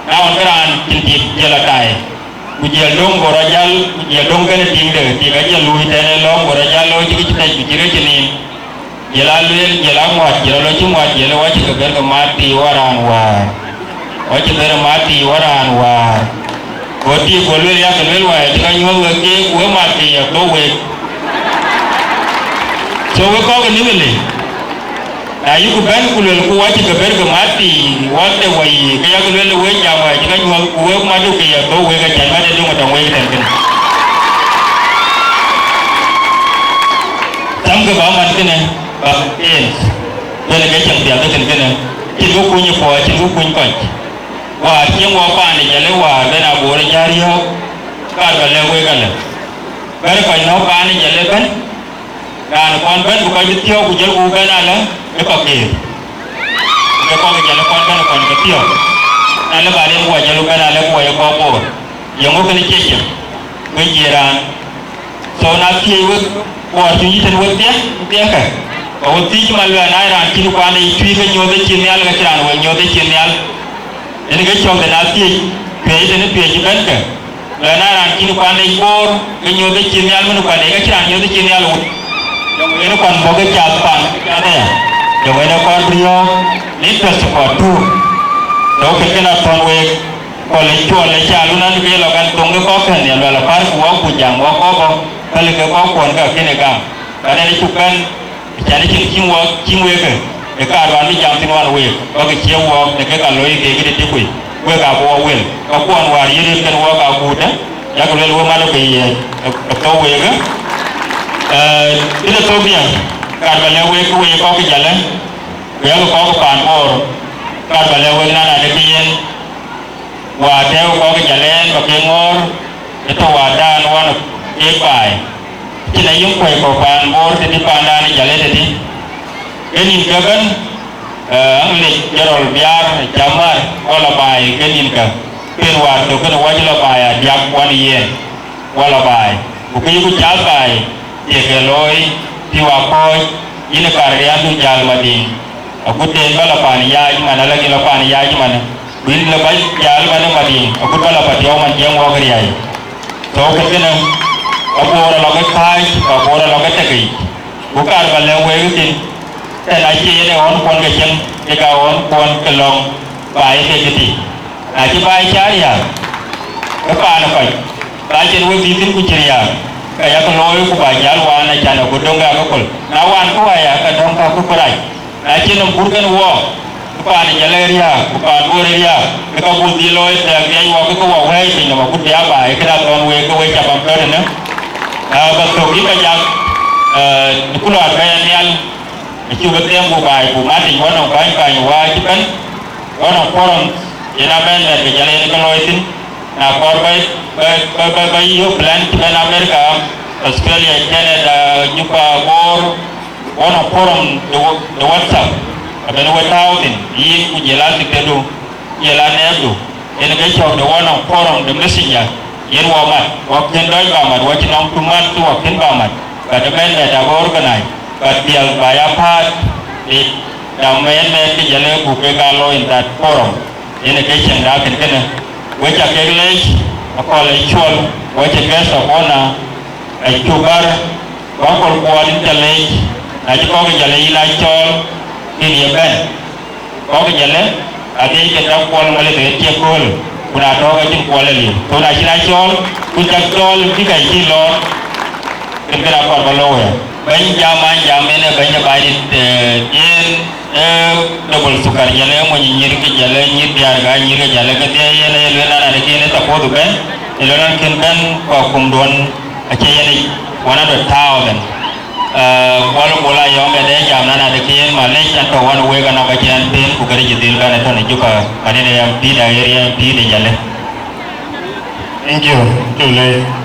na on ran ti ti je la dai ku je dong go ra jal ku je dong ka ne ti de ti ga je lui te ne lo go ra jal lo ti ti tai ti re ti ni je la luel je la mo je lo ti mo je lo wa ti ka ber ka ma ti waran wa wa ti ber ma ti waran wa ko ti ko luel ya ka luel wa ti ka nyo we ke we ma ti ya ko we so we ko ga ni le ayi ku ben ku luel ku wa ti ka ber ka ma ti wa te wa yi ka ya ku luel we ja wa ti ka nyo we ma do ke ya ko we ga ja ma de ngo ta we ten ten tam ga ba man kene ba en bele ga chang dia ga ten kene ti go ku ni po ti go ku ni ko wa ti mo pa ni ya le wa be na bo re ja ri ho ka ga le we ga le ba re ko no pa ni ya le ben ga no kon ben ku ka ti tio ku je ku ga na le e ko ke ke ko ga le kon ben kon ga tio na le ba le wa je lu ga na le ko ya ko bo ye ngo ke ni che che we ji ran so na ti we ko ti ni ten we te ka ko ti ma le na ran ti ko na ti ga nyo de chi ne al ga ran we nyo de chi ne al ene ga chong de na ti pe de ne pe ji ben ka le na ran ti ko na bor ga nyo de chi ne al mu ko de ga ran nyo de chi ne al yo ene kon bo ga cha pan ka ne yo ene kon rio ni to support tu do ke na ton we ko le cho le cha lu na ke lo kan tong ko kan ne lo la par ku ku jang wo ko ko ka le ko ko ka ke ne ga ka ne chu kan cha ne chi wo chi we ke e ka ro ni jang tin wa we ko ke che wo ne ke ka lo ke ke ti ku we ka bo we ko ko an wa ri ri kan wo ka ku ta ya ko le wo ma lo ke ko we ga ina to bia ka ba le we ku we ko ke ja le ya ko ko pan or ka ba le we na na de bien wa theo có cái nhà lên và cái ngor cái tàu hòa đan nó là cái bài chỉ là những quầy cổ bàn ngor thì đi bàn đan nhà lên thì cái nhìn cái bên anh lịch rồi biar chamar có là bài cái nhìn cả cái hòa từ cái hòa chỉ là bài à giặc quan yên qua là bài một cái cháo bài thì cái lối thì hòa coi ini là karya tu jal madin aku ten bala pani ya mana lagi la pani ya mana bin la bai jal mana madin aku bala pati au man jeng wa gari ai to ke kena aku ora la kai khai aku ora la kai teki bukan bala we tin te la chi ne on kon ke chen ke ka on kon ke long bai ke ti a chi bai cha ya ka pa na kai bai chen we tin ku chi ya kaya ko loy ko ba jal wa na chana ko donga ko kol na wan ko ya ka donga ko korai na chinam burgan wo ko pa ni jaleria ko pa goreria ko bu di loy ta ga yo ko wa wa ni na ko ya ba ka da ton we ko we cha bam ka na ba to ki ka ja ku lo ka ya nyal ki ba tem bu ba bu ma ti wo no ka ka ni wa ki kan wo no koron ina men na ga jale ni ko loy tin na kor ba yo plan kita na Amerika Australia Canada juga bor ono forum de WhatsApp abena wetawtin yin ku jelas dikedo jelane abdu en ga chaw de ono forum de messenger yen wo mat wo ken doy ba mat wo ci nom tu mat tu wo ken ba mat ka de men da organize ka bial baya pat di da men di jale ku ke ga lo in that forum en ga chen da ken ken we cha ke le ako le chol wa che gesa ona ai chubar wa ko ko din Jalle ai ko ke Jalle ila chol ni ye ben ko ke Jalle ade ke ta ko male de che kol kuna to ga tin ko le li to na ila chol ku ta chol ti ga ti lo ke ra ko ba lo ya ben jama jamene ben ba di yen double sukar Jalle mo nyir ke Jalle nyir biar ga nyir ke Jalle ke dia yen le na na ke ne ta ko du ben iloran ken ben ko kum don ache yen 100,000 wala bola yo me de jam na na de ken ma le chan to wan we ga na ga chen pen ku ga ji dil ga na to ne juka ani ne am pi da area pi de Jalle thank you Jalle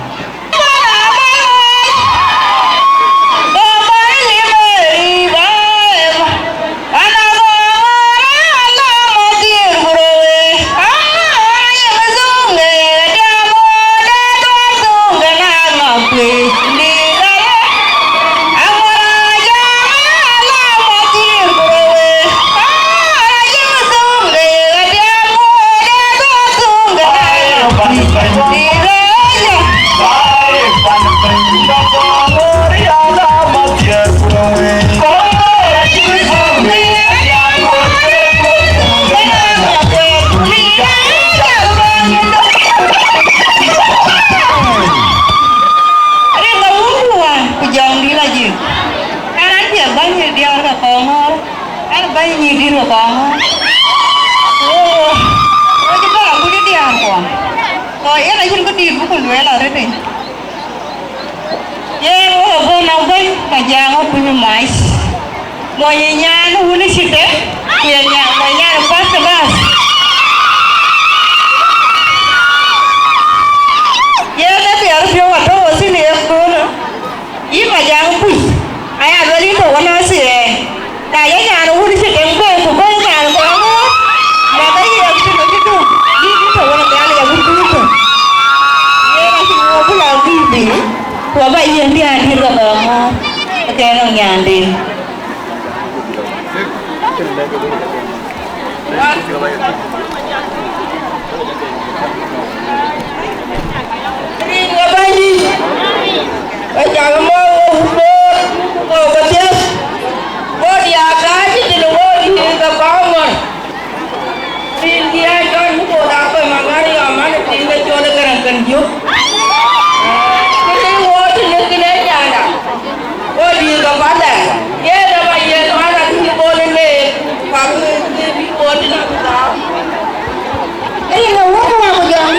Ini nggak mau aku jangan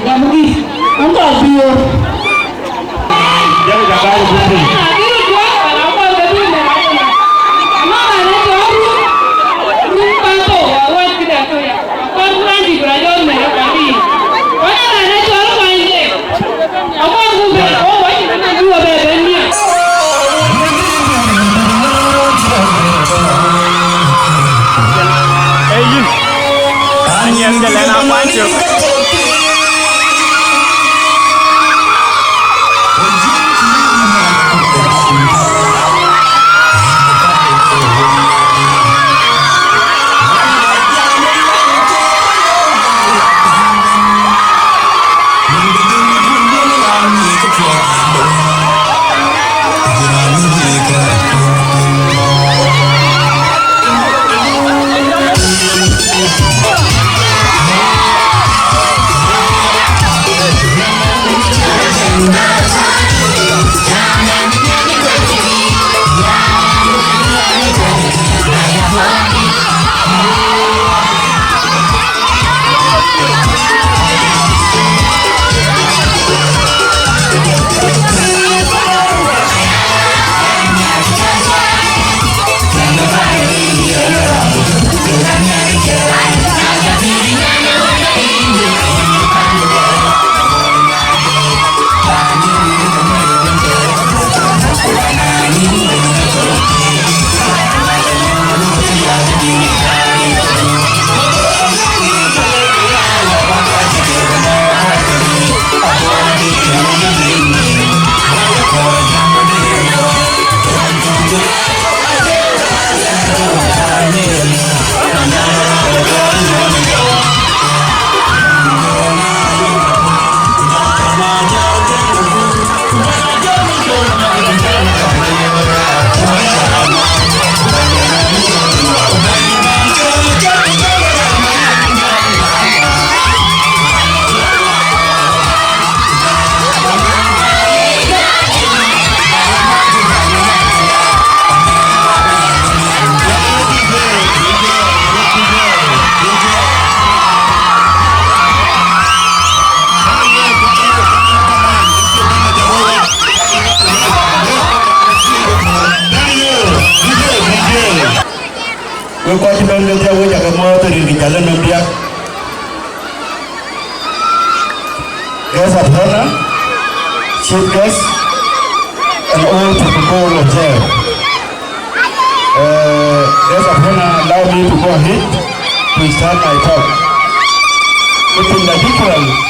Kamuki, untuk bio. Jangan jaga putri. Yang jalan apa aja? We got to bend the way like a motor in the Jalle. Guest of honor, chief guest, and all protocol observed. Guest of honor, allow me to go ahead to start my talk. Within the different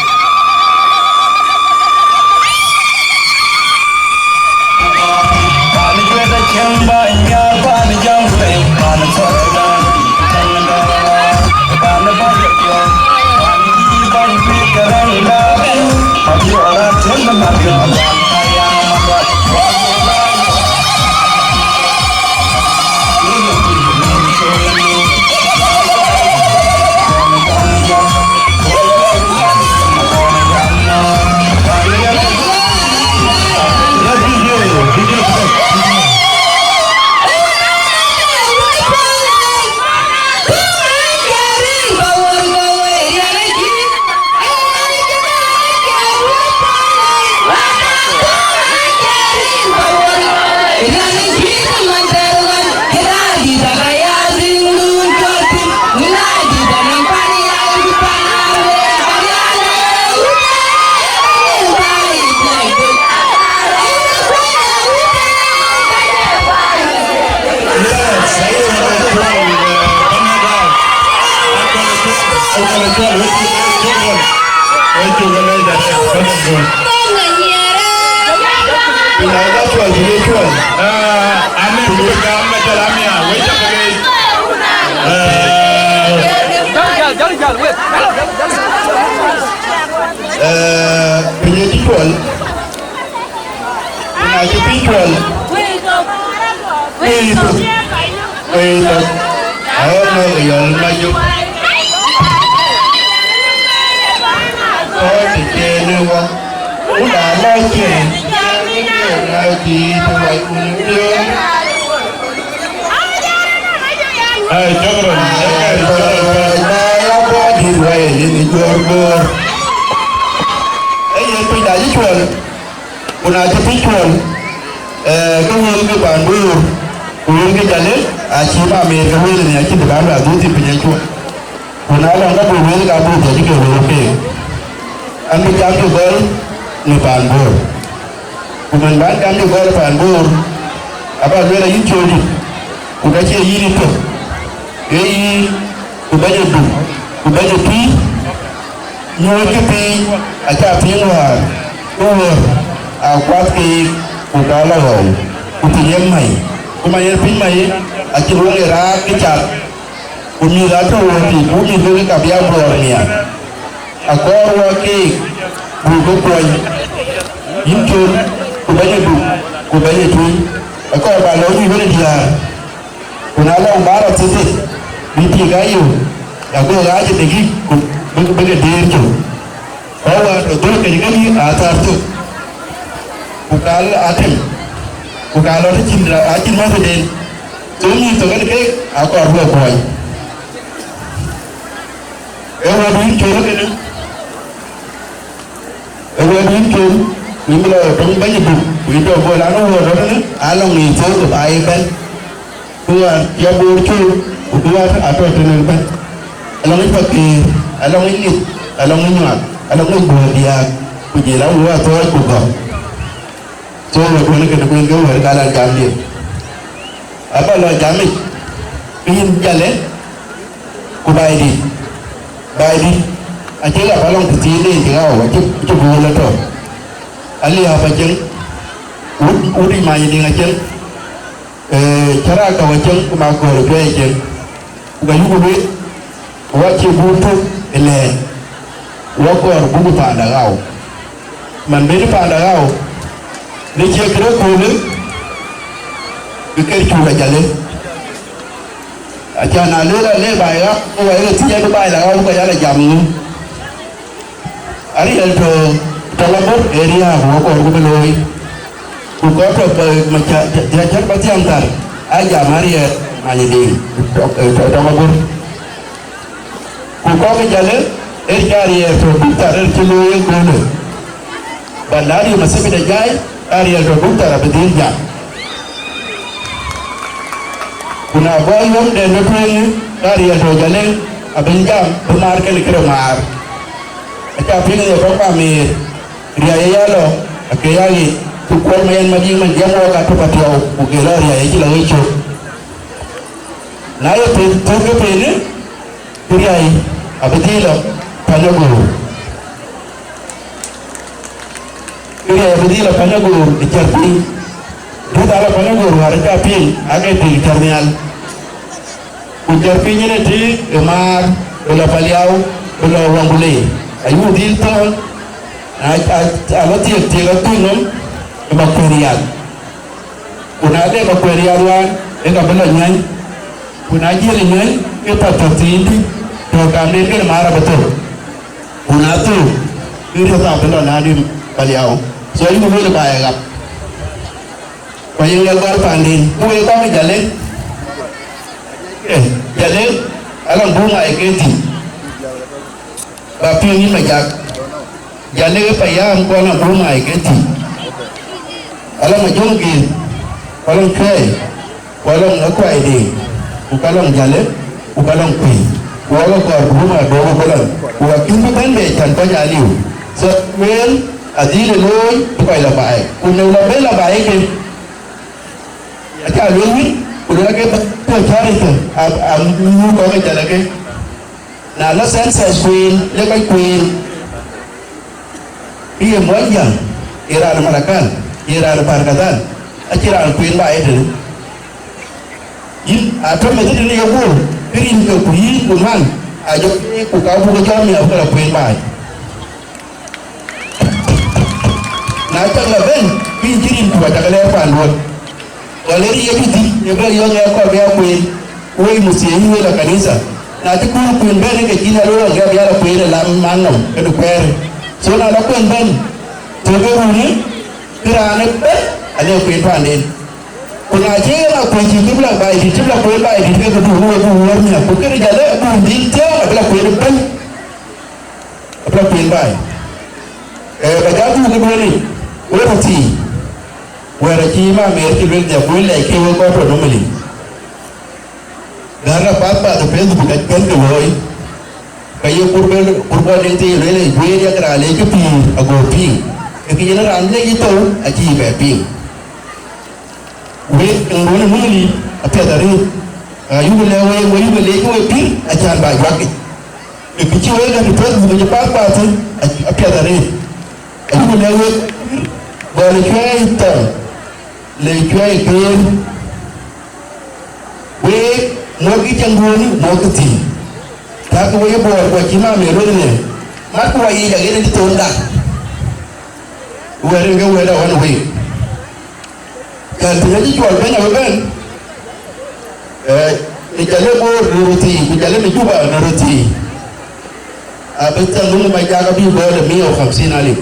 đã với chuồn của nào cho thích chuồn cái hương cái bản bưu hương cái Jalle chỉ mà mình cái hương này chỉ được làm là दूध thì phải chuồn của nào là cái bưu hương cái bưu thì cái hương ok anh bị chạm được với người bản bưu của mình bán chạm được với bản bưu apa là những chuồn đi của cái chuyện gì đi thôi cái của bây giờ tuy nhiều cái pi ở cha phiên hòa tôi qua cái của đó là rồi của thì em mày của mày pin mày ở chỗ người ra cái chặt của như là thôi thì cũng như cái cặp dao rồi nè có cái bùi có quay những chuyện của bây giờ tuy có bà lớn như thế này là của nó là ông bá là thứ gì vì thì cái gì đã có gái cho tình cũng bây giờ đi chủ có là tôi cái gì à ta tu của cái là thêm của cái là chín là chín mấy cái đền giống như tôi cái à còn vừa quay em là đúng chưa cái nữa em là đúng chưa nhưng mà trong bây giờ vì tôi vừa là nó vừa đó nữa à lòng nghỉ phố của ai bên tôi ya buru chu tôi atau dengan ben along ini pakai along ini nyuat along ini buat dia puji lalu atau aku kau so aku nak kena kau berkalan jambi apa lo jambi ingin Jalle ku bayi di aja lah balong kecil ni tinggal aja boleh tu ali apa jeng udi mai dengan jeng cara kau macam aku lebih je, bukan juga ni, wajib butuh eleh, wakor buku pandang kau, mandiri pandang kau, ni cek kerja kau ni, fikir cuma Jalle, aja nak le bayar, kau bayar tiada tu bayar kau bayar le jamu, hari itu dalam area wakor buku loi. Bukan apa macam jajar pasti antar aja Maria Majidi Tawabur bukan ke Jalle area producer tercelu yang kono bandari masih beda jai area producer abdin jam kuna boyong dan notring area Jalle abdin jam benar ke lekar mar aja pilih apa kami dia ya lo akayagi tukul main majing menjamu kata patiau bukilah ya ini lagi cuk naik tu ke ni kuriai abdillah panjaguru kuriai abdillah panjaguru dicerti dia dalam panjaguru harga pin agak di terminal ujar pinnya ni di emar bola paliau bola orang boleh ayu deal tu alat tiap tu nom Bakwerian, kuna ada bakwerian wan, enggak benar nyai, kuna aja nyai, kita tertindi, kami kan marah betul, kuna tu, kita tak benar nadim beliau, so ini boleh bayar, bayar lebar pandin, kue kami Jalle, Jalle, alam bunga eketi, bapi ini majak, Jalle payah kau alam bunga eketi. Alam majungki, alam kay, alam akwai di, ukalang Jalle, ukalang kui, ukalang kor rumah dua bulan, ukalang bukan deh tanpa jaliu. Sebenarnya adil loy, tukai labai, unau labai labai ke, aja loy, udah ke cari tu, amu kau ke Jalle ke, nah lo senses queen, lekai queen, iya muajang, ira marakan. Ira perkataan, aciran kuin baik tu. In atau macam ni yang pun, pirin ke kuin kuman, ajak kau buka jam ni apa kuin baik. Najak leben, pirin tu ajak lepan buat. Kalau dia piti, dia beri yang kau biar kuin muslim ni lah kanisa. Najak kuin ben ke Cina orang dia biar kuin dalam manam, keduper. So nak kuin ben, tu ni. Kerana ada kuin pandin, pengajian aku cium belah baik, cium belah kuin baik, dia kedua-duanya. Bukan Jalle, bukan Dinka, belah kuin depan, belah kuin baik. Bajabu cái đuôi này với một thì vừa là chi mà mấy cái việc đẹp với lại kêu có phần nó mình đó là phát ba tập Facebook cái kênh của tôi cái yêu kurban yang ti lấy duit dia kena lấy cái pi ago pi cái gì nó làm lấy cái tàu aji về pi duit yang mana muli apa dari ayu lewe cái pi ajan ba yak cái chiêu cái thì phải dùng cái ba thôi apa dari ayu lewe gọi cái tàu lấy cái we mo cái chân buồn mo cái gì ta ko ye bo ko chima me ro ne ma ko yi ya ge ni to nda we re ge we da wan we ka ti ji jwal ben ya ben ni jale bo ro ti ni jale ni juba na ro ti a be ta lu ma ja ga bi bo de mi o 50 ali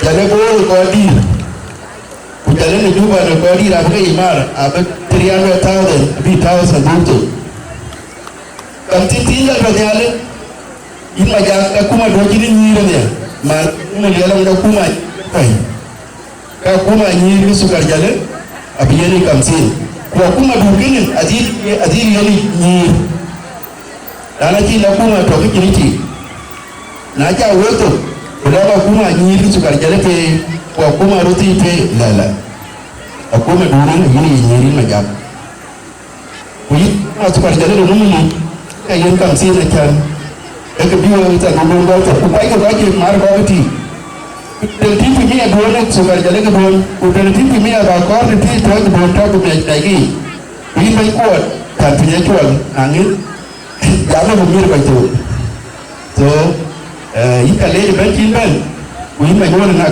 jale bo ko di ku jale ni juba na ko di ra ga imar a be 300,000 bi 1000 buto kam tintin ya Jalle ima ja kuma do jini nyiro ne ma kuma yala da kuma kai ka kuma nyiro sukar Jalle abiyani kam sin ko kuma do ginin adiri yani nyiro dana ki na kuma to kiki na ja woto da ba kuma nyiro sukar Jalle pe ko kuma roti pe lala akuma do ni yini nyiri ma ja ko yi ma sukar Jalle do mun cái dân cầm xin là chân cái biêu là nó đâu phải quay cái đó chỉ mà có cái gì từ khi mình nghe buồn ấy số cái cái buồn từ khi mình nghe bà có thì thôi cái buồn thôi cái này cái gì vì mấy cuộn thành phía chuột hàng ấy giá nó không như vậy thôi rồi ít cái lấy bên chín bên vì mấy cuộn là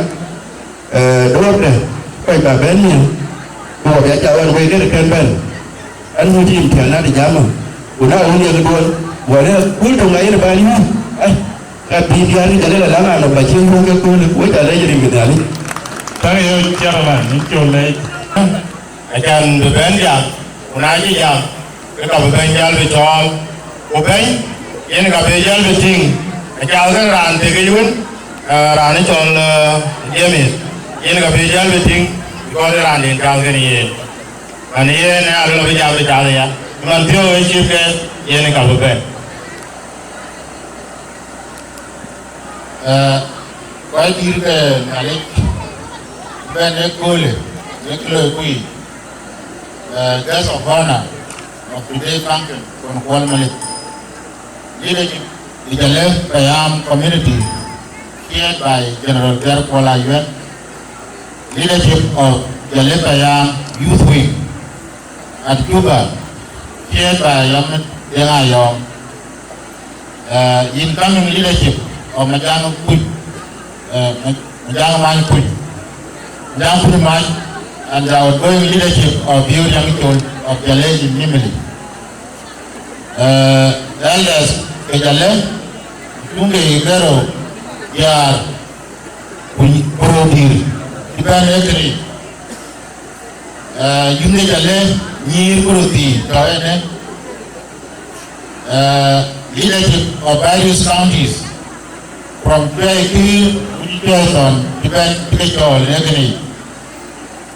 đốt này quay bà bên nhiều của bé cháu ăn quay cái được khen bên ăn mua chim thì nó để giá mà una unia kedua wala kul tu ngai na bali ka pi dia ni Jalle la lama no bachi ko ke ko ni Jalle jadi bidali tang yo chairman ni chole ajan ben ya una ji ya ke ka ben Jalle chol ko ben yen ka ben Jalle ting ka ga ran te ke yun ran ni chol yemis yen ka ben Jalle ting ko ran den ka ga ni yen ani yen na lo bi Jalle ya man theo ấy chịu cái yên cả một bên quay đi cái này bên cái cô lệ cái lời quy guest of honor of today Franklin from Kuala Malik leadership the Jalle Payam community chaired by General Pierre Kuala UN leadership of Jalle Payam youth wing at Cuba chaired by Yaman Denayong, incoming leadership of Majang Pui, Majang Man Pui, Majang Pui Man, and the outgoing leadership of Biu Yang of Jalle-Nimule. Elders Jalle, Tunge Ibero, Yar, Kurodir, Iban Ekri, Yunge Jalle, Ni Kuruti, Kawene, leadership of various counties from Tuaikir, Ujijason, Tiban, Tikachol, Negani,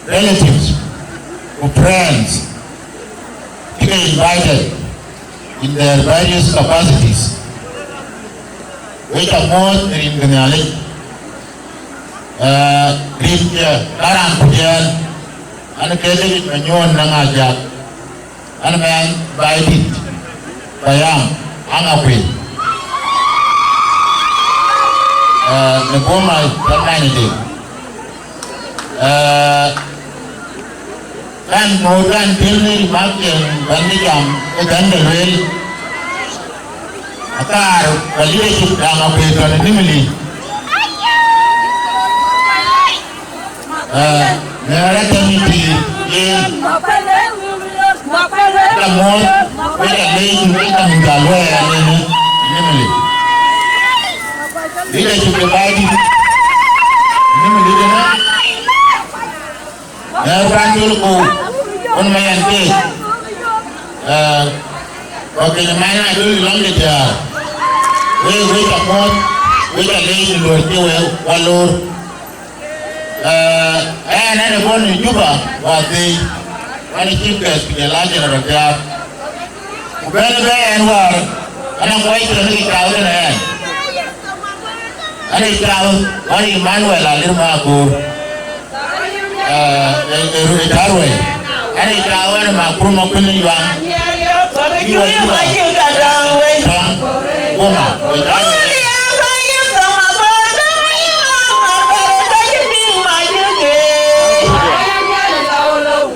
relatives, friends, people invited in their various capacities, which are more in the knowledge, Karan Pujan, and Kelly Manyon Nangajak, and a man by it, Payam, Angapi, the Boma Humanity, and more than Tilly, Martin, Bandicam, the Dandel, a car, the leadership Angapi, and Nimuli. Committee in the more where the lady welcome in Jalle and Nimule. Leadership divided Nimule. Franco on my end. Okay, the man I do long the jar. We support we Jalle lo ke walor na ne bon Juba wa de wani chiefs ke la general ya ubele en war ana ko ai to ne ka wala na ana ikaw wani Emmanuel alirma ko tarwe ana ikaw na makruma kunni wa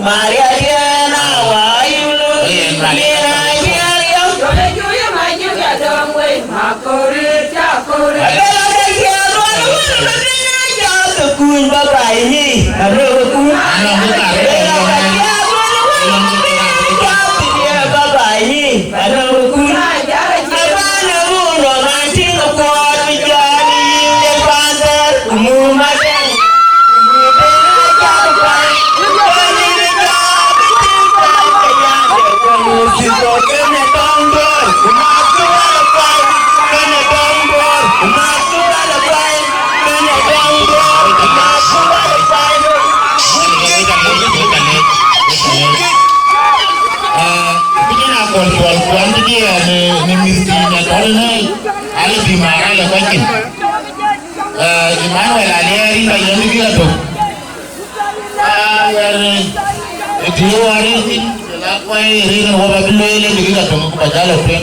Maria Diana, why you look? Emmanuel Alieri na yemi bila to. Etiyo ari la kwa iri na waba bilo ile bila to ko bajalo pen.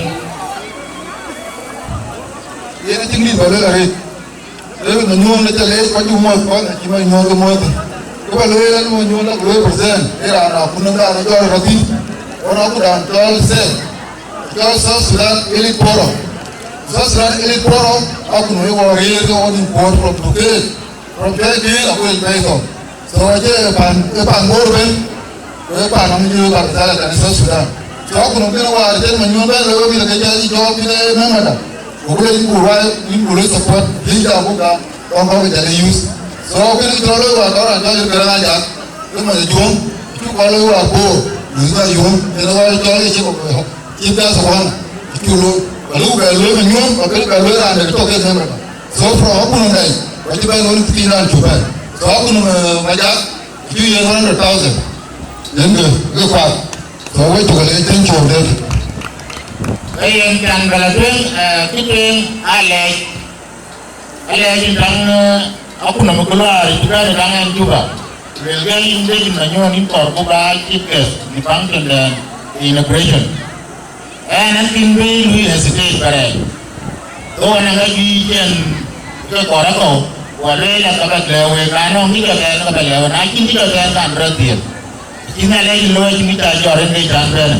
Yena tingli bale are. Leo na nyom na chale kwa ju mo kwa na chima nyo ko mo. Ko bale la no nyo na ko present. Era na kunanga na jo rati. Ona ku dan tol se. Jo Sudan ili poro. Sudan ili poro aku no yo re ko on import from Turkey. From Turkey aku el peso. So aje pan morben. Ko pan nam ju ka sala dan Sudan. So aku no kena wa je manyo ba lo bi la ke ja jo bi le mamada. Ko le ku wa ni ku le support hinja ko ka on ko ja le use. So ko ni tro lo wa ka ran ja le ra ja. Ko ma jom ku ko lo wa ko ni ga yom ni wa jo le chi ko ko. Ki ta so wa ki lo lalu kalau menyuam, kalau ada itu kita semua. So from aku nundai, wajib bayar orang ketiran juga. So aku ngajak, itu yang 100,000. Jadi lepas, so aku tu kalau itu cuma deh. Yang kan kalau kita alay tentang aku nama keluar itu kan dengan juga. Belga ini dia menanyong impor bukan tiket di pangkat dan inauguration. Nanti we hesitate bare. To na ngaji jen ke kora ko. Wale la ka baglewe kano mi ka ka baglewe na kin ka ka kan ratir. Ina le lo ji mi ta jore ni tan bare.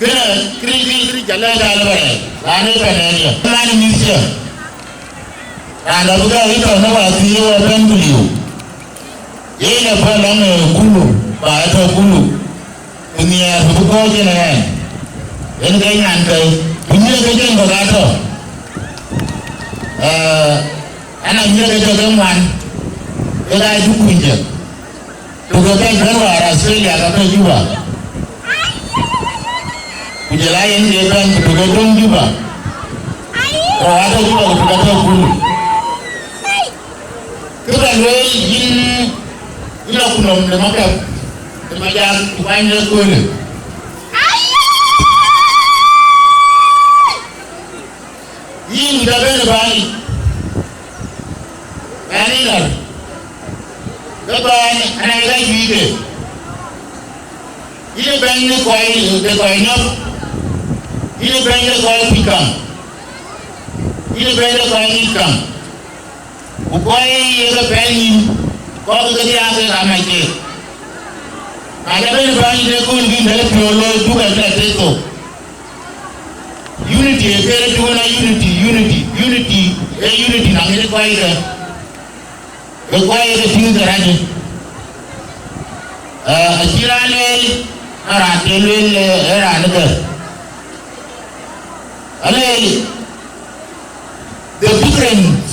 Kri Jalle Jalle bare. Lane ka ne ni. Lane mi sia. Anda buka itu na wa ti wa penduliu. Ina pa lang kulu. Ba to kulu. Dunia buku je na ini kaya nyantai punya kerja yang berkata anak punya kerja keman kita itu punya tugas kerja luar Australia kata juga punya lain dia kan tugas dong juga kalau ada juga tugas dulu kita luar ini aku nom lemak Macam tuan dia tu ni. Ini dah berani. Berani lah. Berani. Anak kita juga. Ini berani koi nyop. Ini berani koi pikam. Ini berani koi ikam. Koi ini berani. Kau kerja apa ramai je. Ada berani dekun di dalam piolo juga ada itu. Unity, kira juga na unity. Unity namanya kau ini. Kau ini tinggi kerana. Akhirnya orang telur orang negara. Alai the different.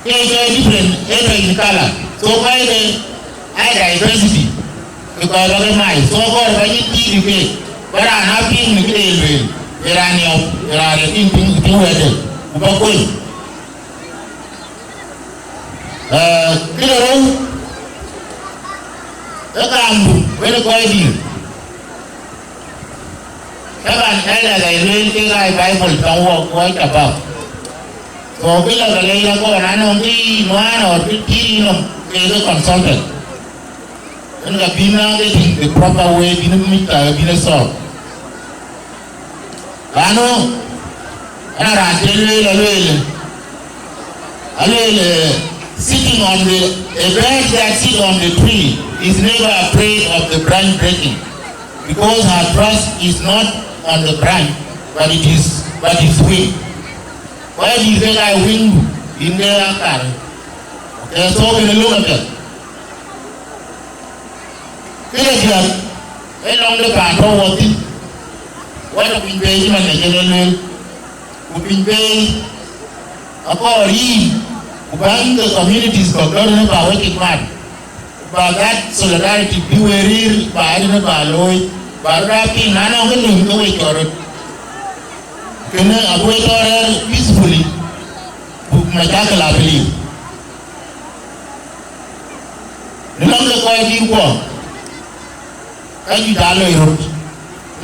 Different. Ini color. So kau ini ada diversity. Because of my so called banyak tinggi, barang apa yang kita Irani in wede ubakoi kidoro ekambu wene koidi kaban ela ga ilel ke ga bible tawo ko taba so bila ga leila ko nano ngi mano tiri no ke consultant and the bina getting the proper way bina solve. Ano, ana sitting on a branch that sits on the tree is never afraid of the branch breaking, because her trust is not on the branch, but its wing. Why do you think I wing in there? Okay, so we look at that. Along the path of what a been paying and a general who been paying a body who bang the communities for government by working man. But that solidarity be real by the Baloy, by wrapping none of them go away for it. Can I avoid peacefully? Majakal, I believe. The longer quality war. Kaji Jalle wrote,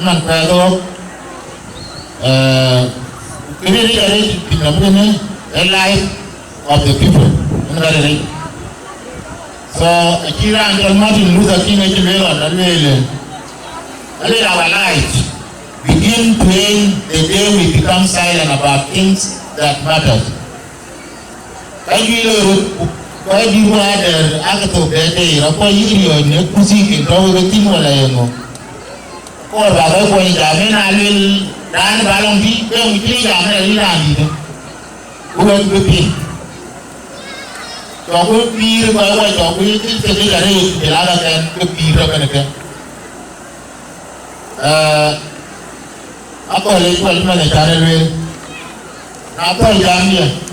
"Man, Pedro, really arranged the life of the people." So, Akira and Martin Luther King and our lives begin to end the day we become silent about things that matter. Kaji wrote. Why do you want to act of that day? Rapport you on your pussy can go with him or I know. Or Baba going down, I will run along the way we take our land. Who will be paid? Talk with me by what talk with the other than the Peter America. I call it 12 minutes. I call Gambia.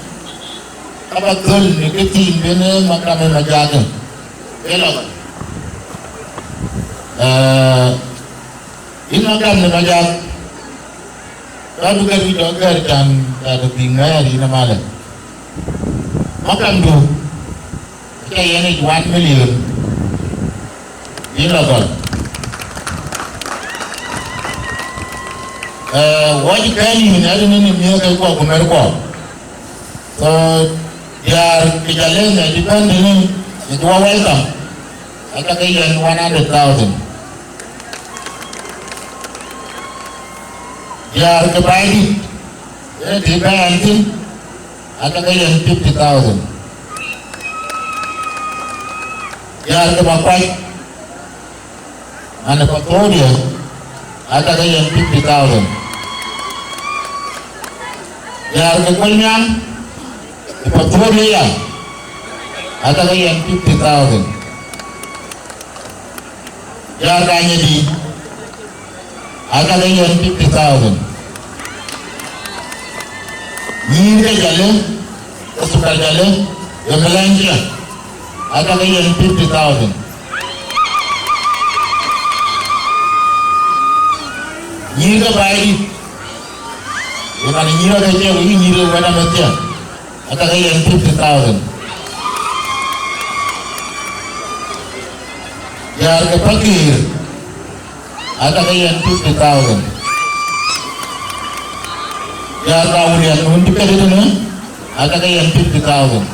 About girl, negative, bene, makame majaga. Hello. In makame majag. Kadu kadu dogar kan kadu bingai di nama le. Makam tu, kita ini 1 million. Ini logal. Wajib kani ni ada ni miaka kuat kumerko. So Yar Jalle depending it was welcome. I can get 100,000. Yar Kabaidi, depending I can get 50,000. Yar Kabapai and the Patoria, I can get 50,000. Yar Kabayan. For 4 years, I can get 50,000. Yarganyadi, I can get 50,000. Yiri Jalle, Super Jalle, Yamalangia, I can get 50,000. Yiri Baidi, you can hear the jail, you need to win a material. I can get 50,000. Yar the Pakir, I can get 50,000. Yar Raurian, won't you get it? I can get 50,000.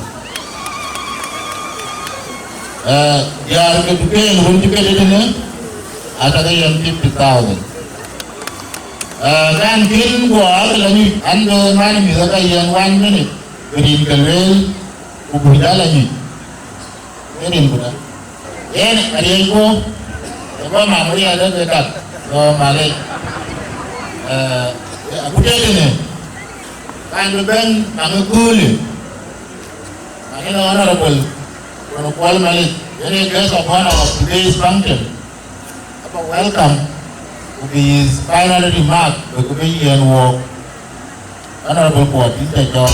Yar the Duquesne, won't you get it? I can get 50,000. Then King was and the man is 1 minute. Green Kalwell, Ubudalani. Very good. Then Ariako, the Mama Maria does that. Oh, Malay. Abudalene. And the Ben, I'm a cool. I'm honorable. From a Kuala Malay. Very guest of honor of today's function. Welcome to his final remark, the Comedian Walk. Honorable Court, this is your job.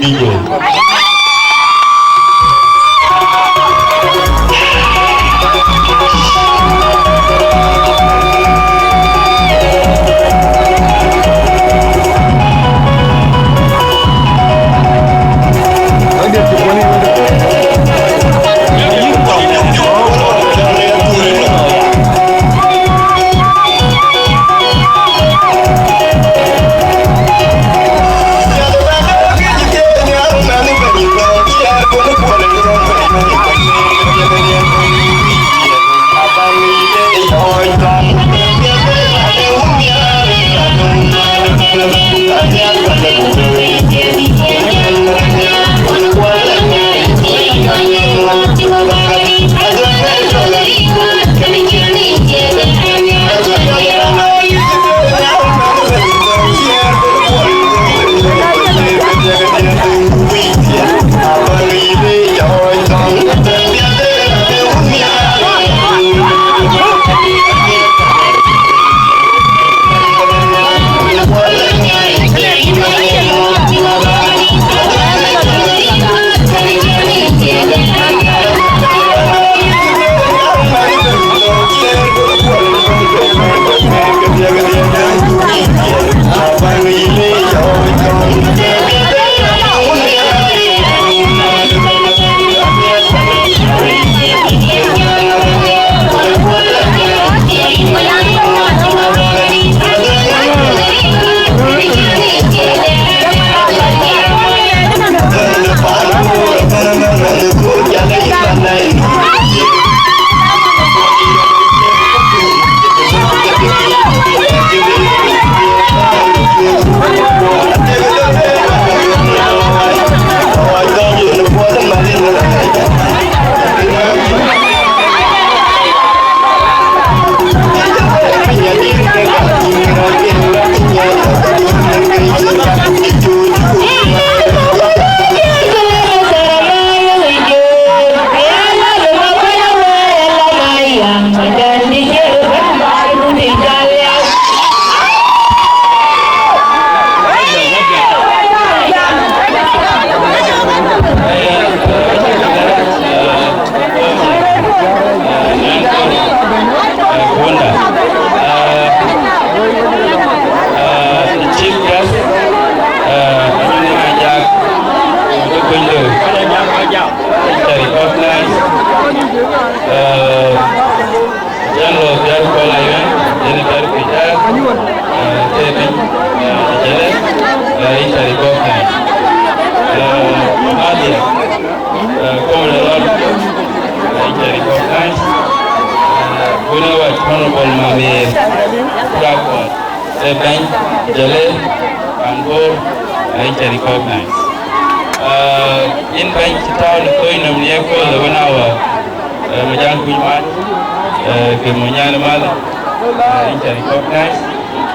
DJ. interrecognized. Nadia, common lot, interrecognized. We know what Honorable Mami Blackwood, Ben, Jalle, and Gore, interrecognized. In bench town, the coin of Niako, the 1 hour, Majan Kuiman, Kimonyan Mother, interrecognized.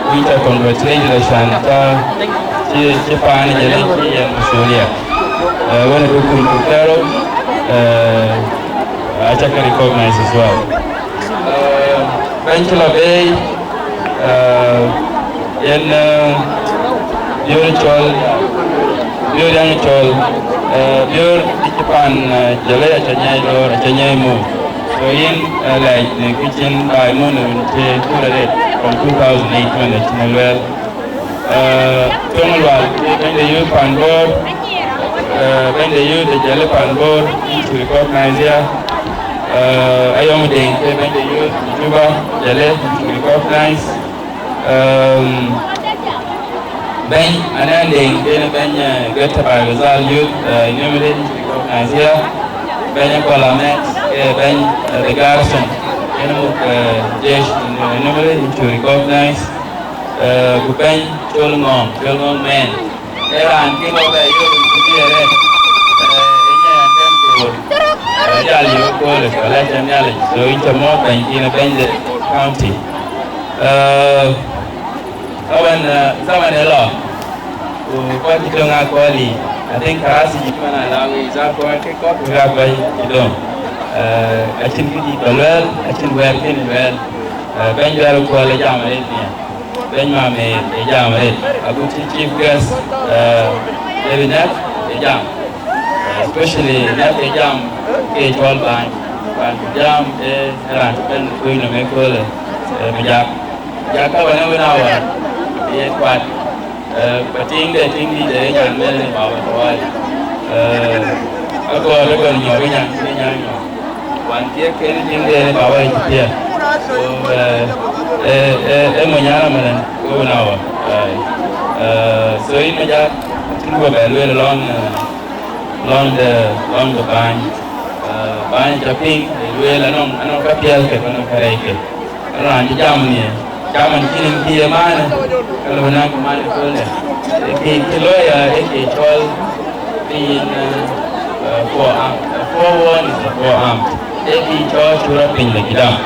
Winter congratulations to Japan, Jalenki, and Australia. When I do Kukaro, Ajakguong recognized as well. Benchula Bay, in Yurichol, Yur Japan, Jalle, Chanyamo. So in like the kitchen by Moon from 2008 when the Chinelwell Tonalwal, when they use pan board, when they use the Jalle pan board to recognize here, Ayomuding, when they use Juba, Jalle to recognize, Ben, and ending, then get by Rizal youth, enumerated to recognize here, Ben Kolamex, Ben the garrison. Jesh enumerated to recognize Bupen Cholngong men. There are king of the youth to be a red. Jalle, collection knowledge. So it's a more bank in a Bend County. Someone a law who got it on our quality. I think Karasi can allow his alcohol kick off to have by you I can be well, I can wear in well. Benjamin call a jammer, Benjamin a jammer, a good chief guest, maybe not a jam, especially not a jam, cage all by, but jam is around going to make all a jab. Jacka, whenever hour, yet what, but in the thing is a young man about a while. I go on your one here came in there about here. So, Emonyana go now. So, in the job, I along the bank, bank shopping, well, I know Capial, Karake. Around the Germany, German killing the man, Kalona man, the lawyer, being 4-1 is a 4-arm. Every church wrapping the Gidam.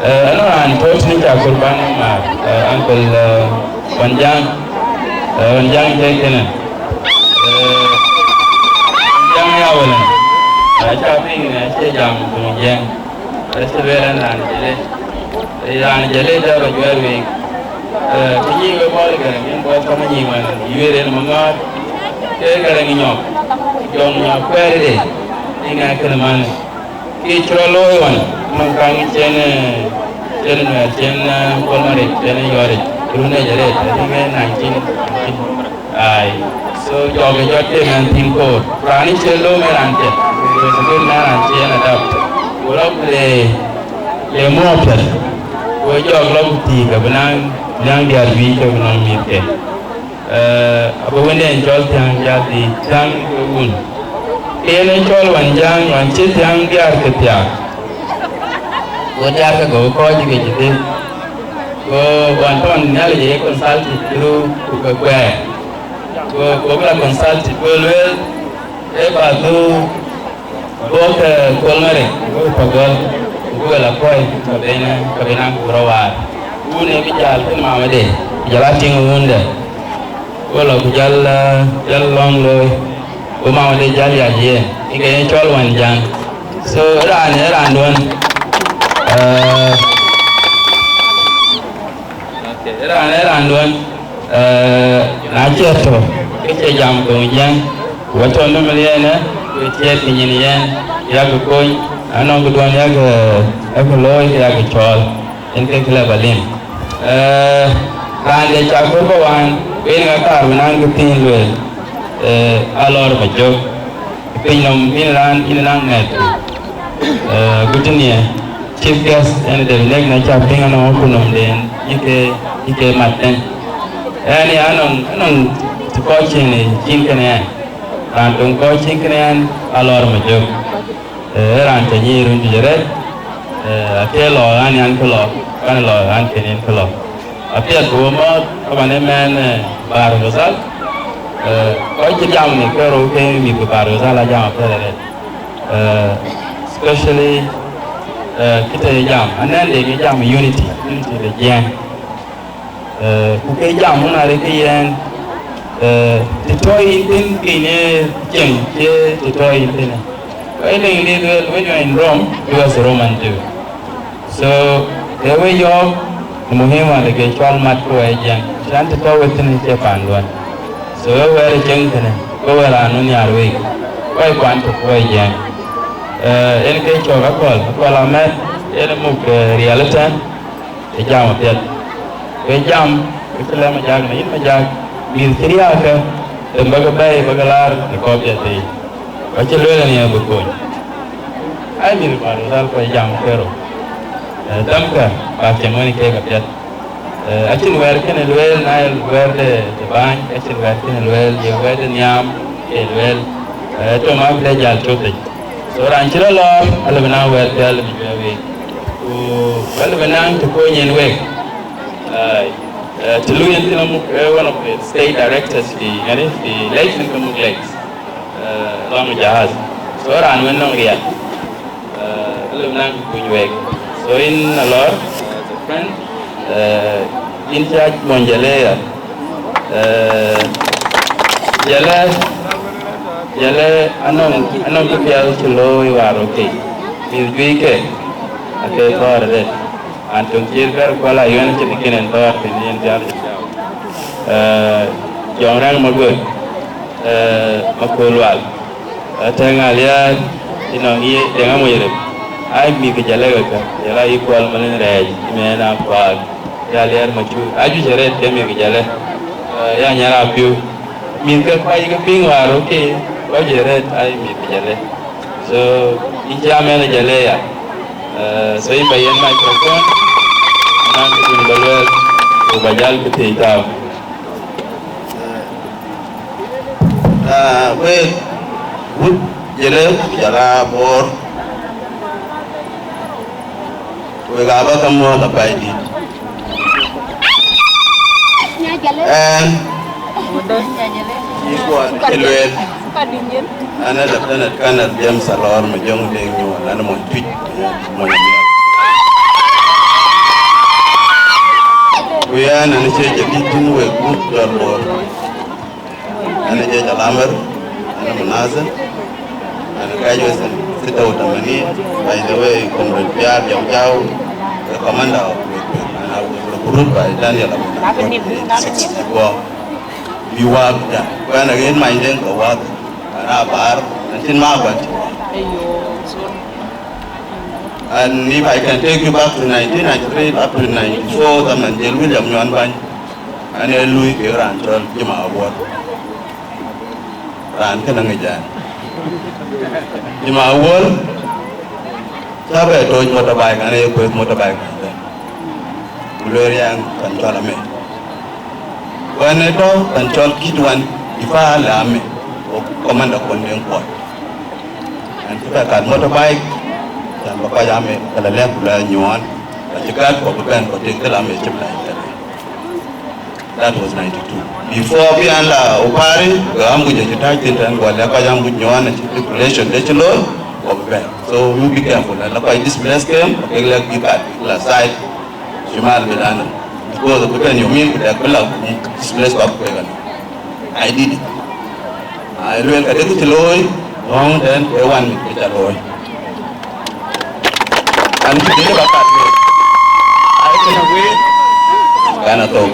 And unfortunately, I could ban Uncle Wanjang taken. Young Yawalan. Shopping in a jam to Yang. That's the way and Jalle. Jalle, that was your week. You were Morgan, you were coming in, you were in Mamad, getting your query. I can manage. Each roll one, Mangang Chen, Polmaric, Yori, Runajaret, I think 19. Aye. So, you're a and team code. Rani Cello Merante, it was a good man and Chen adapt. We're up the Motor. We're your love tea, Gabanang, Young Yarbi, Gabanang. But when they enjoy the Tang Wound. Ini col wanjang wancit yang biar ketiak. Wajar ke go juga jadi. Go wanton nyali jadi konsulti dulu ke gue. Go bela konsulti gue batu go ke kolmere go pagol gue lapoi kabena kurawat. Gue bijal pun mama deh. Jalan tinggal munda. Gue lagu jalan long loy. Uma de Jalle aje, ike chol wanjang. So ran don. Okay, ran don. Na cheto, ike jam gongjang. Wato no meliana, ike tinyin ya ko koy, anon gudon ya ko loy ya ko chol. Enke kila balim. Ran de chako bawan, ben ga kar nan ko tin lwel. Alor majok pinom inland net gutnia chief guest and the leg na chapting ano kunom den ike maten ani anon to coaching in Chinkanan, and to coaching Chinkanan, a lot of my joke. Ran to year into the red, a tail or any uncle, and law, and Kenyan color. Appeared to a mod of an man, Barrosal. Coach Jammy, Kero came with Barrosala Jam, especially Kita Jam, and then they jam unity the jam. Kuke jam una rekian the toy in jam the toy in when you're in Rome, you was a Roman too. So the way you're Muhima the Gachal Matko Ajang, Santa Toy within Japan one. So where a junkin, go around on your way. Why want to go again? In case of a call I met in a book reality, a jam of that. We jam, we fill up a jug, in my jug, with Kiriaka, the Bagabay, Bagalar, the copy of the what you learn here before. I mean, myself a jam hero. Dunka, after money came up yet. Actually, where can it well, Nile, where the bank, actually, where can it well, you wear the yam, it well, to my pledge, I'll choke it. So, Ranchilla Law, I'll be now where tell me where we well, when I'm to go in way. To Louis, one of the state directors, the late income legs, long jazz. So, I went on here. So, in a lot, a friend, in charge Monjalea, Jalle, I know to be able to low you are okay. With weekend, okay, for it. And to Jirka, while I went to the kin and thought in the entire John Ramagood, Makulwal, Tangalia, you know, the Amoyre. I meet the Jalega, Jala equal Malin Raj, Mena Park, Jalia Machu. I just read them in Jale, Yanyara Pew. Minka Paying being okay, what you read, I meet the Jale. So, in Jamel Jalea, so if I end microphone, I'm going to go to Bajal Potato. Wait, would Jale, Jala, or we got a more the baby. And another planet cannot James Alor, my young thing, you and my tweet. We are an initiative meeting with good Lord and a judge Alamar and a Manazan and a graduate and sit out of money. By the way, Comrade Pierre Yao, the commander of and I was recruited by Daniel 64. We work there. When again, my name go work and I bar and in Margaret. And if I can take you back to 1993 up to 94, the Mandel William Yuan and Louis Ranchol Jima Award. Ran Kanangajan Jima Award. Sabe told motorbike and I put motorbike. Gloria and Control. When I talk Control Kid one, if I allow me, or Commander Condemn Court. And if I got motorbike, dan bapa jame kalau lihat bulan Yuan, jika bukan kotek dalam macam lain. That was 92. Before we anda upari, kami jadi tajin dan gua lihat kau Yuan relation national, bukan. So you be careful. Kalau kau displace came, kau lihat kita last side, cuma belan. Because bukan you mean kita kalau displace kau bukan. I did it. I learn kata itu celoi, long dan one kita celoi. And today, I can wait. Kana talk.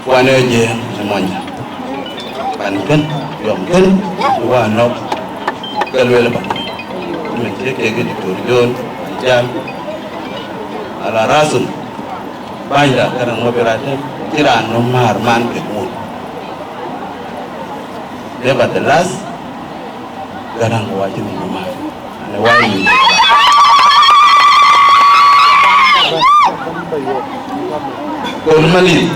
One year, semuanya. Banten, Yomken, one up. Kalau lepas, mencari kerja di Turun, jam. Ala rasul, banyak kerana ngobrolnya. Kira nomor man kemul. Nevertheless, kadang wajib nomor. Ane wajib. Normally,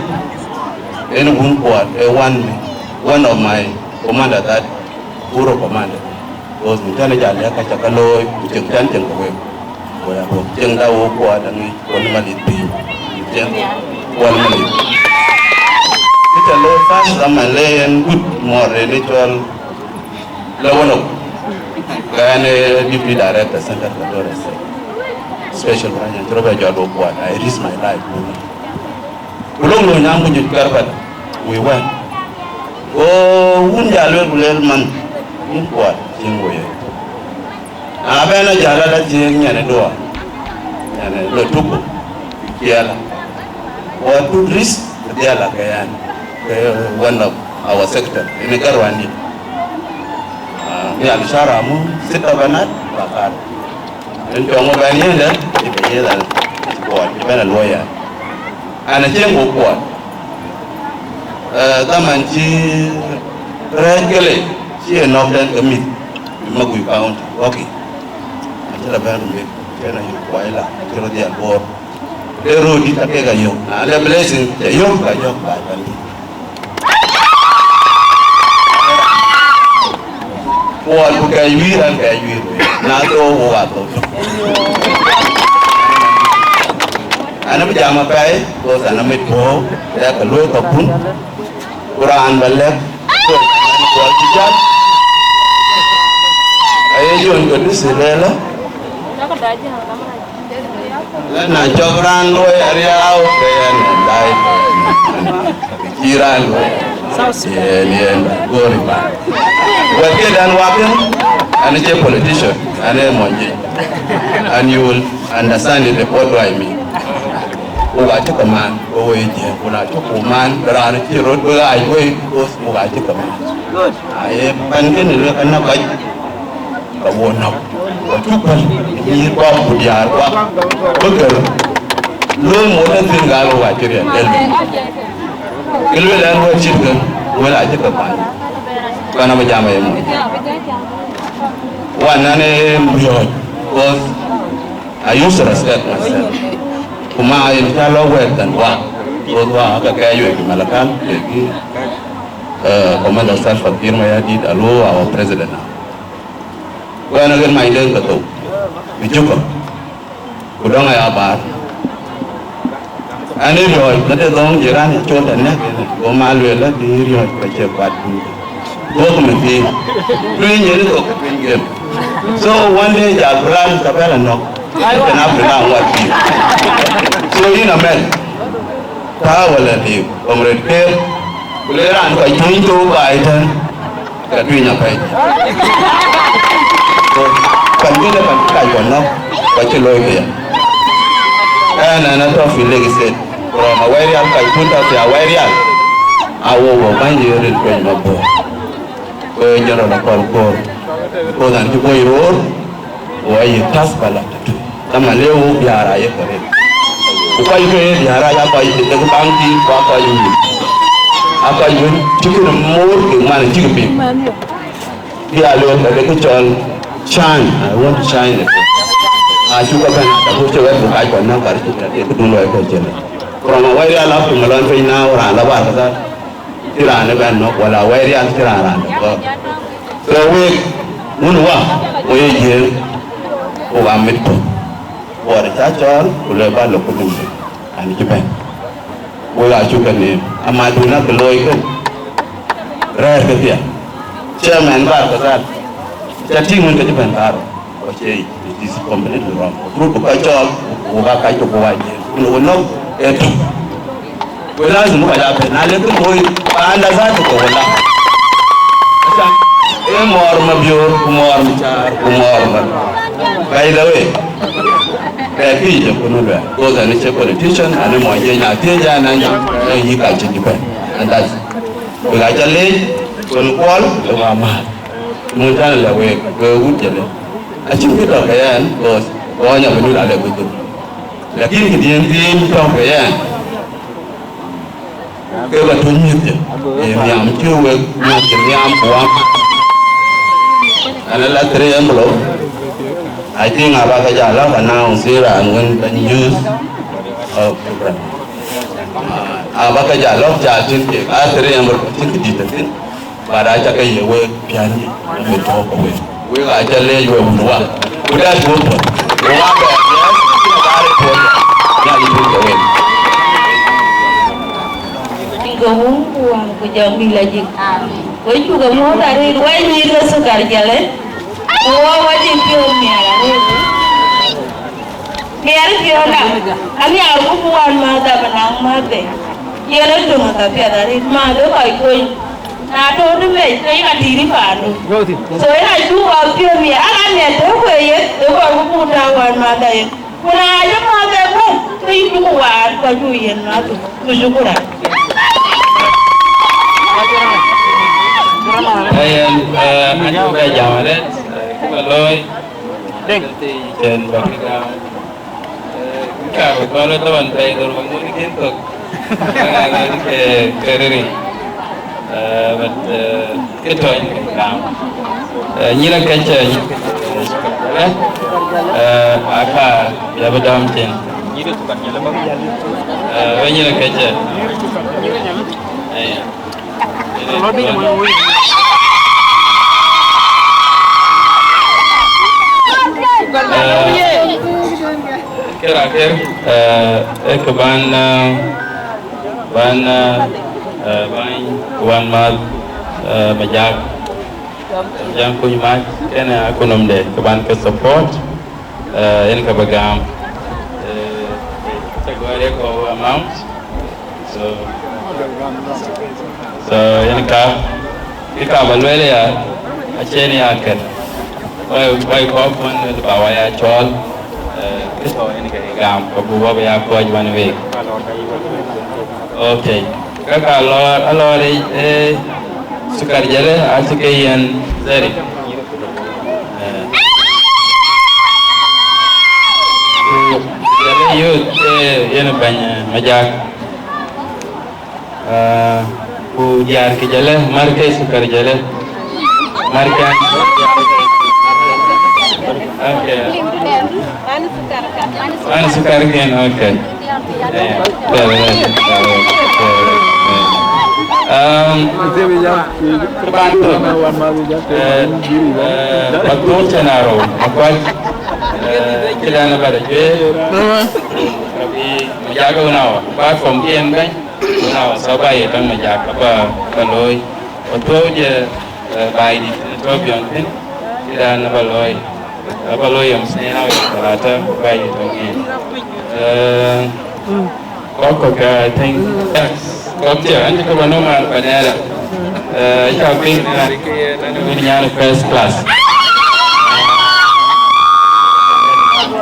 any one quad, one of my commander that Guru commander was Mutana Jalle Kachakalo, which is Jantin away. Where I was Jenda quad and 1 minute be 1 minute. It's a low fast and Malay and good more ritual level of deputy director, Center for Special Branch and Robert Jado quad. I risk my life. We went. Oh, Jalle man in quad in way. Abena Jala Jing and a door and a Lotuko, Yala. What to risk the Yala Gayan, one of our sector in the Garwani. Yal Sharamu, sit up and not, and Tongo Banyana, if a year than quad, even a lawyer. And a Jingo quad. Tamanchi regularly, she and not then a meet. Magui County, okay. Until a band of it, can I inquire to the board? The road is a kega yoke, and a blessing, the yoke by yoke by Bandi. What can you and can you? Not all what. And a pajama pay was an amid go, like a look of Pun, Quran, but left. I don't this is Lela. Then I jog around area out there and died. Iran, yeah, going back. Well, get done walking, and it's a politician, and a money. And you will understand it, what do I mean? I took a man, when I took a man, around the road where I wait, goes, I took a man. Good. I am banking and not like a one up. What took me, walk with your walk. No more than thing I will watch it. You will learn what children when I took a man. When I'm a jammer. One name was I used to respect myself. Kuma in Jalo wet and walk. Those were you Malakan, Commander Staff of Kirmaya did allow our president now. When I get my day to go, we took him. We don't have a bar. And if you're not a long Jiran, it's short and neck, Omalu, let the area of the bad food. Document green game. So one day, I'll run the bell and knock. I can have to know what you. So in a man, Power and Comrade Care, Kulera and Kaito by Katrina Page. So, Pandina and Kayono, what you love here. And another feeling said, from a warrior, Kaituta to a warrior, I will find you in the board. Where General Call, because I'm to boy road, or you task balance. Sama leo biara ye kare. Upa ibe biara ya pa ibe ke banki pa ibe. Apa ibe chikin more ke man chikin. Dia leo ke chol shine. I want to shine. Juga kan ada bocor bukai kena kari itu dulu aku jalan. Kalau awal dia lalu malam fina orang lawan kata tiran kan nak wala awal dia tiran. Kalau munwa, je orang itu. Orang cacol, boleh balik ke rumah. Ani Japan. Orang juga ni, amaduna keloi kan. Rare ke dia. Chairman bar kata, jadi mungkin Japan bar. Okay, it is completely wrong. Group kacol, orang kacol buat je. Uno itu. Wala semua ada penal itu boy. Anda satu tu wala. Umur mabiur, umur bicar, umur. By the way. Tapi je pun ada. Those are the politicians, and more je nak dia nanya, ini kaji Japan. And that's. Bila Jalle, kual, lama. Mungkin lewe, kewujud Jalle. Acim kita kayan, bos, banyak benda ada betul. Lagi dia kita kayan. Kebetulan je. Yang cuci, yang buang. Adalah terima belum. I think about the Jalle and now Sarah and when the news of abaka jalok jatin ke atere amur tin kiditatin bara chaka yewe piani me toko we ga Jalle we unwa uda tupo wa ba ya bare ko ya ibu we Gawung uang ko jam bilajik. Ko juga mau dari dua ini ke sukar Jalle. Oh wajib pio miara. Miara pio lah. Kami aku bukan mata benang mate. Ia tu mata pia dari mata kau koi. Nah tu tu me saya diri panu. So ia juga pio miara. Akan dia tu koi tu aku bukan wan mata ye. Kuna aja mata pun. Tu itu wan kau juian mata. Tu syukuran. Anh bây giờ đấy mà lôi thì trên bậc cả một con nó vẫn thấy rồi mà muốn kiến thức cái đi vật cái thời làm như là cái chơi cả ya bedam trên như là cái chơi terakhir ke ban mat majak yang kunyimat kena aku nomde ke ban ke support ini ke bagam cakup ko amount so ini ka balwele ya acheni akan Wai kau pun bawa ya col, kita ini kayak gam, kau bawa ya kau jual wek. Okay, kalau sukar Jalle, asik yang dari. Jalle youth, yang banyak majak. Pujian ke Jalle, marke sukar Jalle, marke. Okay. Mana sukar kan? Okay. Kebantu. Betul cenaro. Aku kita nak pada je. Tapi menjaga unawa. Pas komplain kan? Unawa sabai kan menjaga apa baloi. Betul je baik di program kan? Kita nak baloi. Baloi yang senang terata baik itu ni. Kau I think kau dia anda kau normal pada ada. Kau pin dunia first class.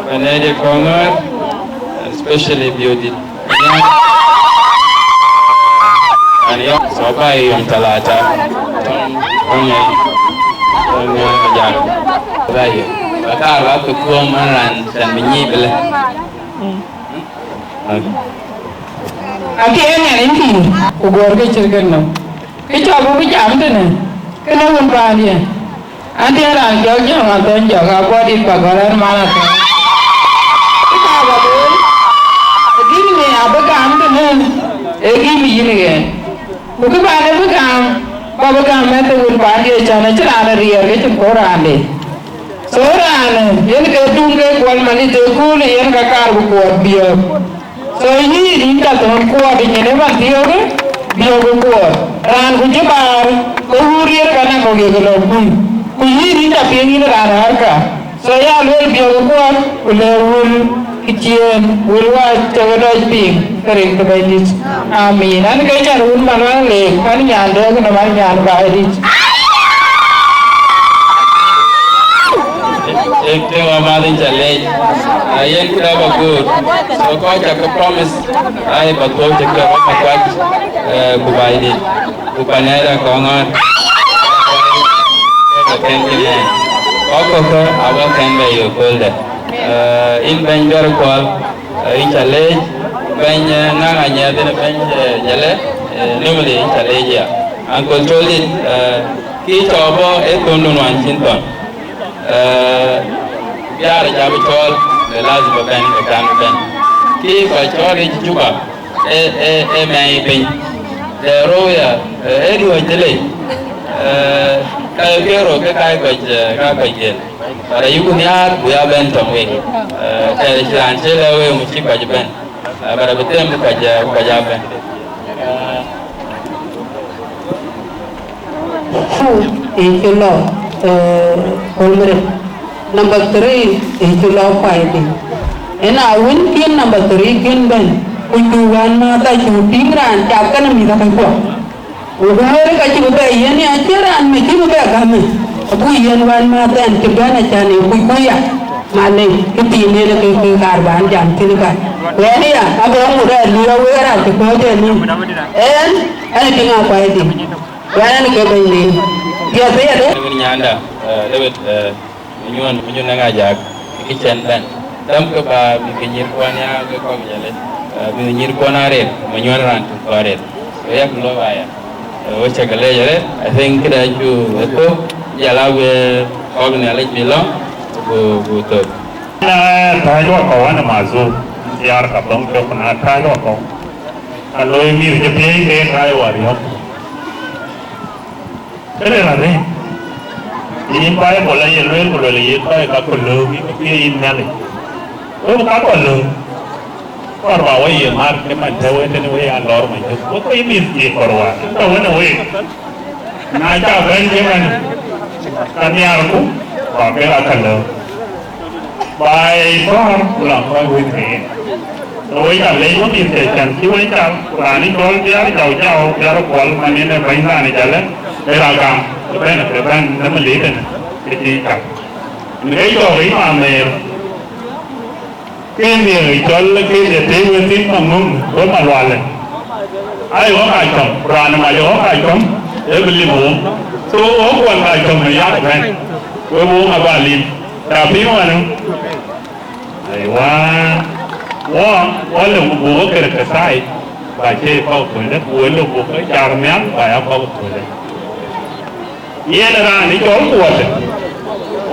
Pada dia kongar, especially beauty. Ani sabai yang terata. Yang baik. Kalau aku kuamaran dan menyibel. Aki yang ini, ugar ke cerkan no. Kecoba bijam tu ni, kena umpan dia. Andi orang jauhnya orang jaga apa di pagaran mana tu. Kita apa tu? Begini ni, apa kam tu ni? Egi begini kan. Bukan pada bekam, bapa kam tu umpan dia cina cina riak ke cemporan dia. Seorang yang kedua kuat mani tegul yang kakar kuat biar. So ini Dinka tuan kuat ini lepas dia ke biar kuat. Ran kujebar kuhurir karena kau dia kelabui. Kuyi Dinka pengen ran harga. Saya luar biar kuat ulur kecil ulur cewek ping kering terbaik. Amin. Ane kerja run mana leh. Ane nyanda ke nama nyanda baik. Ekte wamali Jalle, yang kita bagus. So kau cakap promise, ay betul cakap apa kuat kubai di, kupanera kongan. Kengkile, kau awak kengkile yukul. In banjar kau, in Jalle, banjar nang hanya tu banjar Jalle, nimule Jalle je. Angkul colit, kita coba nuan cinta. Biar jam col, lazim berben. Ki col di Juba, mai pin de roya edward Jalle cái rồi cái cái para yuko ni ar buya ben tomwe cái chlan chela we mu chi baje ben para betem ka ja ben Ichulo olmere number 3 ichulo fighting ena win kin number 3 kin ben kujuan mata shooting ran chapkan mi ta ko ugar ka chi be yen ya cheran me chi be game abu yen wan mata an ke bana chane ku ya male ki ne le ke karban jam tin ka we ya abu mu da liyo we ra ke ko de ni en ani tinga fighting wan ke be ni dia be ya de nyanda lewet minyon nga jak kitchen ben dam ko ba mi kenyir kwania ko ko Jalle mi nyir kwana re minyon ran ko re yak lo baya o chagale Jalle I think kida ju to yala we organize bilo go to na tai lo ko na mazu yar ka long ko na tai lo ko aloi mi je pe ke tai wa ri ho kare la ne in bai bo la ye luen ko le ye tai ka ko lo mi ke in na le o ka ko lo ko ba wa ye mar ke man te we te ne we a lor ma ko ko mi ti ko wa to we na we na ja ben je man ka ni ar ku ba ke la ka lo bai ko la ko we te tôi cả lấy có tiền để chẳng chịu lấy chào và đi có giá giàu giàu giá nó quẩn mà nên là phải ra này chả lấy đây là cầm cái bên nó mới lý lên cái gì cầm lấy cho ý mà mềm cái gì cho lấy cái gì thế nguyên tin bằng nung có mà loạn lên ai có ai chồng ra mà có ai chồng để mình liềm uống tôi uống quần ai chồng mà giá được bên tôi uống mà bà liềm đào phí mà nó này quáว่าเรื่องบัวเกิดกระใสใบเชี่ยเข้าถึงนั้นบัวเรื่องบัวก็จารแม้นใบเอาเข้าถึงเลยเยี่ยนร้านนี้โจ้ปวด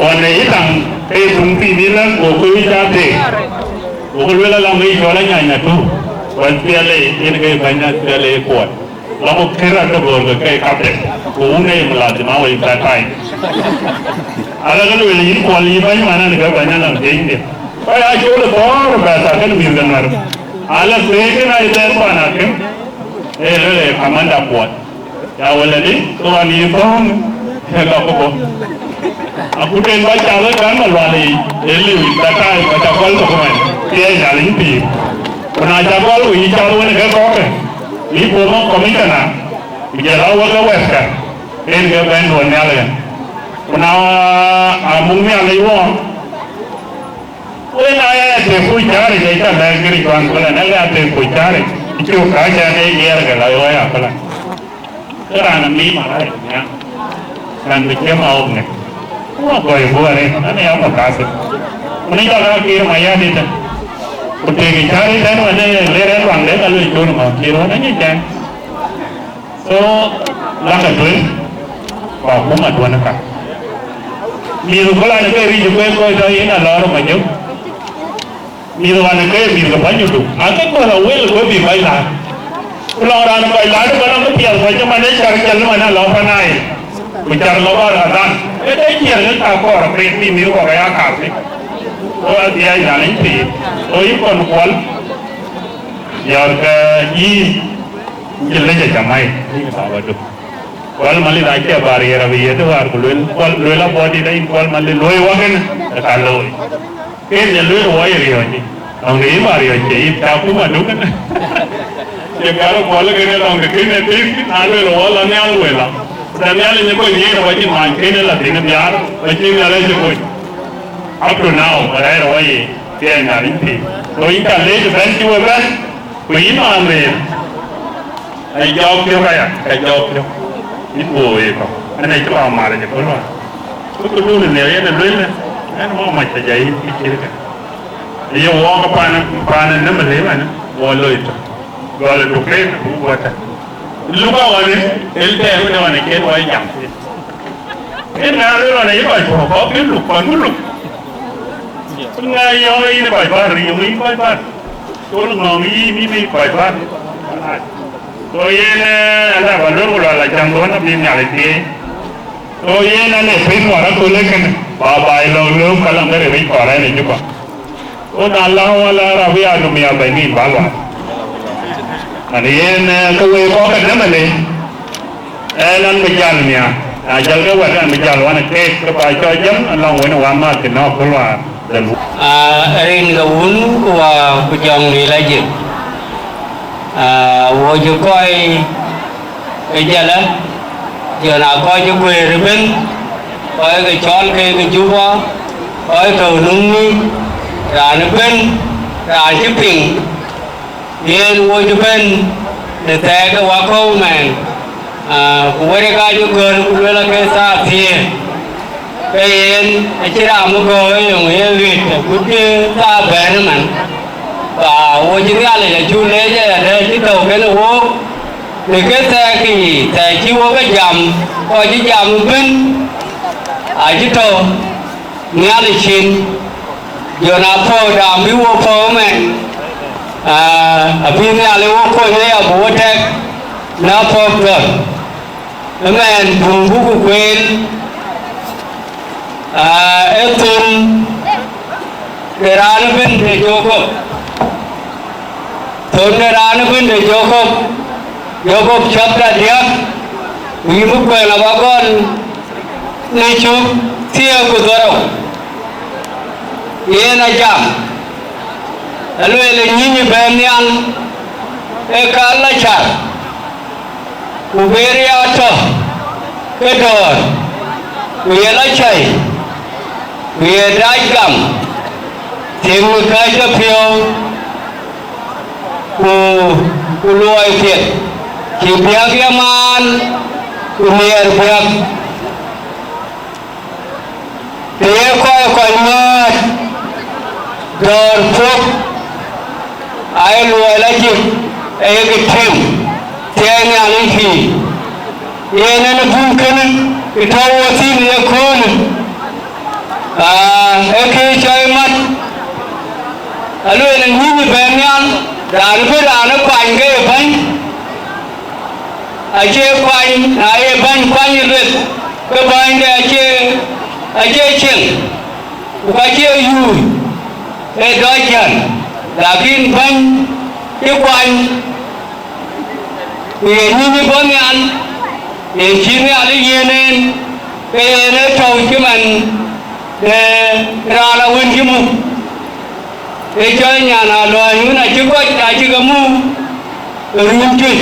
วันนี้ต่างเอ้ถุงที่นี่แล้วบัวคุยจ้าเด็กบัวคุยแล้วเราไม่ชวนอะไรนะทุกวันเสียเลยยี่นก็ไปนั่งเสียเลยปวดเราบุกเทระก็บัวก็ใกล้กับเด็กกูเนี่ยมันหลับจะมาวิ่งไปไปอะไรก็เลยยิ่งปวดยิ่งไปมานั่นก็ไปนั่งหลังเองเดียวไปอาชีพละตัวแบบสักกันมีกันมาอะไรเพื่อนอะไรเดินผ่านอะไรเลยทำมันดับปวดยาวเลยดิตัวนี้ต้องเฮ้ยเราก็บอกaku den baca le kan malwali eli data baca kol to ko man tie jalin pi na ja kol wi ja lo ne ka ko ke ni ko mo ko mi kana bi ja wa ka wes ka en ga ben do ne ale na amung mi ale wo we na ya te pu jare je ta na gri kan ko na ga te pu jare chu ka ja ne yer ga la wa ya kala ra na mi ma la ya kan bi ke ma o ne Wah, kau ibu ni, ane apa kasih? Mungkin kalau kira maya di sana, udah cari dan mana leren wang deh kalau itu nama kira nanya jangan. So, langkah tu, bawa kumah dua nak. Miru kalau nak kiri juga kau itu ini adalah orang macam. Miru anak kiri miru banyak tu. Agak kalau well kau bi baiklah. Kalau orang baiklah tu kalau kau tiada macam mana cari jalan mana lawan naik. Bicara lawan adan. Itu dia yang tak kau orang pergi miru kau kaya kasih. Oh dia jalan itu. Oh itu pun kual. Yang ke ini jalan je jamai. Ini apa tu? Kual mali rakyat barrier awi itu har kual luela body dah ini kual mali luai wagen kalau. Ini luai wire ini. Orang ini barrier je. Ini capu madu kan. Yang kalau kual kena orang kena tin, ada luai ni luela. Daniel ni kau ni orang ini main kena lah dengan biar, macam ni ada je kau. Up to now, ada orang dia nak ini. Kau ini kan leh band juga kan, kau ini mana ni? Jawab dia kaya, jawab dia. Ini boleh kau. Anda itu apa marah je kau lah. Kau tu dulu ni, dia dulu ni. Anda mau macam jadi fikir kan. Dia orang panen nama dia mana? Wallo itu. Wallo tu kena buat. Lupa wani, elte aku ni wani kena wani jam. Kena ada wani itu apa? Kau kena lupa dulu. Pengai yang ini baik bar, yang ini baik bar. tôi ngồi mi phải phát tôi là vào lúc là chẳng có nó đi nhà đi tôi là này phải mở ra tôi lấy cái bà bài lâu lâu cả lần đấy phải mở ra này chứ quoi tôi đã lâu là ra bây giờ tụi mình phải nhìn bảo quản anh em tôi có cái đó mà đi lần bây giờ nè giờ cái vấn đề bây giờ là cái bài cho chấm lòng với nó hoàn mà thì nó cũng là rin ga un wa kujong ni lagi wo ju koi ke jala giờ nào coi cho quê rồi bên coi cái chọn cái chú bó coi cầu nung ni ra nó bên ra chụp hình yên wo ju bên để thế cái quá câu mèn cũng với cái chú gần cũng là cái xa thì cái yên chỉ là một cái dùng yên việt cũng như ta về nó mà và wo ju cái này là chú lấy chứ đây chứ đầu cái nó wo thì cái xe gì thì chỉ có cái dầm coi chỉ dầm bên chứ đâu nghe lịch trình giờ nào phô đàm biết vô phô mày ở bên nghe lấy vô coi thấy ở bố trách nó phô rồi mình vùng vũ của quên em tin để ra nó bên để cho không thôn để ra nó bên để cho không yo ko chấp ra dia vì mức quyền là bà con này chú thiêu của tôi đâu yên là chạm lúc là nhìn như bên này ăn cái cá là chạm của bê ria cho cái đồ vì là chảy vì đai cầm tiếng người khai cho phiêu của loài thiệt chỉ biết cái man miền việc thế coi mà đợt phúc ai lùi lại chịu ai cái thêm thế nhà linh thì ye nên vui cái thâu xin ye khôn ai khi chơi mất lùi là như bên nhau đã nó biết là nó quanh cái bánh aje quanh ai ban quanh luyện cái ban để aje chừng aje yu để đôi chân là khi ban cái quanh vì như bữa nay ăn để chỉ nghe lấy gì nên cái nó trâu chứ mình để ra là quên chứ mu để chơi nhà nào rồi như này chứ có chứ có mu rồi muốn chơi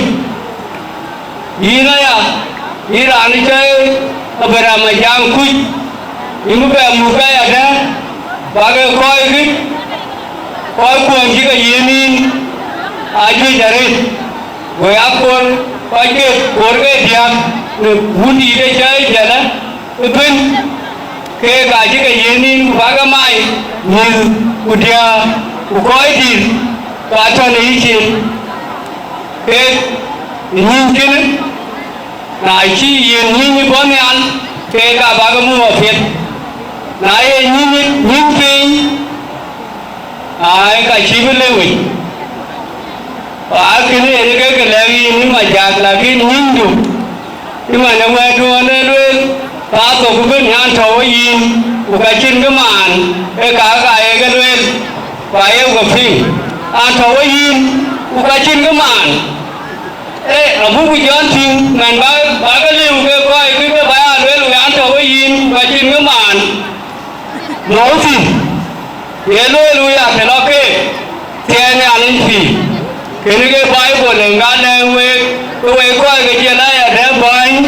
Ina ni chơi beberapa jam kuj, ibu be muka ada, bagai koi kuang jika yemin, aju jari, gue akor, koi ke korge dia, budi dia chơi jalan, ben ke gaji ke yemin bagai mai, ni dia koi di, kacau ni cin, ke nhìn kia này chỉ nhìn như bữa nay ăn kể cả bà có mua phiệt này nhìn phi ai cả chỉ biết lưu ý cái này cái là gì nhưng mà giặc là cái nhìn đủ nhưng mà nó về đua nó luôn ta tổ cũng biết nhàn thầu cái gì một cái trên cái màn cái cái luôn và yêu của phi ăn thầu cái gì một cái trên cái màn ở vùng biển dân thì ngàn ba cái liều cái coi cái bài ăn với lùi ăn thầu cái gì và trên cái màn nấu gì cái lùi ăn thì nó kê thế này ăn gì cái bài của mình ăn này về coi cái chuyện này là để bánh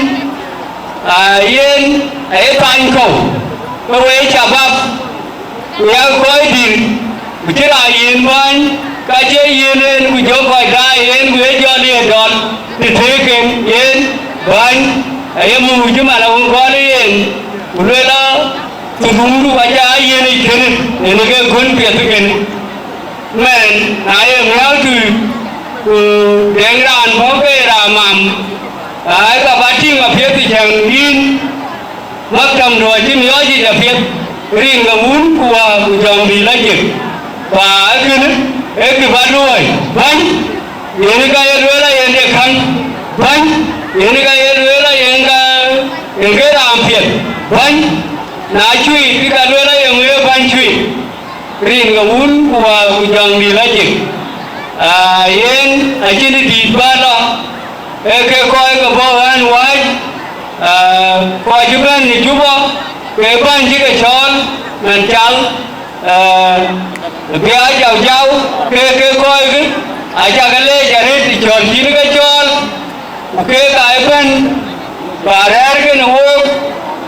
yên ấy tan khẩu cái về chả bắp nghe coi gì chứ là yên bánh cái chế yên lên của chỗ gọi ra yên với cho đi đòn thì thế cái yên bánh ấy mù chứ mà là không có đi yên của nơi đó thì đúng đủ cái giá yên này thế này nên cái cuốn biệt cái này mình nãy em nói từ đèn đàn có cái là mầm ấy cả bát chim ở phía thì chẳng yên mất trầm rồi chứ nhớ gì là phía riêng là muốn của chồng bị lấy dịch và cái này cái bát nuôi bánh ini cái lúa là ini để khăn bánh ini cái lúa là ini cái làm phiền bánh nãy chui cái lúa là ini bánh chui rin cái uốn và dòng đi là gì yên ở trên đi ba lo cái coi cái bao ăn quay coi chụp anh thì chụp cái bánh chỉ cái chọn mình chọn cái giàu cái coi cái aja cái lê giờ hết thì chọn chỉ cái chọn cái bánh và ra cái nó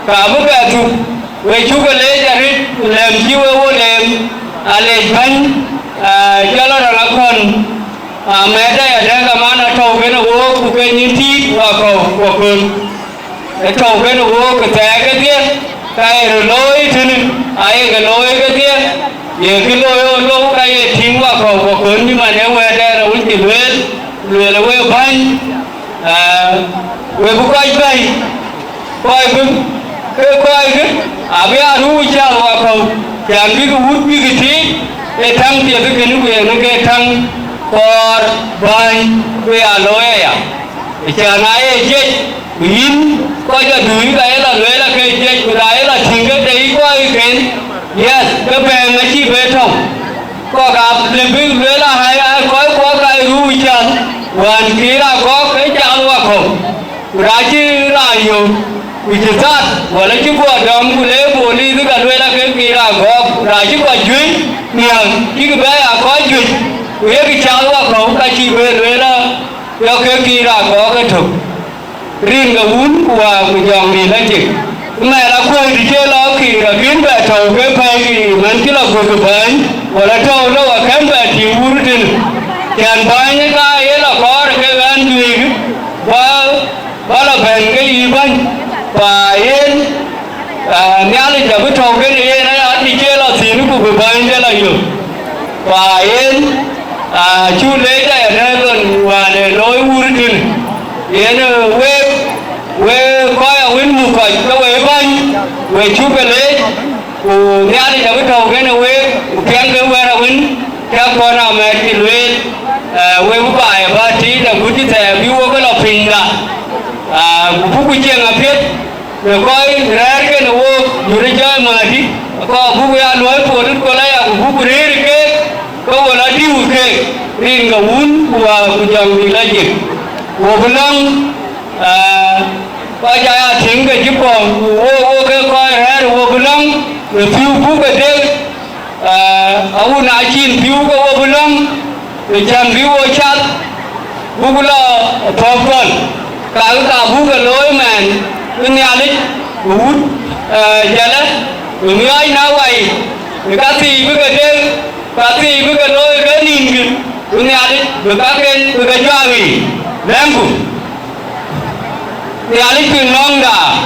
cả bức cái chụp về chụp cái lê giờ hết làm chiêu vô làm lê bánh cho nó là con mẹ đây ở đây cái mà nó trâu cái nó vô cái nhìn thịt và cầu của con trâu cái nó vô cái té cái kia cái rồi lôi thế này ai cái lôi cái kia về cái lôi cái thím vào cầu của con nhưng mà nếu về đây là muốn chỉ luyện là về bánh về bút cái bay coi cái bây giờ ru chào vào cầu chẳng biết cái bút biết cái thít cái thằng thì cái nó về nó cái thằng cor bánh về lôi à chả nói chết in coi cho đuổi cái là lưới là cái chết cái là chính cái đấy coi cái yes cái bè nó chỉ về thông có gặp lên lưới là hay coi có cái ru chân hoàn kia là có cái chảo vào không ra chứ là nhiều vì thực ra và lấy chứ qua đầm của lễ bộ đi tức là lưới là cái kia là có ra chứ qua duyên nhiều chứ cái bé là có duyên vì cái chảo vào không cái chỉ về lưới là cái kia là có cái thực riêng cái uốn của dòng đi là gì mẹ là quay thì chơi lo kỳ là kiến về trầu cái phê thì mình chỉ là quay cái bánh và là trầu nó là kém về thì uốn trên chèn bánh những cái ấy là có được cái gan gì và là bền cái gì bánh và yên nhá thì giờ cái trầu cái này nó đi chơi là thì nó cũng cái bánh thế là nhiều và yên chú lấy đây ở đây còn và để lối uốn trên yên về coi ở bên mù cảnh nó về bánh về chú cái lễ của nhà thì cái đầu cái nó về khen cái về là bên theo con nào mẹ thì về về bức bài ba tí là cứ chỉ thể view cái lọc hình là phúc quy chiên là biết rồi coi ra cái nó vô dù đi chơi mà đi có phúc quy ăn nói của đức có lấy của phúc quy đi cái có gọi là điêu cái riêng cái uốn của chồng thì là gì của bên lăng coi cha chính cái giúp còn vô cái coi ra rồi vô bên lăng rồi phiêu phú cái đêm ông nào chín phiêu cái vô bên lăng rồi chẳng phiêu vô chát phú là thơm còn cả phú cái lối mà cái nhà đấy hút Jalle rồi người anh nào vậy người ta thì với cái đêm ta thì với cái lối cái nhìn cái nhà đấy rồi các cái choa gì đem cùng nyali pinong da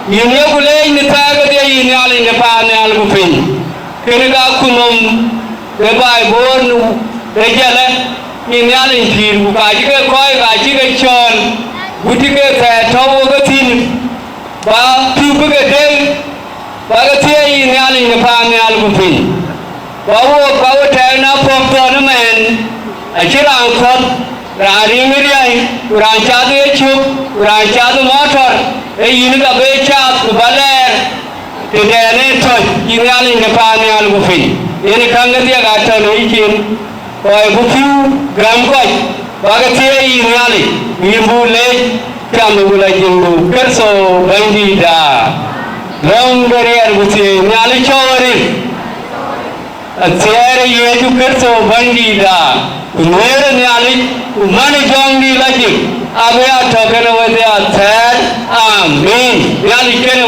yunyo kule ni taga dia nyali ne pa nyali ku pin kene ga kunom de bai bon de Jalle nyali thir ku ka ji ke koi ka ji ke chon buti ke ta thawo ga tin ba tu ku ke de ba ga thie nyali ne pa nyali ku pin ba wo ta na pom to na men a ji rang khot Rari miriai, urang cadu ecup, urang cadu motor, ini ka becat, baler, tidak ada toy, ini alih nepane al bufi, ini kanga dia kata ni ikin, koi bufi gram koi, bagai dia ini alih, imbu le, kamu mulai jembu, kerso bandida, long dari al bufi, ini alih cawari, tiada ye tu kerso bandida. Umur ni alih, umur jong di lagi. Abe atau kena wajah third, amin. Ni alih kena